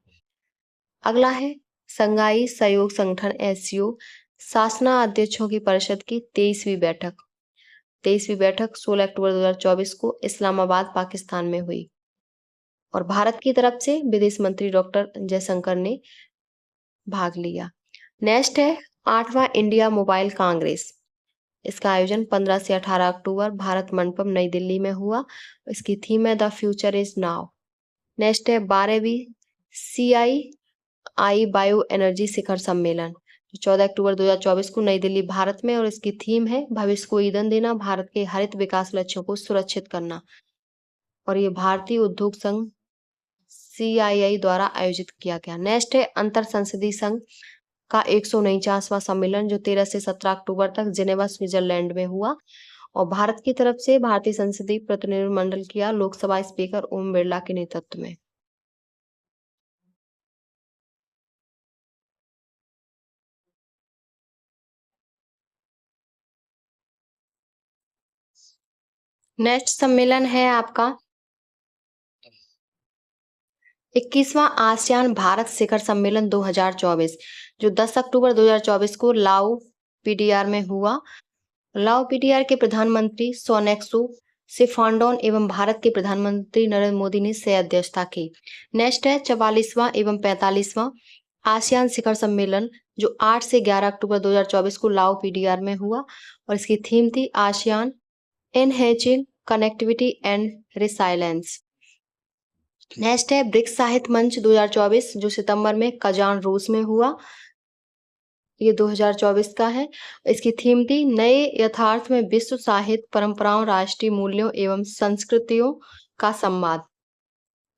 अगला है संघाई सहयोग संगठन एससीओ शासना अध्यक्षों की परिषद की 23वीं बैठक 16 अक्टूबर 2024 को इस्लामाबाद, पाकिस्तान में हुई और भारत की तरफ से विदेश मंत्री डॉक्टर जयशंकर ने भाग लिया। नेक्स्ट है 8वां इंडिया मोबाइल कांग्रेस। इसका आयोजन 15 से 18 अक्टूबर भारत मंडपम, नई दिल्ली में हुआ। इसकी थीम है the future is now. Next है 12वीं CII बायो एनर्जी शिखर सम्मेलन, जो 14 अक्टूबर 2024 को नई दिल्ली, भारत में, और इसकी थीम है भविष्य को ईंधन देना, भारत के हरित विकास लक्ष्यों को सुरक्षित करना। और ये भारतीय उद्योग संघ CII द्वारा आयोजित किया गया। नेक्स्ट है अंतर संसदीय संघ का 149वां सम्मेलन, जो 13 से 17 अक्टूबर तक जिनेवा, स्विट्जरलैंड में हुआ और भारत की तरफ से भारतीय संसदीय प्रतिनिधिमंडल किया लोकसभा स्पीकर ओम बिरला के नेतृत्व में। नेक्स्ट सम्मेलन है आपका 21वां आसियान भारत शिखर सम्मेलन 2024, जो 10 अक्टूबर 2024 को लाओ PDR में हुआ। लाओ PDR के प्रधानमंत्री सोनेक्सू सिफांडोन एवं भारत के प्रधानमंत्री नरेंद्र मोदी ने सह अध्यक्षता की। नेक्स्ट है 44वां एवं 45वां आसियान शिखर सम्मेलन, जो 8 से 11 अक्टूबर 2024 को लाओ PDR में हुआ और इसकी थीम थी ASEAN enhancing connectivity and resilience. Next है ब्रिक्स साहित्य मंच 2024, जो सितंबर में कजान, रूस में हुआ। ये 2024 का है। इसकी थीम थी नए यथार्थ में विश्व साहित्य परंपराओं, राष्ट्रीय मूल्यों एवं संस्कृतियों का संवाद।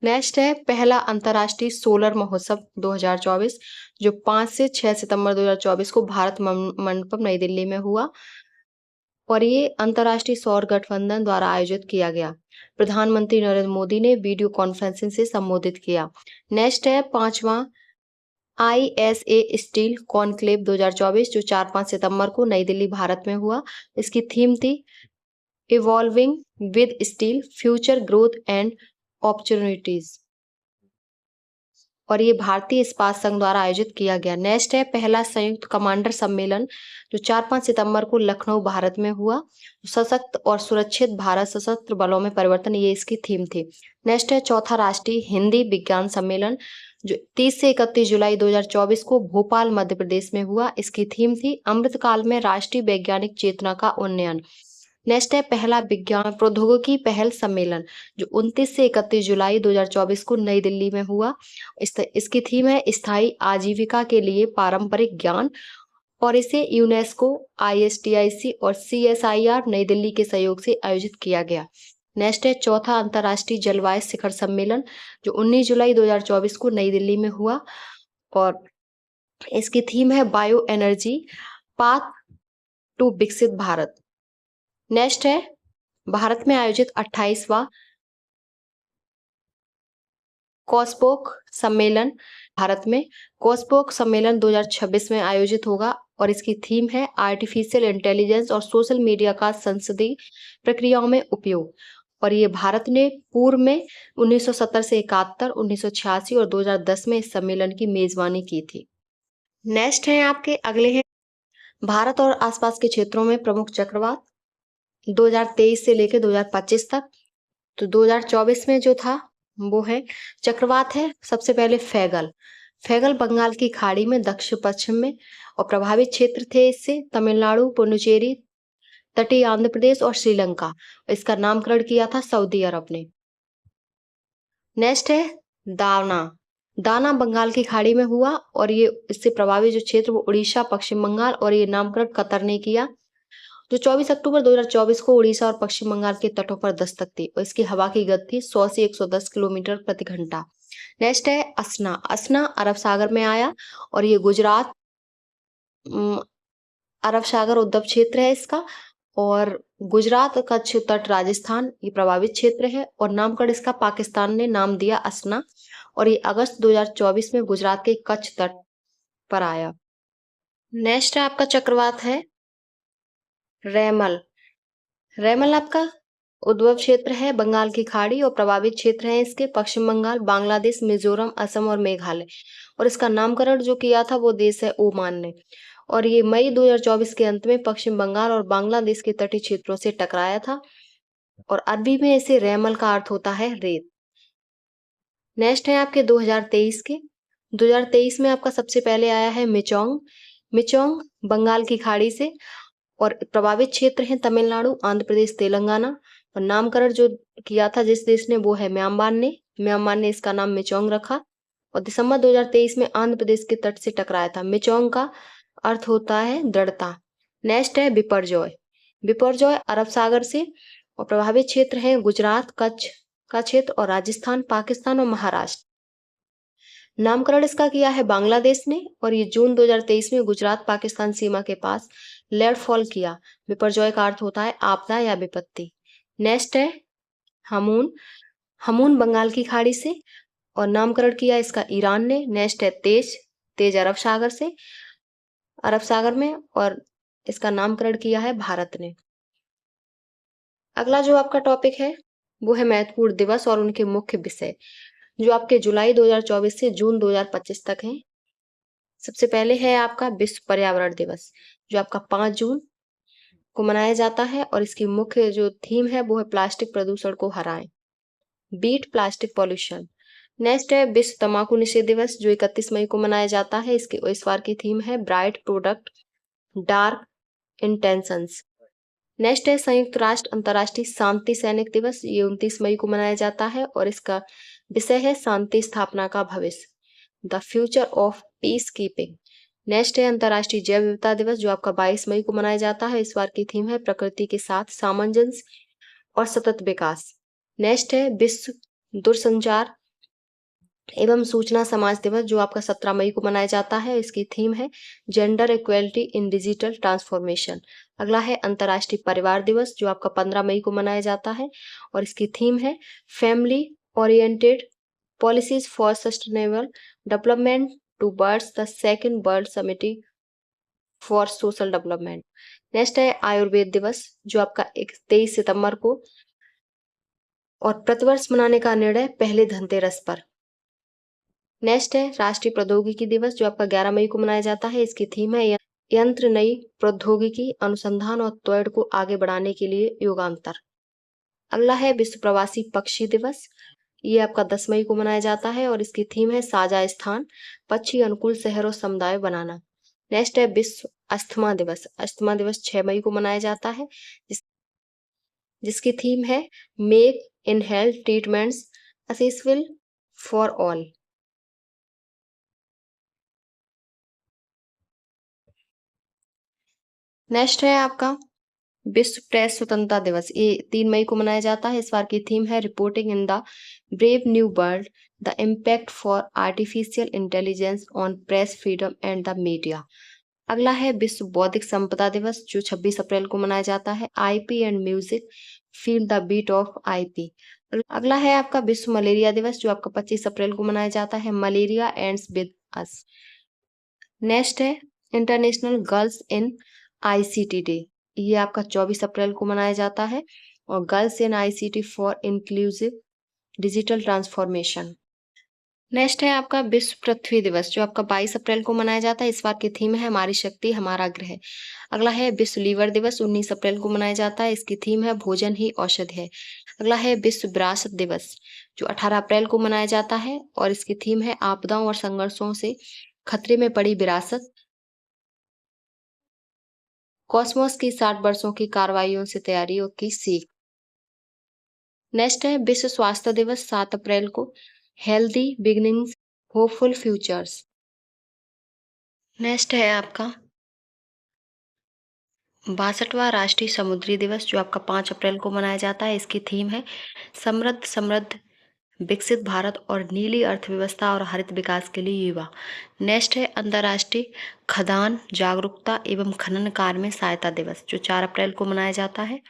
नेक्स्ट है पहला अंतर्राष्ट्रीय सोलर महोत्सव 2024, जो 5 से 6 सितंबर 2024 को भारत मंडपम, नई दिल्ली में हुआ और ये अंतर्राष्ट्रीय सौर गठबंधन द्वारा आयोजित किया गया। प्रधानमंत्री नरेंद्र मोदी ने वीडियो कॉन्फ्रेंसिंग से संबोधित किया। नेक्स्ट है 5वां ISA स्टील कॉन्क्लेव 2024, जो 4-5 सितंबर को नई दिल्ली, भारत में हुआ। इसकी थीम थी evolving with steel, future growth and opportunities और ये भारतीय इस्पात संघ द्वारा आयोजित किया गया। नेक्स्ट है पहला संयुक्त कमांडर सम्मेलन, जो 4-5 सितंबर को लखनऊ, भारत में हुआ। सशक्त और सुरक्षित भारत सशस्त्र बलों में परिवर्तन, ये इसकी थीम थी। नेक्स्ट है चौथा राष्ट्रीय हिंदी विज्ञान सम्मेलन, जो 30 से 31 जुलाई 2024 को भोपाल, मध्य प्रदेश में हुआ। इसकी थीम थी अमृतकाल में राष्ट्रीय वैज्ञानिक चेतना का उन्नयन। नेक्स्ट है पहला विज्ञान प्रौद्योगिकी पहल सम्मेलन, जो 29 से 31 जुलाई 2024 को नई दिल्ली में हुआ। इसकी थीम है स्थायी आजीविका के लिए पारंपरिक ज्ञान और इसे यूनेस्को, ISTIC और CSIR नई दिल्ली के सहयोग से आयोजित किया गया। नेक्स्ट है चौथा अंतर्राष्ट्रीय जलवायु शिखर सम्मेलन, जो 19 जुलाई 2024 को नई दिल्ली में हुआ और इसकी थीम है बायो एनर्जी पाथ टू विकसित भारत। नेक्स्ट है भारत में आयोजित 28वां कॉस्पोक सम्मेलन, भारत में कॉस्पोक सम्मेलन 2026 में आयोजित होगा और इसकी थीम है आर्टिफिशियल इंटेलिजेंस और सोशल मीडिया का संसदीय प्रक्रियाओं में उपयोग और ये भारत ने पूर्व में 1970 से 71, 1986 और 2010 में इस सम्मेलन की मेजबानी की थी। नेक्स्ट है आपके अगले हैं भारत और आसपास के क्षेत्रों में प्रमुख चक्रवात 2023 से लेकर 2025 तक। तो 2024 में जो था वो है चक्रवात है सबसे पहले फैगल बंगाल की खाड़ी में दक्षिण पश्चिम में और प्रभावित क्षेत्र थे इससे तमिलनाडु, पुडुचेरी, तटीय आंध्र प्रदेश और श्रीलंका। इसका नामकरण किया था सऊदी अरब ने। नेक्स्ट है दाना बंगाल की खाड़ी में हुआ और ये इससे प्रभावित जो क्षेत्र वो उड़ीसा, पश्चिम बंगाल और ये नामकरण कतर ने किया। जो 24 अक्टूबर 2024 को उड़ीसा और पश्चिम बंगाल के तटों पर दस्तक दी और इसकी हवा की गति थी 100 से 110 किलोमीटर प्रति घंटा। नेक्स्ट है असना अरब सागर में आया और ये गुजरात, अरब सागर उद्गम क्षेत्र है इसका। और गुजरात, कच्छ, तट, राजस्थान ये प्रभावित क्षेत्र है। और नामकरण इसका पाकिस्तान ने नाम दिया असना। और ये अगस्त 2024 में गुजरात के कच्छ तट पर आया। नेक्स्ट आपका चक्रवात है रेमल। रेमल आपका उद्भव क्षेत्र है बंगाल की खाड़ी और प्रभावित क्षेत्र है इसके पश्चिम बंगाल, बांग्लादेश, मिजोरम, असम और मेघालय। और इसका नामकरण जो किया था वो देश है ओमान ने। और ये मई 2024 के अंत में पश्चिम बंगाल और बांग्लादेश के तटीय क्षेत्रों से टकराया था। और अरबी में इसे रेमल का अर्थ होता है रेत। नेक्स्ट है आपके 2023 के। 2023 में आपका सबसे पहले आया है मिचोंग। मिचोंग बंगाल की खाड़ी से और प्रभावित क्षेत्र हैं तमिलनाडु, आंध्र प्रदेश, तेलंगाना। और नामकरण जो किया था जिस देश ने वो है म्यांमार ने। म्यांमार ने इसका नाम मिचोंग रखा। और दिसंबर 2023 में आंध्र प्रदेश के तट से टकराया था। मिचोंग का अर्थ होता है दृढ़ता। नेक्स्ट है बिपरजॉय। बिपरजॉय अरब सागर से और प्रभावित क्षेत्र हैं गुजरात, कच्छ का क्षेत्र और राजस्थान, पाकिस्तान और महाराष्ट्र। नामकरण इसका किया है बांग्लादेश ने। और ये जून 2023 में गुजरात पाकिस्तान सीमा के पास लैंडफॉल किया। बिपरजॉय का अर्थ होता है आपदा या विपत्ति। नेक्स्ट है हमून। हमून बंगाल की खाड़ी से और नामकरण किया इसका ईरान ने। नेक्स्ट है तेज। तेज अरब सागर से, अरब सागर में। और इसका नामकरण किया है भारत ने। अगला जो आपका टॉपिक है वो है महत्वपूर्ण दिवस और उनके मुख्य विषय जो आपके जुलाई 2024 से जून 2025 तक हैं। सबसे पहले है आपका विश्व पर्यावरण दिवस जो आपका 5 जून को मनाया जाता है। और इसकी मुख्य जो थीम है वो है प्लास्टिक प्रदूषण को हराएं, बीट प्लास्टिक पॉल्यूशन। नेक्स्ट है विश्व तंबाकू निषेध दिवस जो 31 मई को मनाया जाता है। इसकी इस बार की थीम है bright product dark intentions. Next है संयुक्त राष्ट्र अंतर्राष्ट्रीय शांति सैनिक दिवस, ये 29 मई को मनाया जाता है। और इसका विषय है शांति स्थापना का भविष्य, the future of peace keeping. Next है अंतर्राष्ट्रीय जैव विविधता दिवस जो आपका 22 मई को मनाया जाता है। इस बार की थीम है प्रकृति के साथ सामंजस्य और सतत विकास। नेक्स्ट है विश्व दूरसंचार एवं सूचना समाज दिवस जो आपका 17 मई को मनाया जाता है। इसकी थीम है जेंडर इक्वेलिटी इन डिजिटल ट्रांसफॉर्मेशन। अगला है अंतर्राष्ट्रीय परिवार दिवस जो आपका 15 मई को मनाया जाता है। और इसकी थीम है family oriented policies for sustainable development towards the second world summit for social development. Next है आयुर्वेद दिवस जो आपका 23 सितंबर को और प्रतिवर्ष मनाने का निर्णय पहले धनतेरस पर। नेक्स्ट है राष्ट्रीय प्रौद्योगिकी दिवस जो आपका 11 मई को मनाया जाता है। इसकी थीम है यंत्र नई प्रौद्योगिकी अनुसंधान और त्वरण को आगे बढ़ाने के लिए युगांतर। अगला है विश्व प्रवासी पक्षी दिवस, ये आपका 10 मई को मनाया जाता है। और इसकी थीम है साझा स्थान पक्षी अनुकूल शहर और समुदाय बनाना। नेक्स्ट है विश्व अस्थमा दिवस। अस्थमा दिवस 6 मई को मनाया जाता है जिसकी थीम है make in health treatments accessible for all. Next है आपका विश्व प्रेस स्वतंत्रता दिवस, ये 3 मई को मनाया जाता है। इस बार की थीम है reporting in the brave new world the impact for artificial intelligence on press freedom and the media. अगला है विश्व बौद्धिक संपदा दिवस जो 26 अप्रैल को मनाया जाता है। IP and music feel the beat of IP. अगला है आपका विश्व मलेरिया दिवस जो आपका 25 अप्रैल को मनाया जाता है। Malaria ends with us. Next है international girls in ICT day, ये आपका 24 अप्रैल को मनाया जाता है। और girls in ICT for inclusive digital transformation. Next है आपका विश्व पृथ्वी दिवस जो आपका 22 अप्रैल को मनाया जाता है। इस बार की थीम है हमारी शक्ति हमारा ग्रह। अगला है विश्व लीवर दिवस 19 अप्रैल को मनाया जाता है। इसकी थीम है भोजन ही औषधि है। अगला है विश्व विरासत दिवस जो 18 अप्रैल को मनाया जाता है। और इसकी थीम है आपदाओं और संघर्षों से खतरे में पड़ी विरासत, कॉस्मोस की 60 वर्षों की कार्रवाइयों से तैयारियों की सीख। नेक्स्ट है विश्व स्वास्थ्य दिवस 7 अप्रैल को, healthy beginnings hopeful futures. Next है आपका 62वां राष्ट्रीय समुद्री दिवस जो आपका 5 अप्रैल को मनाया जाता है। इसकी थीम है समृद्ध समृद्ध विकसित भारत और नीली अर्थव्यवस्था और हरित विकास के लिए युवा। नेक्स्ट है अंतर्राष्ट्रीय खदान जागरूकता एवं खनन कार्य में सहायता दिवस, जो 4 अप्रैल को मनाया जाता है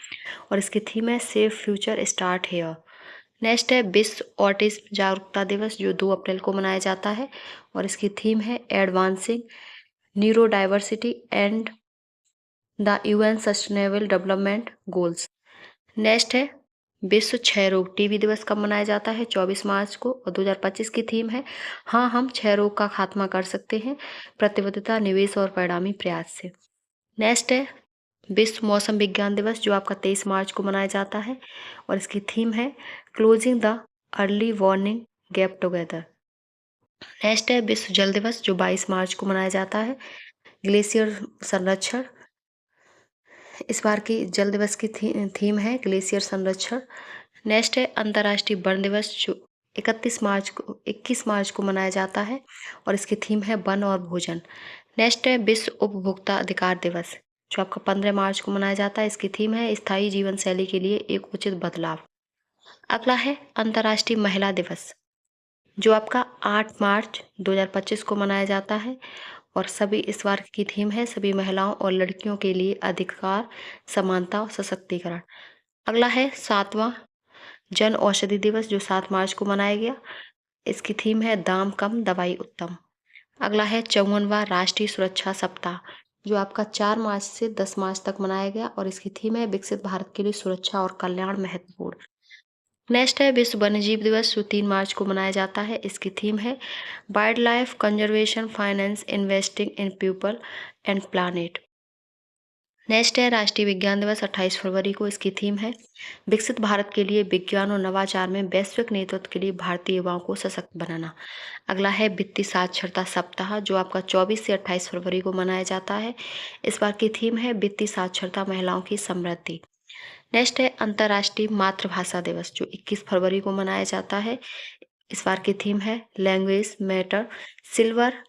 और इसकी थीम है safe future start here. Next है विश्व ऑटिज्म जागरूकता दिवस, जो 2 अप्रैल को मनाया जाता है और इसकी थीम है advancing neuro diversity and the UN sustainable development goals. Next है विश्व क्षय रोग टीबी दिवस कब मनाया जाता है? 24 मार्च को और 2025 की थीम है हाँ हम क्षय रोग का खात्मा कर सकते हैं, प्रतिबद्धता निवेश और परिणामी प्रयास से। नेक्स्ट है विश्व मौसम विज्ञान दिवस, जो आपका 23 मार्च को मनाया जाता है और इसकी थीम है closing the early warning gap together. Next है विश्व जल दिवस, जो 22 मार्च को मनाया जाता है, ग्लेशियर संरक्षण। इस बार की जल दिवस की थीम है ग्लेशियर संरक्षण। नेक्स्ट है अंतर्राष्ट्रीय वन दिवस, जो 21 मार्च को मनाया जाता है और इसकी थीम है वन और भोजन। नेक्स्ट है विश्व उपभोक्ता अधिकार दिवस, जो आपका 15 मार्च को मनाया जाता है, इसकी थीम है स्थायी जीवन शैली के लिए एक उचित बदलाव। अगला है अंतर्राष्ट्रीय महिला दिवस, जो आपका 8 मार्च 2025 को मनाया जाता है और सभी इस बार की थीम है सभी महिलाओं और लड़कियों के लिए अधिकार, समानता और सशक्तिकरण। अगला है 7वां जन औषधि दिवस, जो 7 मार्च को मनाया गया, इसकी थीम है दाम कम दवाई उत्तम। अगला है 54वां राष्ट्रीय सुरक्षा सप्ताह, जो आपका 4 मार्च से 10 मार्च तक मनाया गया और इसकी थीम है विकसित भारत के लिए सुरक्षा और कल्याण महत्वपूर्ण। नेक्स्ट है विश्व वन्यजीव दिवस, जो 3 मार्च को मनाया जाता है, इसकी थीम है wild life conservation finance investing in people and planet. Next है राष्ट्रीय विज्ञान दिवस 28 फरवरी को, इसकी थीम है विकसित भारत के लिए विज्ञान और नवाचार में वैश्विक नेतृत्व के लिए भारतीय युवाओं को सशक्त बनाना। अगला है वित्तीय साक्षरता सप्ताह, जो आपका 24 से 28 फरवरी को मनाया जाता है, इस बार की थीम है वित्तीय साक्षरता महिलाओं की समृद्धि। नेक्स्ट है अंतर्राष्ट्रीय मातृभाषा दिवस, जो 21 फरवरी को मनाया जाता है, इस बार की थीम है language matter silver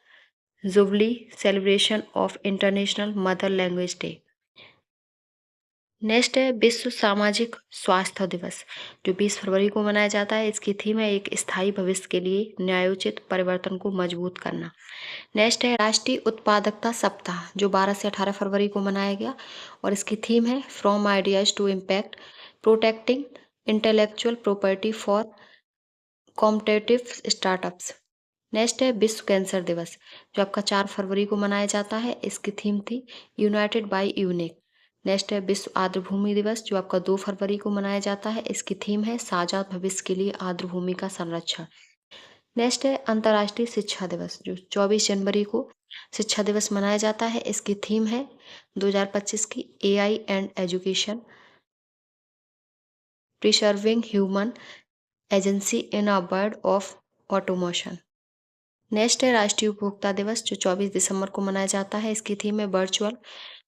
jubilee celebration of international mother language day. Next है विश्व सामाजिक स्वास्थ्य दिवस, जो 20 फरवरी को मनाया जाता है, इसकी थीम है एक स्थायी भविष्य के लिए न्यायोचित परिवर्तन को मजबूत करना। नेक्स्ट है राष्ट्रीय उत्पादकता सप्ताह, जो 12 से 18 फरवरी को मनाया गया और इसकी थीम है from ideas to impact protecting intellectual property for competitive startups. Next है विश्व कैंसर दिवस, जो आपका 4 फरवरी को मनाया जाता है, इसकी थीम थी यूनाइटेड बाय यूनिक। नेक्स्ट है विश्व आर्द्रभूमि दिवस, जो आपका 2 फरवरी को मनाया जाता है, इसकी थीम है साझा भविष्य के लिए आर्द्रभूमि का संरक्षण। नेक्स्ट है अंतर्राष्ट्रीय शिक्षा दिवस, जो 24 जनवरी को शिक्षा दिवस मनाया जाता है, इसकी थीम है 2025 की AI and education preserving human agency in a world of automation. Next है राष्ट्रीय उपभोक्ता दिवस, जो 24 दिसंबर को मनाया जाता है, इसकी थीम है वर्चुअल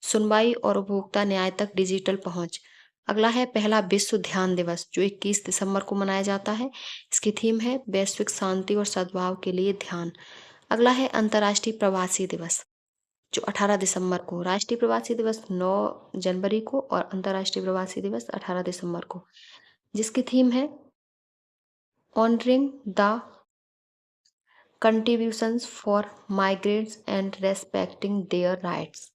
सुनवाई और उपभोक्ता न्याय तक डिजिटल पहुंच। अगला है पहला विश्व ध्यान दिवस, जो 21 दिसंबर को मनाया जाता है, इसकी थीम है वैश्विक शांति और सद्भाव के लिए ध्यान। अगला है अंतर्राष्ट्रीय प्रवासी दिवस, जो 18 दिसंबर को। राष्ट्रीय प्रवासी दिवस 9 जनवरी को और अंतर्राष्ट्रीय प्रवासी दिवस 18 दिसंबर को, जिसकी थीम है honouring the contributions for migrants and respecting their rights.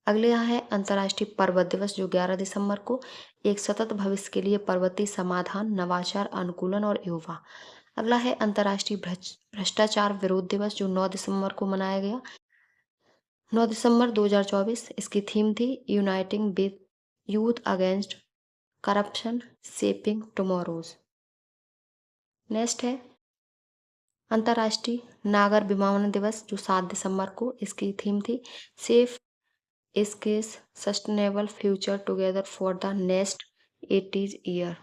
अगले यहाँ है अंतर्राष्ट्रीय पर्वत दिवस, जो 11 दिसंबर को, एक सतत भविष्य के लिए पर्वतीय समाधान नवाचार अनुकूलन और युवा। अगला है अंतर्राष्ट्रीय भ्रष्टाचार विरोध दिवस, जो 9 दिसंबर को मनाया गया, 9 दिसंबर 2024, इसकी थीम थी uniting with youth against corruption shaping tomorrow's. Next है अंतर्राष्ट्रीय नागर विमानन दिवस, जो 7 दिसंबर को, इसकी थीम थी safe स्केस sustainable future together for the next 80 year.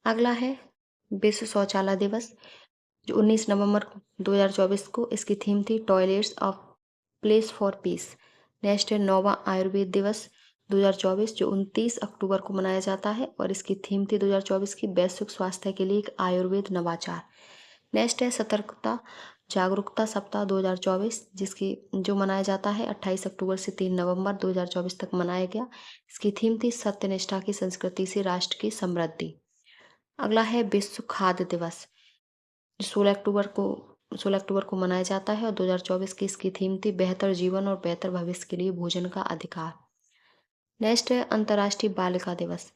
अगला है विश्व शौचालय दिवस, जो 19 नवंबर 2024 को, इसकी थीम थी toilets of place for piece. Next है 9वां आयुर्वेद दिवस 2024, जो 29 अक्टूबर को मनाया जाता है और इसकी थीम थी 2024 की वैश्विक स्वास्थ्य के लिए एक आयुर्वेद नवाचार। नेक्स्ट है सतर्कता जागरूकता सप्ताह 2024 जो मनाया जाता है 28 अक्टूबर से 3 नवंबर 2024 तक मनाया गया। इसकी थीम थी सत्यनिष्ठा की संस्कृति से राष्ट्र की समृद्धि। अगला है विश्व खाद्य दिवस, जो 16 अक्टूबर को मनाया जाता है और 2024 की इसकी थीम थी बेहतर जीवन और बेहतर भविष्य के लिए भोजन का अधिकार। नेक्स्ट है अंतर्राष्ट्रीय बालिका दिवस,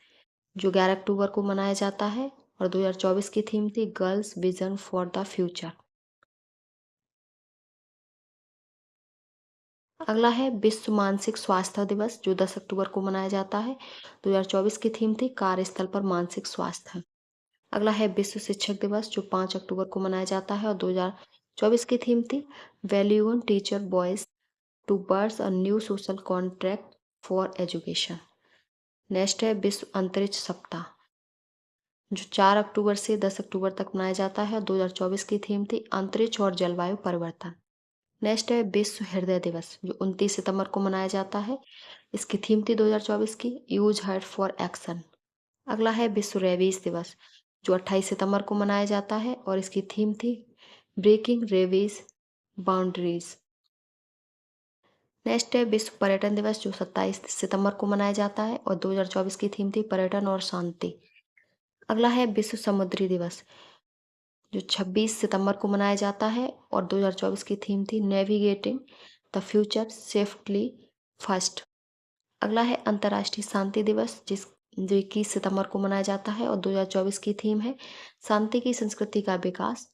जो 11 अक्टूबर को मनाया जाता है और 2024 की थीम थी girls vision for the future. अगला है विश्व मानसिक स्वास्थ्य दिवस, जो 10 अक्टूबर को मनाया जाता है। 2024 की थीम थी कार्यस्थल पर मानसिक स्वास्थ्य। अगला है विश्व शिक्षक दिवस, जो 5 अक्टूबर को मनाया जाता है और 2024 की थीम थी valuing teacher voices towards a new social contract for education. Next है विश्व अंतरिक्ष सप्ताह, जो 4 अक्टूबर से 10 अक्टूबर तक मनाया जाता है। 2024 की थीम थी अंतरिक्ष और जलवायु परिवर्तन। नेक्स्ट है विश्व हृदय दिवस, जो 29 सितंबर को मनाया जाता है। इसकी थीम थी 2024 की यूज हार्ट फॉर एक्शन। अगला है विश्व रेबीज दिवस, जो 28 सितंबर को मनाया जाता है और इसकी थीम थी ब्रेकिंग रेबीज बाउंड्रीज। नेक्स्ट है विश्व पर्यटन दिवस, जो 27 सितंबर को मनाया जाता है और 2024 की थीम थी पर्यटन और शांति। अगला है विश्व समुद्री दिवस, जो 26 सितंबर को मनाया जाता है और 2024 की थीम थी navigating the future safely first. अगला है अंतर्राष्ट्रीय शांति दिवस, जो 21 सितंबर को मनाया जाता है और 2024 की थीम है शांति की संस्कृति का विकास।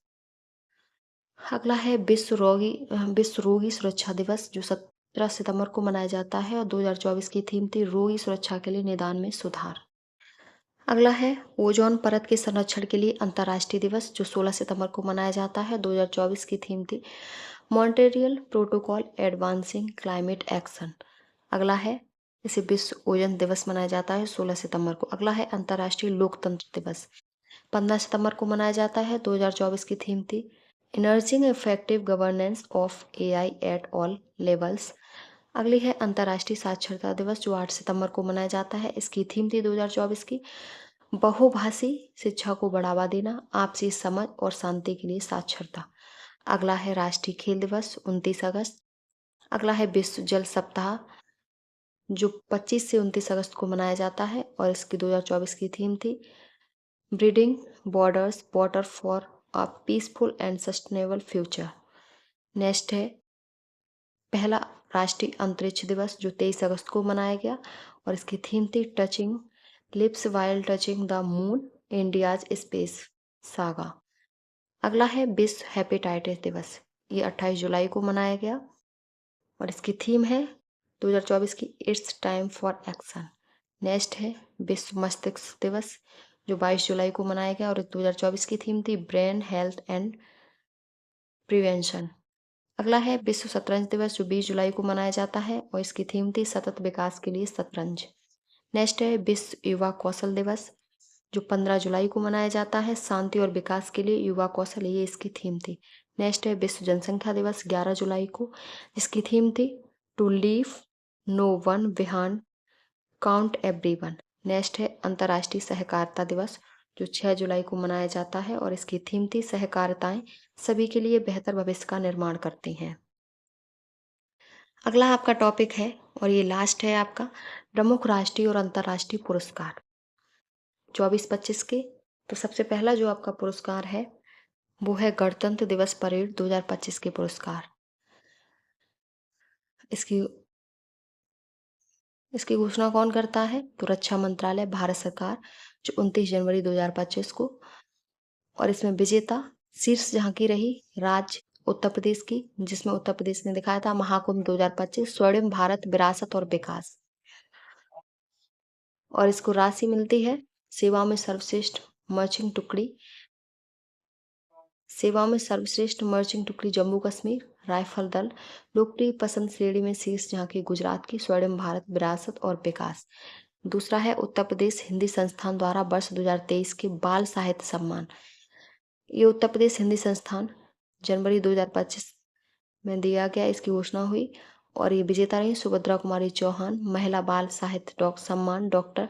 अगला है विश्व रोगी सुरक्षा दिवस, जो 17 सितंबर को मनाया जाता है और 2024 की थीम थी रोगी सुरक्षा के लिए निदान में सुधार। अगला है ओजोन परत के संरक्षण के लिए अंतर्राष्ट्रीय दिवस, जो 16 सितंबर को मनाया जाता है। 2024 की थीम थी Montreal protocol advancing climate action. अगला है इसे विश्व ओजोन दिवस मनाया जाता है 16 सितंबर को। अगला है अंतर्राष्ट्रीय लोकतंत्र दिवस, 15 सितंबर को मनाया जाता है। 2024 की थीम थी energizing effective governance of AI at all levels. अगली है अंतर्राष्ट्रीय साक्षरता दिवस, जो 8 सितंबर को मनाया जाता है। इसकी थीम थी 2024 की बहुभाषी शिक्षा को बढ़ावा देना, आपसी समझ और शांति के लिए साक्षरता। अगला है राष्ट्रीय खेल दिवस 29 अगस्त। अगला है विश्व जल सप्ताह, जो 25 से 29 अगस्त को मनाया जाता है और इसकी 2024 की थीम थी breeding borders water for a peaceful and sustainable future. Next है पहला राष्ट्रीय अंतरिक्ष दिवस, जो 23 अगस्त को मनाया गया और इसकी थीम थी touching lips while touching the moon India's space saga. अगला है विश्व हेपेटाइटिस दिवस, ये 28 जुलाई को मनाया गया और इसकी थीम है 2024 की it's time for action. Next है विश्व मस्तिष्क दिवस, जो 22 जुलाई को मनाया गया और 2024 की थीम थी ब्रेन हेल्थ एंड प्रिवेंशन। अगला है विश्व शतरंज दिवस, जो 20 जुलाई को मनाया जाता है और इसकी थीम थी सतत विकास के लिए शतरंज। नेक्स्ट है विश्व युवा कौशल दिवस, जो 15 जुलाई को मनाया जाता है, शांति और विकास के लिए युवा कौशल, ये इसकी थीम थी। नेक्स्ट है विश्व जनसंख्या दिवस 11 जुलाई को, जिसकी थीम थी to leave no one behind count everyone. Next है अंतर्राष्ट्रीय सहकारिता दिवस, जो 6 जुलाई को मनाया जाता है और इसकी थीम थी सहकारिताएं सभी के लिए बेहतर भविष्य का निर्माण करती हैं। अगला आपका टॉपिक है और ये लास्ट है आपका प्रमुख राष्ट्रीय और अंतर्राष्ट्रीय पुरस्कार 24-25 के। तो सबसे पहला जो आपका पुरस्कार है वो है गणतंत्र दिवस परेड 2025 के पुरस्कार। इसकी इसकी घोषणा कौन करता है? तो रक्षा मंत्रालय, भारत सरकार, जो 29 जनवरी 2025 को। और इसमें विजेता शीर्ष झांकी रही राज्य उत्तर प्रदेश की, जिसमें उत्तर प्रदेश ने दिखाया था महाकुंभ 2025 स्वर्णिम भारत विरासत और विकास। और इसको राशि मिलती है सेवा में सर्वश्रेष्ठ मर्चिंग टुकड़ी जम्मू कश्मीर राइफल दल, लोकप्रिय पसंद श्रेणी में शीर्ष झांकी गुजरात की स्वर्णिम भारत विरासत और विकास। दूसरा है उत्तर प्रदेश हिंदी संस्थान द्वारा वर्ष 2023 के बाल साहित्य सम्मान। ये उत्तर प्रदेश हिंदी संस्थान जनवरी 2025 में दिया गया, इसकी घोषणा हुई। और ये विजेता रही सुभद्रा कुमारी चौहान, महिला बाल साहित्य सम्मान डॉक्टर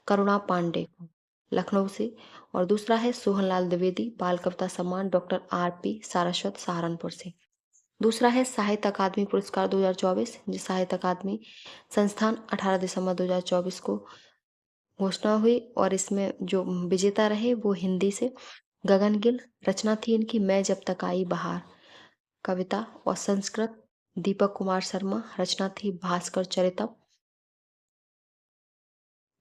करुणा पांडे को, लखनऊ से। और दूसरा है सोहनलाल द्विवेदी बाल कविता सम्मान डॉक्टर RP सारस्वत सहारनपुर से। दूसरा है साहित्य अकादमी पुरस्कार 2024, जो साहित्य अकादमी संस्थान 18 दिसंबर 2024 को घोषणा हुई और इसमें जो विजेता रहे वो हिंदी से गगन गिल, रचना थी इनकी मैं जब तक आई बहार कविता, और संस्कृत दीपक कुमार शर्मा, रचना थी भास्कर चरितम।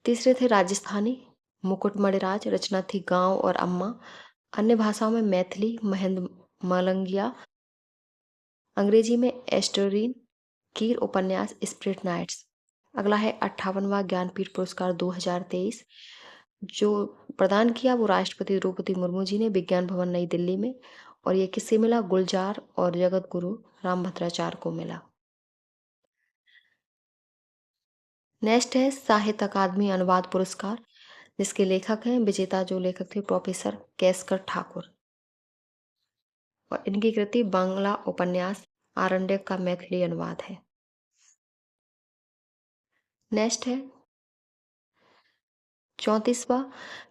तीसरे थे राजस्थानी मुकुट मणिराज, रचना थी गांव और अम्मा। अन्य भाषाओं में मैथिली महेंद्र मलंगिया, अंग्रेजी में एस्टोरिन कीर उपन्यास स्प्रिट नाइट्स। अगला है 58वां ज्ञानपीठ पुरस्कार 2023, जो प्रदान किया वो राष्ट्रपति द्रौपदी मुर्मू जी ने विज्ञान भवन नई दिल्ली में, और ये किससे मिला? गुलजार और जगत गुरु रामभद्राचार्य को मिला। नेक्स्ट है साहित्य अकादमी अनुवाद पुरस्कार, जिसके लेखक हैं विजेता जो लेखक थे प्रोफेसर केसकर ठाकुर, और इनकी कृति बांग्ला उपन्यास आरण्यक का मैथिली अनुवाद है। नेक्स्ट है 34वां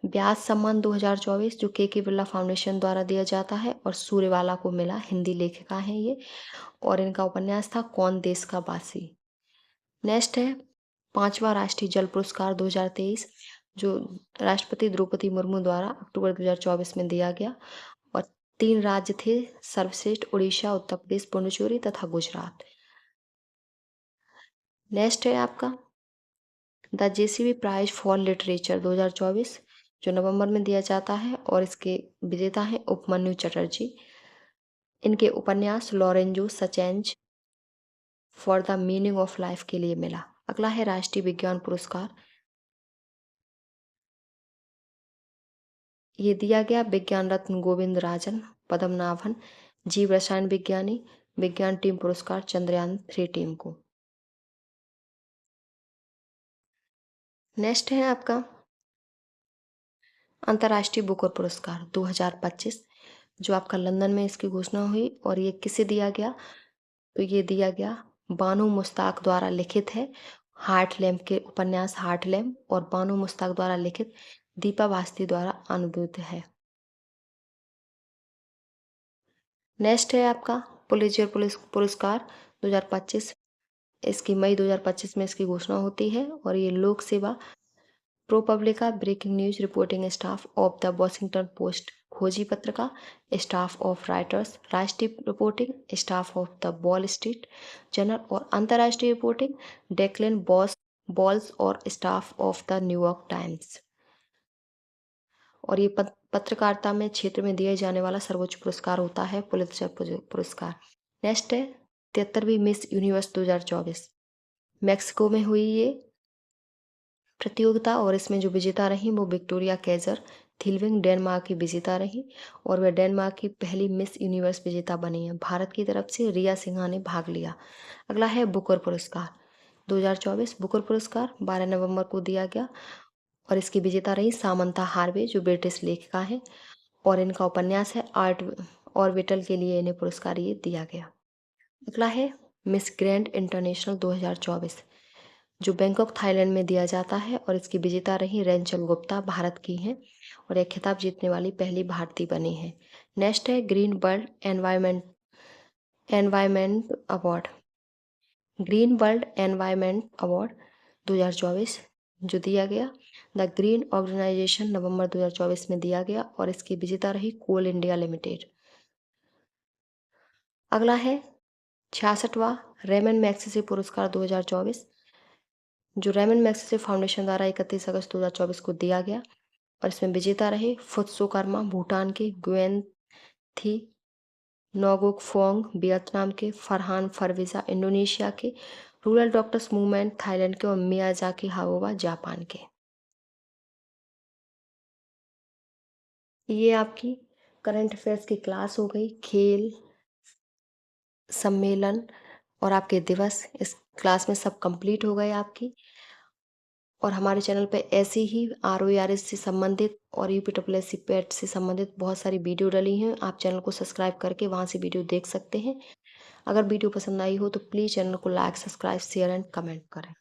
व्यास सम्मान 2024, जो के बिरला फाउंडेशन द्वारा दिया जाता है और सूर्यवाला को मिला। हिंदी लेखिका हैं ये, और इनका उपन्यास था कौन देश का वासी। नेक्स्ट है 5वां राष्ट्रीय जल पुरस्कार 2023, जो राष्ट्रपति द्रौपदी मुर्मू द्वारा अक्टूबर 2024 में दिया गया, और 3 राज्य थे सर्वश्रेष्ठ उड़ीसा, उत्तर प्रदेश, पुडुचेरी तथा गुजरात। नेक्स्ट है आपका the JCB prize for literature 2024, जो नवंबर में दिया जाता है, और इसके विजेता हैं उपमन्यु चटर्जी। इनके उपन्यास Lorenzo searches for the meaning of life के लिए मिला। अगला है राष्ट्रीय विज्ञान पुरस्कार, ये दिया गया विज्ञान रत्न गोविंद राजन पद्मनाभन जीव रसायन विज्ञानी विज्ञान टीम पुरस्कार चंद्रयान 3 टीम को। नेक्स्ट है आपका अंतर्राष्ट्रीय बुकर पुरस्कार 2025, जो आपका लंदन में इसकी घोषणा हुई, और ये किसे दिया गया? तो ये दिया गया बानो मुश्ताक द्वारा लिखित है, हार्ट लैम्प के उपन्यास हार्ट लैम्प, और बानो मुश्ताक द्वारा लिखित दीपा भास्ती द्वारा अनुदित है। नेक्स्ट है आपका पुलित्जर पुरस्कार 2025, इसकी मई 2025 में इसकी घोषणा होती है, और ये लोक सेवा ProPublica breaking news reporting staff of the Washington Post खोजी पत्रिका स्टाफ ऑफ राइटर्स राष्ट्रीय reporting staff of the Wall Street Journal, और अंतर्राष्ट्रीय रिपोर्टिंग डेक्लेन बॉल्स और staff of the New York Times. और ये पत्रकारिता में क्षेत्र में दिए जाने वाला सर्वोच्च पुरस्कार होता है पुलित्जर पुरस्कार। नेक्स्ट है 73वीं मिस यूनिवर्स 2024, मैक्सिको में हुई ये प्रतियोगिता, और इसमें जो विजेता रही वो विक्टोरिया केजर थिलविंग डेनमार्क की विजेता रही, और वह डेनमार्क की पहली मिस यूनिवर्स विजेता बनी है। भारत की तरफ से रिया सिन्हा ने भाग लिया। अगला है बुकर पुरस्कार 2024, बुकर पुरस्कार 12 नवंबर को दिया गया, और इसकी विजेता रही सामंथा हार्वे, जो ब्रिटिश लेखिका है, और इनका उपन्यास है आर्ट ऑर्बिटल के लिए इन्हें पुरस्कार ये दिया गया। अगला है मिस ग्रैंड इंटरनेशनल 2024, जो बैंकॉक थाईलैंड में दिया जाता है, और इसकी विजेता रही रेंचल गुप्ता, भारत की हैं, और यह खिताब जीतने वाली पहली भारतीय बनी है। नेक्स्ट है green world environment award, green world environment award 2024, जो दिया गया द ग्रीन ऑर्गेनाइजेशन नवंबर 2024 में दिया गया, और इसकी विजेता रही कोल इंडिया लिमिटेड। अगला है 66वां रेमन मैग्सेसे पुरस्कार 2024, जो रेमन मैग्सेसे फाउंडेशन द्वारा 31 अगस्त 2024 को दिया गया, और इसमें विजेता रहे फुत्सोकर्मा भूटान के, गुएन थी नोगोक फोंग वियतनाम के, फरहान फरवीजा इंडोनेशिया के, रूरल डॉक्टर्स मूवमेंट थाईलैंड के, और मियाजाकी हाओवा जापान के। ये आपकी करंट अफेयर्स की क्लास हो गई, खेल सम्मेलन और आपके दिवस इस क्लास में सब कंप्लीट हो गए आपकी। और हमारे चैनल पे ऐसे ही ROERS से संबंधित और UPSSC पेट से संबंधित बहुत सारी वीडियो डली हैं। आप चैनल को सब्सक्राइब करके वहाँ से वीडियो देख सकते हैं। अगर वीडियो पसंद आई हो तो प्लीज़ चैनल को like, subscribe, share and comment करें।